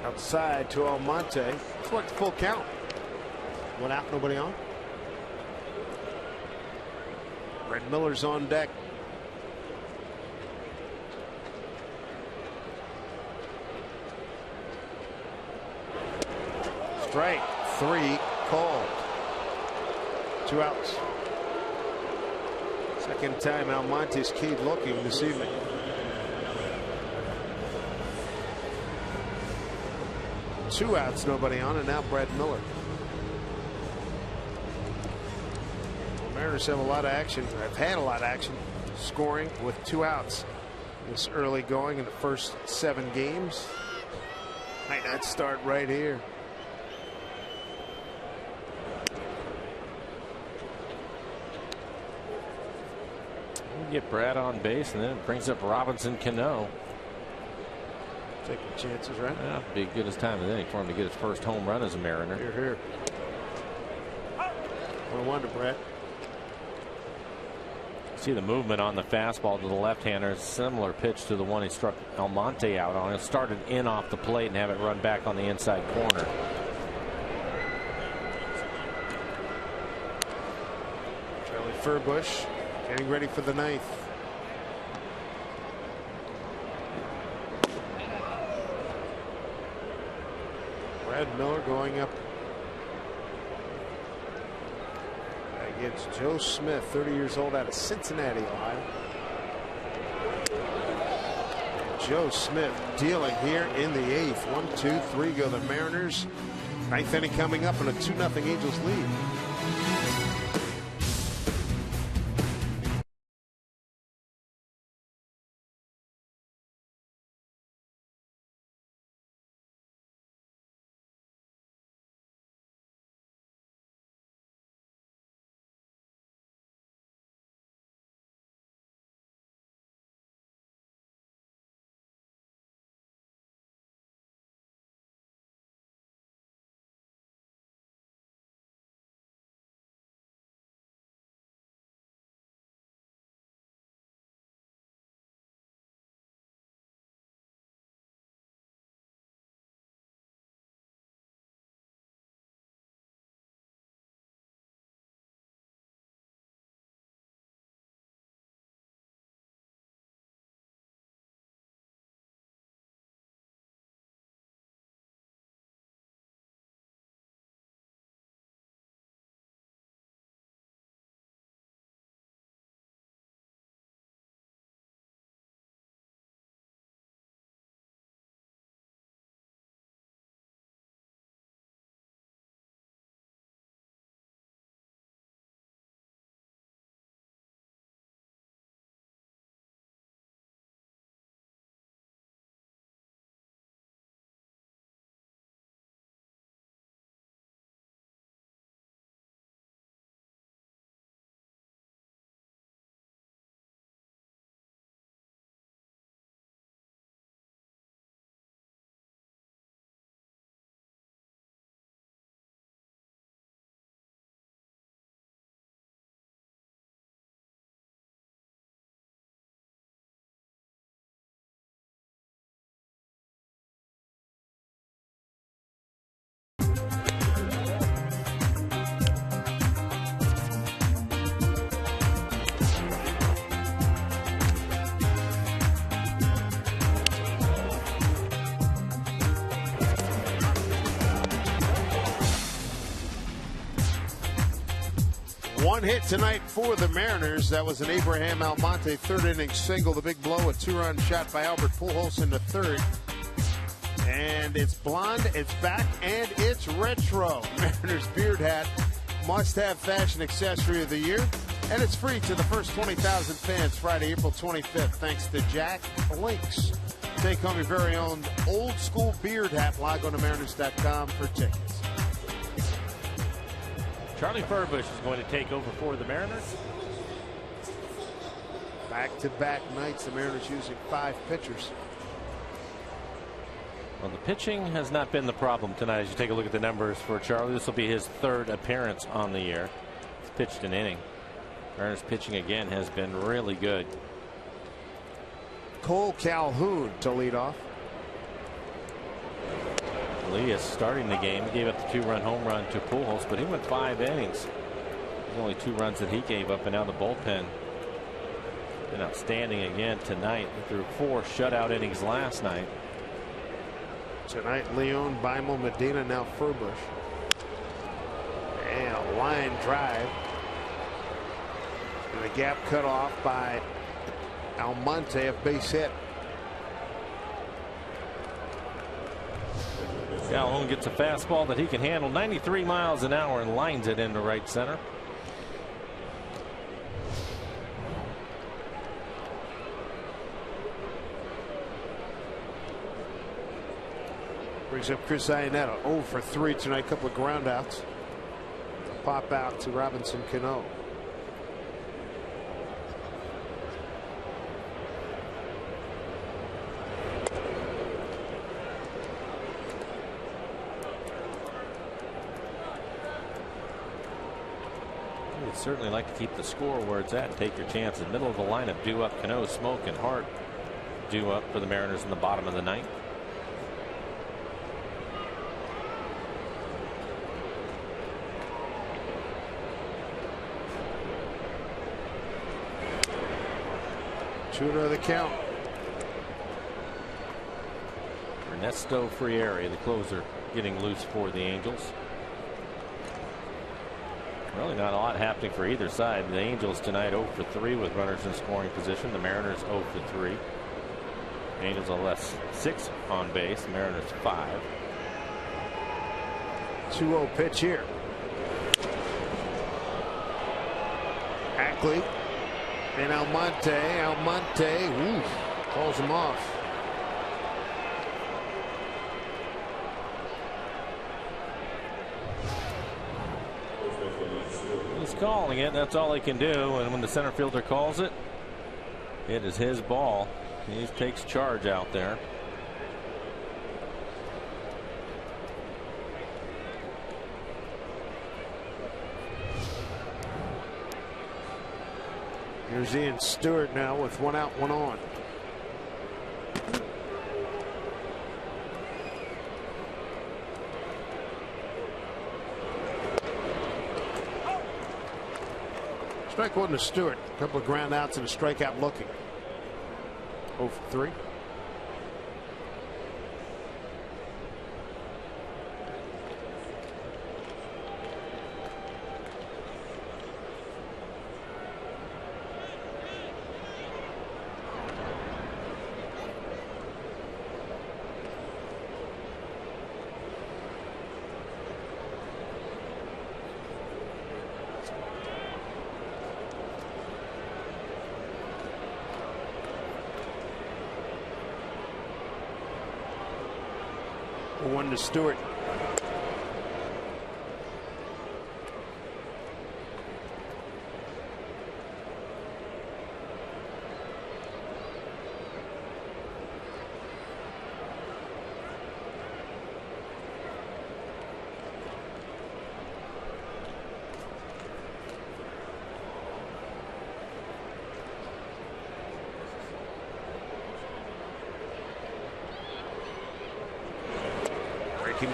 Outside to Almonte. It's worked full count. One out, nobody on. Red Miller's on deck. Strike 3 called. 2 outs. Second time Almonte's keyed looking this evening. Two outs, nobody on, and now Brad Miller. The Mariners have a lot of action. Have had a lot of action, scoring with 2 outs this early going in the first 7 games. Might not start right here. We get Brad on base, and then it brings up Robinson Cano. Taking chances, right? Yeah, be good as time as any for him to get his first home run as a Mariner. Here, here. 1-1 to Brett. See the movement on the fastball to the left-hander. Similar pitch to the one he struck Almonte out on. It started in off the plate and have it run back on the inside corner. Charlie Furbush getting ready for the 9th. Brad Miller going up against Joe Smith, 30 years old, out of Cincinnati, Ohio. And Joe Smith dealing here in the 8th. 1, 2, 3 go the Mariners. 9th inning coming up in a 2-0 Angels lead. One hit tonight for the Mariners. That was an Abraham Almonte 3rd inning single. The big blow, a 2-run shot by Albert Pujols in the 3rd. And it's blonde, it's back, and it's retro. Mariners beard hat, must-have fashion accessory of the year. And it's free to the first 20,000 fans Friday, April 25th, thanks to Jack Links. Take home your very own old-school beard hat. Log on to Mariners.com for tickets. Charlie Furbush is going to take over for the Mariners. Back-to-back nights, the Mariners using 5 pitchers. Well, the pitching has not been the problem tonight. As you take a look at the numbers for Charlie, this will be his 3rd appearance on the year. He's pitched an inning. Mariners pitching again has been really good. Cole Calhoun to lead off. Lee is starting the game. He gave up the 2-run home run to Pujols, but he went 5 innings. There's only 2 runs that he gave up, and now the bullpen been outstanding again tonight. He threw 4 shutout innings last night. Tonight, Leon, Beimel, Medina, now Furbush. And a line drive. And the gap cut off by Almonte, a base hit. Calhoun gets a fastball that he can handle, 93 miles an hour, and lines it into right center. Brings up Chris Iannetta, 0 for 3 tonight. Couple of ground outs. Pop out to Robinson Cano. You'd certainly like to keep the score where it's at and take your chances. Middle of the lineup, due up Cano, Smoke, and Hart due up for the Mariners in the bottom of the 9th. Shooter the count. Ernesto Frieri, the closer, getting loose for the Angels. Really not a lot happening for either side. The Angels tonight 0 for 3 with runners in scoring position. The Mariners 0 for 3. Angels are less 6 on base. The Mariners 5. 2-0 pitch here. Ackley and Almonte calls him off. He's calling it. That's all he can do. And when the center fielder calls it, it is his ball. He takes charge out there. Here's Ian Stewart now with 1 out, 1 on. Strike 1 to Stewart. A couple of ground outs and a strikeout looking. 0 for 3. One to Stewart.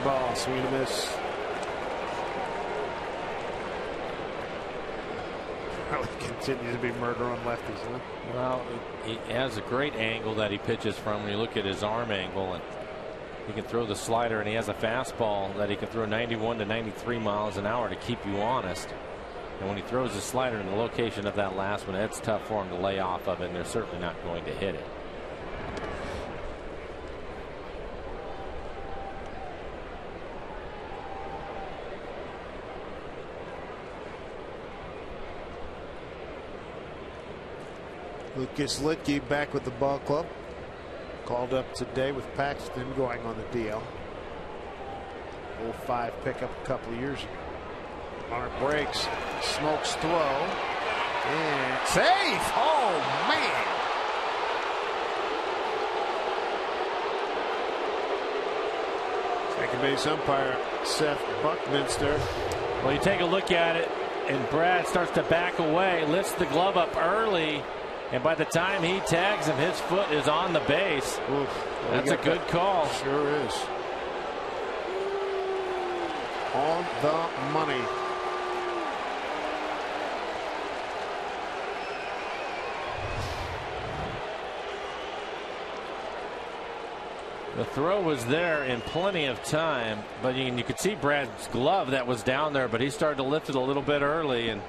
Ball, swing and a miss. Probably continues to be murder on lefties, huh? Well, he has a great angle that he pitches from. When you look at his arm angle, and he can throw the slider, and he has a fastball that he can throw 91 to 93 miles an hour to keep you honest. And when he throws his slider in the location of that last one, it's tough for him to lay off of it, and they're certainly not going to hit it. Lucas Litke back with the ball club. Called up today with Paxton going on the DL. 05 pickup a couple of years ago. Runner breaks. Smokes throw. And safe. Oh, man. Second base umpire Seth Buckminster. Well, you take a look at it, and Brad starts to back away, lifts the glove up early, and by the time he tags him, his foot is on the base. Oof, that's a good call. Sure is. On the money. The throw was there in plenty of time, but you could see Brad's glove that was down there, but he started to lift it a little bit early, and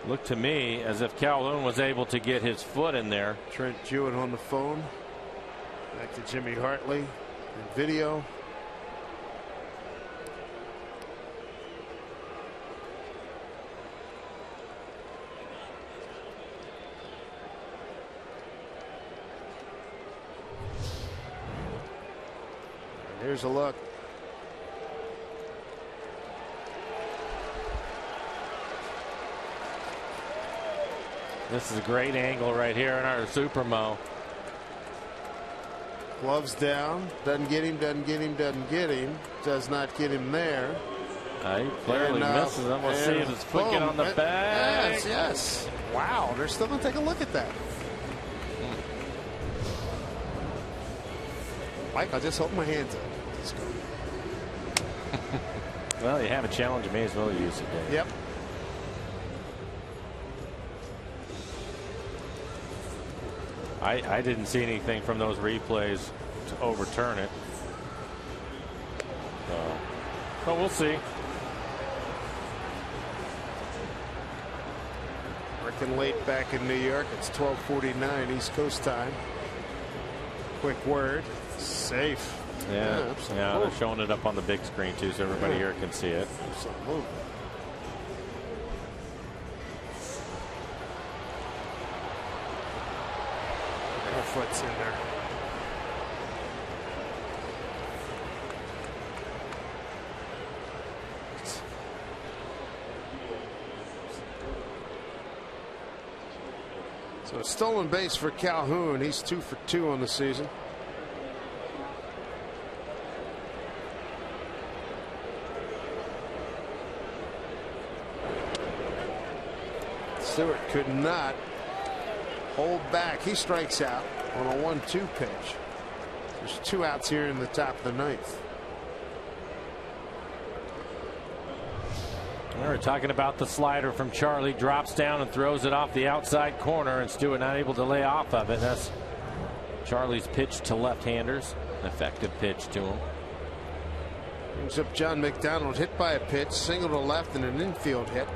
looked to me as if Calhoun was able to get his foot in there. Trent Jewett on the phone. Back to Jimmy Hartley in video. Here's a look. This is a great angle right here in our Supermo. Gloves down. Doesn't get him, doesn't get him, doesn't get him. Does not get him there. He clearly misses him. We'll see if his foot get on the bag. Yes, yes. Wow, they're still going to take a look at that. Mike, I'll just hold my hands up. Let's go. Well, you have a challenge, you may as well use it, Dave. Yep. I didn't see anything from those replays to overturn it. So we'll see. Working late back in New York. It's 12:49 East Coast time. Quick word. Safe. Yeah, they're showing it up on the big screen too, so everybody here can see it. Absolutely. Foot's in there. So a stolen base for Calhoun. He's 2 for 2 on the season. Stewart could not hold back. He strikes out on a 1-2 pitch. There's 2 outs here in the top of the 9th. We're talking about the slider from Charlie. Drops down and throws it off the outside corner, and Stewart not able to lay off of it. That's Charlie's pitch to left-handers. An effective pitch to him. Brings up John McDonald, hit by a pitch, single to left, and an infield hit.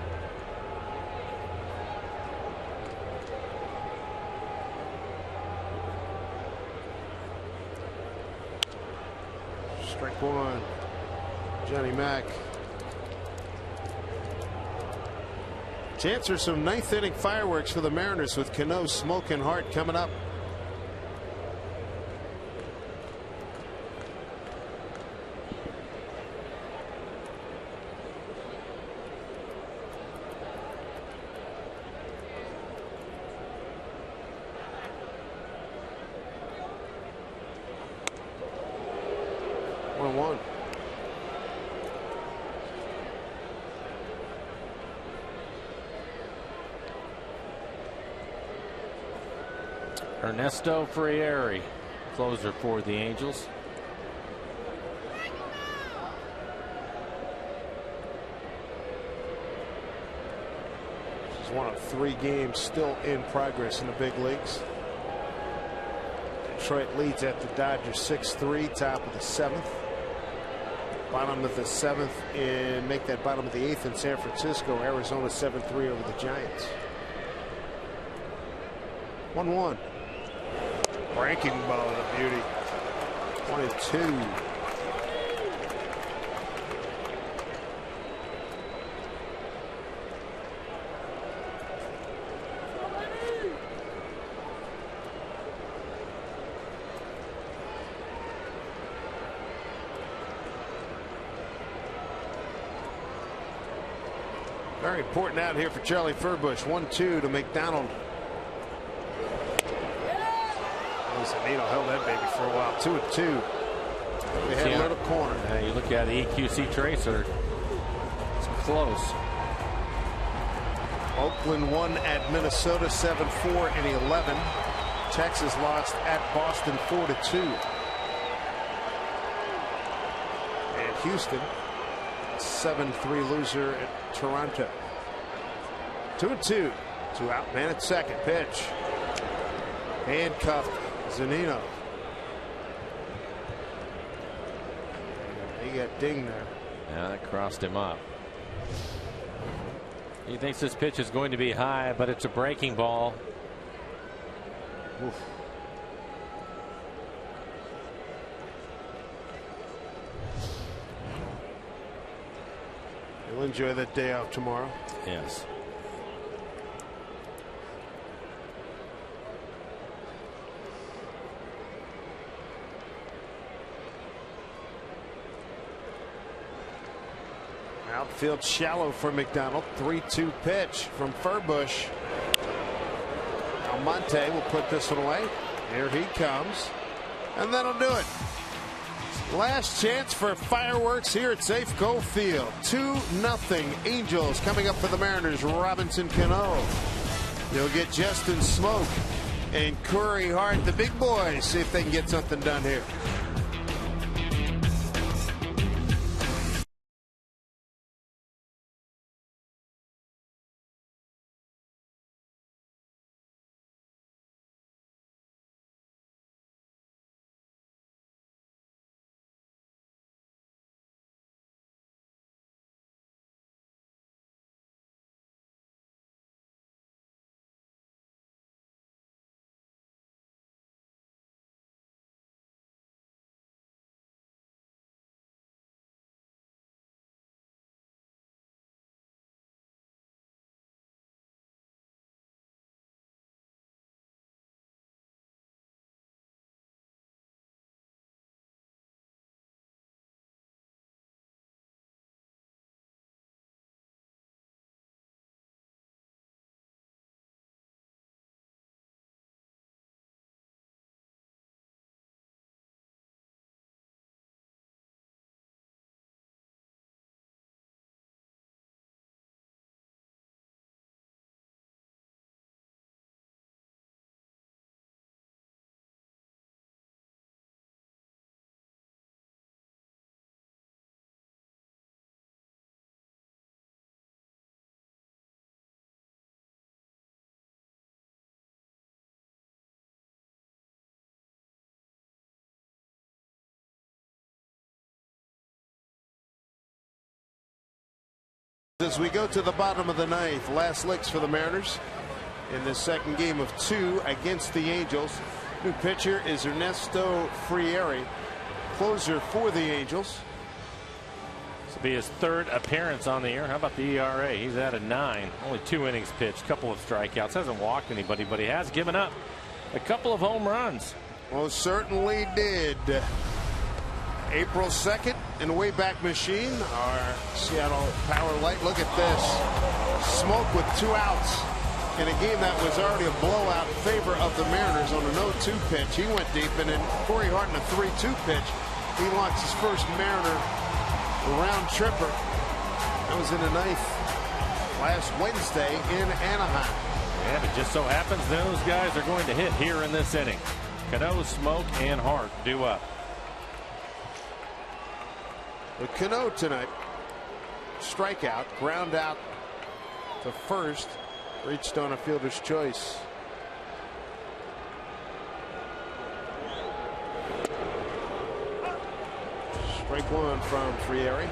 Strike one. Johnny Mack. Chance for some 9th inning fireworks for the Mariners with Cano, Smoke, and Hart coming up. Ernesto Frieri, closer for the Angels. This is one of 3 games still in progress in the big leagues. Detroit leads at the Dodgers 6-3, top of the 7th. Bottom of the 7th, and make that bottom of the 8th in San Francisco. Arizona 7-3 over the Giants. 1-1. Breaking ball, a beauty. 1-2. Very important out here for Charlie Furbush. 1-2 to McDonald. Zanino held that baby for a while. 2-2. They had a little corner. You look at the EQC tracer. It's close. Oakland won at Minnesota 7-4 in 11. Texas lost at Boston 4-2. And Houston 7-3 loser at Toronto. 2-2. 2 out. Man at second. Pitch. Handcuffed Zanino. He got dinged there. Yeah, that crossed him up. He thinks this pitch is going to be high, but it's a breaking ball. Oof. You'll enjoy that day off tomorrow. Yes. Outfield shallow for McDonald. 3-2 pitch from Furbush. Almonte will put this one away. Here he comes. And that'll do it. Last chance for fireworks here at Safeco Field. 2-0 Angels coming up for the Mariners. Robinson Cano. You'll get Justin Smoke and Corey Hart, the big boys, see if they can get something done here. As we go to the bottom of the ninth, last licks for the Mariners in the second game of 2 against the Angels. New pitcher is Ernesto Frieri, closer for the Angels. This will be his 3rd appearance on the year. How about the ERA? He's at a 9. Only 2 innings pitched, couple of strikeouts. Hasn't walked anybody, but he has given up a couple of home runs. Well, certainly did. April 2nd in the Wayback Machine, our Seattle Power Light. Look at this. Smoke with 2 outs in a game that was already a blowout in favor of the Mariners on a 0-2 pitch. He went deep, and then Corey Hart in a 3-2 pitch. He launched his first Mariner round tripper. That was in the 9th last Wednesday in Anaheim. And it just so happens those guys are going to hit here in this inning. Cano, Smoke, and Hart due up. With Cano tonight, strikeout, ground out to first, reached on a fielder's choice. Strike 1 from Frieri.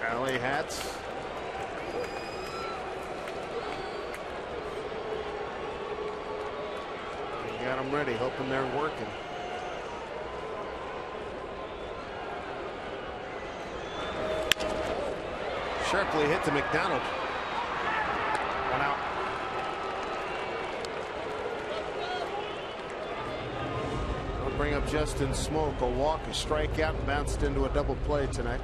Alley hats. Got them ready, hoping they're working. Sharply hit to McDonald. 1 out. I'll bring up Justin Smoke. A walk, a strikeout, and bounced into a double play tonight.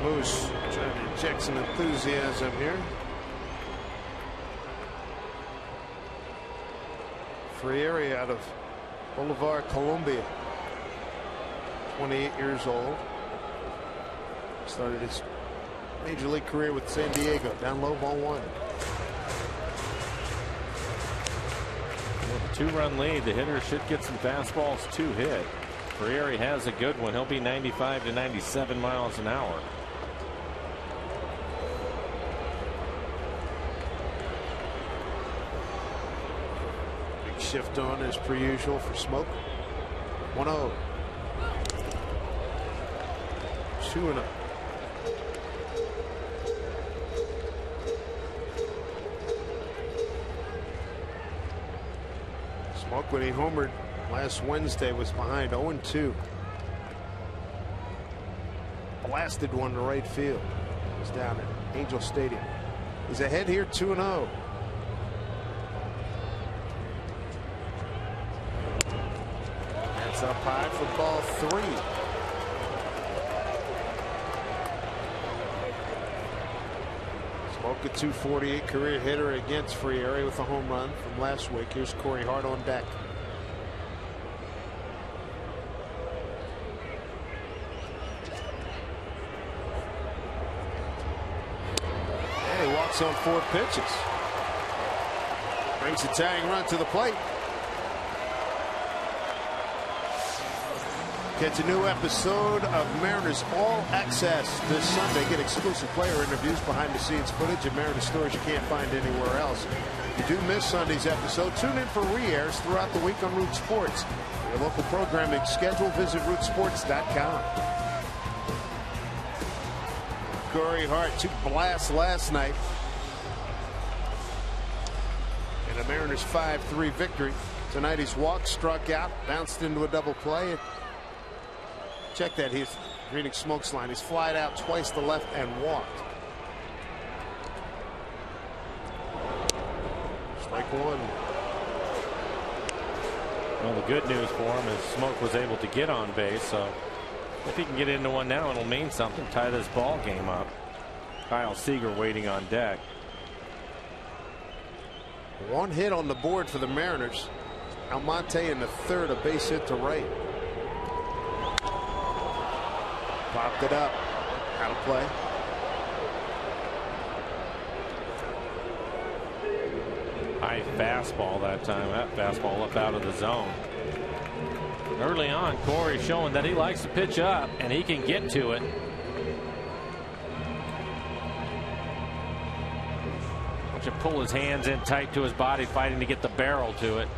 Moose trying to inject some enthusiasm here. Frieri out of Boulevard, Colombia. 28 years old. Started his major league career with San Diego. Down low, ball 1. With a 2-run lead, the hitter should get some fastballs to hit. Frieri has a good one. He'll be 95 to 97 miles an hour. Shift on as per usual for Smoke. 1-0. 2-0. Smoke, when he homered last Wednesday, was behind 0-2. Blasted one to right field. He's down at Angel Stadium. He's ahead here, 2-0. Up high for ball 3. Smoke, a .248 career hitter against Frieri with a home run from last week. Here's Corey Hart on deck. And he walks on 4 pitches. Brings the tying run to the plate. Catch a new episode of Mariners All Access this Sunday. Get exclusive player interviews, behind-the-scenes footage, and Mariners stories you can't find anywhere else. If you do miss Sunday's episode, tune in for re-airs throughout the week on Root Sports. For your local programming schedule, visit rootsports.com. Corey Hart, 2 blasts last night in a Mariners 5-3 victory. Tonight he's walked, struck out, bounced into a double play. Check that. He's reading Smoke's line. He's flied out twice to left and walked. Strike 1. Well, the good news for him is Smoke was able to get on base, so if he can get into one now, it'll mean something. Tie this ball game up. Kyle Seager waiting on deck. 1 hit on the board for the Mariners. Almonte in the 3rd, a base hit to right. Popped it up. Out of play. High fastball that time. That fastball up out of the zone. Early on, Corey showing that he likes to pitch up and he can get to it. Watch him pull his hands in tight to his body, fighting to get the barrel to it.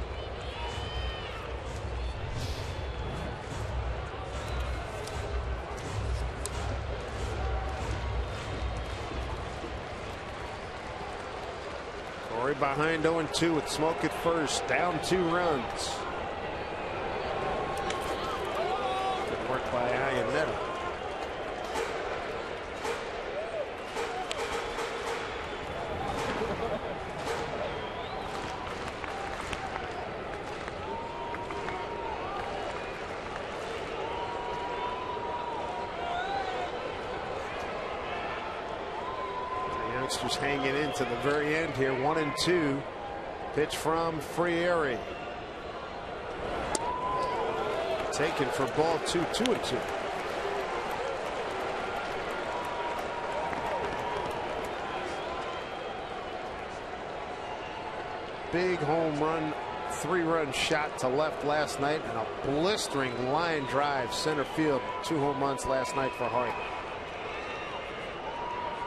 Behind 0-2 with Smoke at first, down 2 runs. Good work by Iannetta. Youngsters hanging in to the very end here. 1-2. Pitch from Frieri. Taken for ball 2. 2-2. Big home run, 3-run shot to left last night, and a blistering line drive center field. 2 home runs last night for Hart.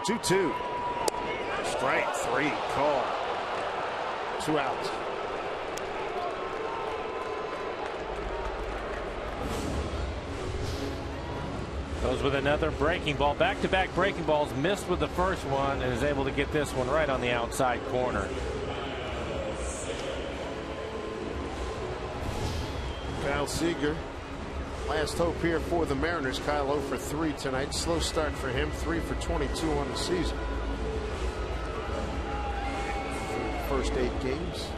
2-2. Strike 3 call. 2 outs. Goes with another breaking ball. Back-to-back breaking balls. Missed with the first one and is able to get this one right on the outside corner. Kyle Seager, last hope here for the Mariners. Kyle 0 for 3 tonight. Slow start for him. 3 for 22 on the season. First 8 games.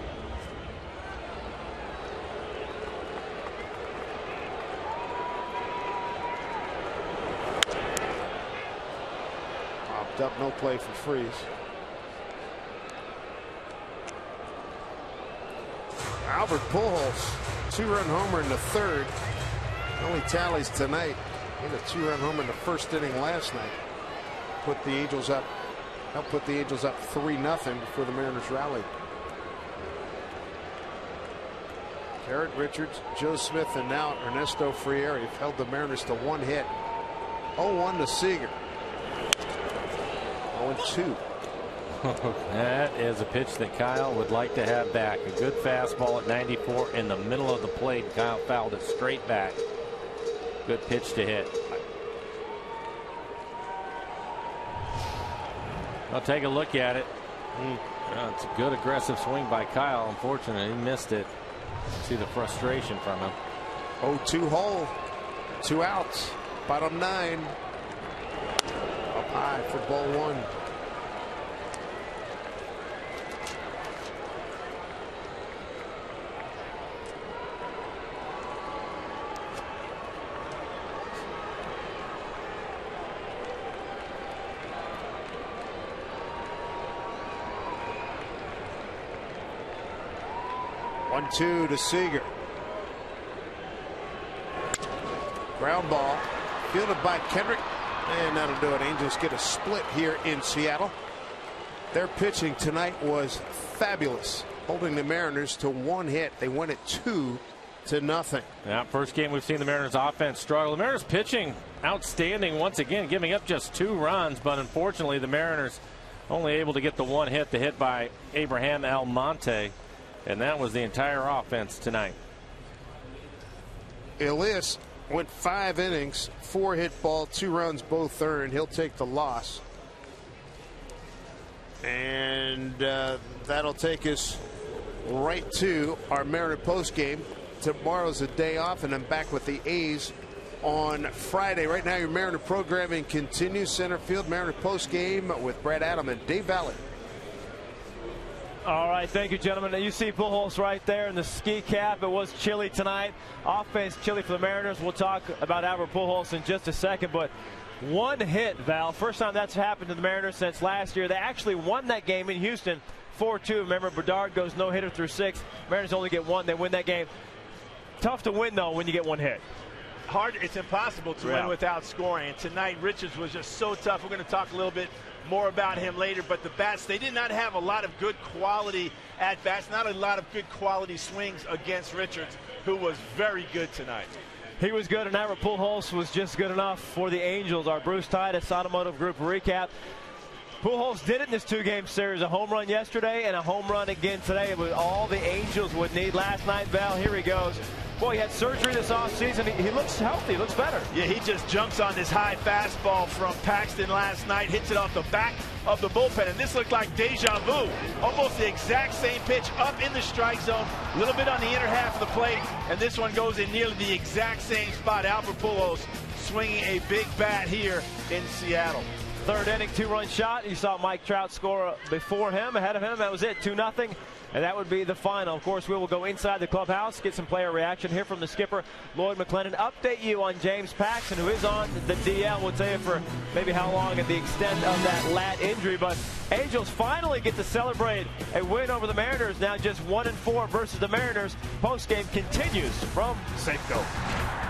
Popped up, no play for Freeze. Albert Pujols, 2-run homer in the 3rd. Only tallies tonight. He had a 2-run homer in the 1st inning last night. Put the Angels up. Helped put the Angels up 3-0 before the Mariners rallied. Garrett Richards, Joe Smith, and now Ernesto Frieri have held the Mariners to 1 hit. 0-1 to Seager. 0-2. That is a pitch that Kyle would like to have back. A good fastball at 94 in the middle of the plate. Kyle fouled it straight back. Good pitch to hit. I'll take a look at it. It's a good aggressive swing by Kyle. Unfortunately, he missed it. See the frustration from him. 0-2 hole. 2 outs. Bottom 9. Up high for ball 1. One-two to Seager. Ground ball fielded by Kendrick, and that'll do it. Angels get a split here in Seattle. Their pitching tonight was fabulous, holding the Mariners to 1 hit. They won it 2-0. Yeah, first game we've seen the Mariners offense struggle. The Mariners pitching outstanding once again, giving up just 2 runs, but unfortunately the Mariners only able to get the 1 hit, the hit by Abraham Almonte. And that was the entire offense tonight. Elias went 5 innings, 4 hit ball, 2 runs, both earned. He'll take the loss. And that'll take us right to our Mariner post game. Tomorrow's a day off, and I'm back with the A's on Friday. Right now, your Mariner programming continues. Center field Mariner post game with Brad Adam and Dave Valley. All right, thank you, gentlemen. Now you see Pujols right there in the ski cap. It was chilly tonight. Offense chilly for the Mariners. We'll talk about Albert Pujols in just a second, but 1 hit, Val. First time that's happened to the Mariners since last year. They actually won that game in Houston 4-2. Remember, Bedard goes no hitter through 6. Mariners only get 1. They win that game. Tough to win, though, when you get 1 hit. Hard. It's impossible to win without scoring. And tonight, Richards was just so tough. We're going to talk a little bit more about him later, but the bats, they did not have a lot of good quality at bats, not a lot of good quality swings against Richards, who was very good tonight. He was good, and Albert Pujols was just good enough for the Angels. Our Bruce Titus Automotive Group recap. Pujols did it in this 2-game series. A home run yesterday and a home run again today. It was all the Angels would need last night. Val, here he goes. Boy, he had surgery this offseason. He looks healthy. He looks better. Yeah, he just jumps on this high fastball from Paxton last night, hits it off the back of the bullpen, and this looked like deja vu. Almost the exact same pitch up in the strike zone, a little bit on the inner half of the plate, and this one goes in nearly the exact same spot. Albert Pujols swinging a big bat here in Seattle. 3rd inning, 2-run shot. You saw Mike Trout score before him, ahead of him. That was it, 2-0. And that would be the final. Of course, we will go inside the clubhouse, get some player reaction here from the skipper, Lloyd McClendon. Update you on James Paxton, who is on the DL. We'll tell you for maybe how long and the extent of that lat injury. But Angels finally get to celebrate a win over the Mariners. Now just 1-4 versus the Mariners. Postgame continues from Safeco.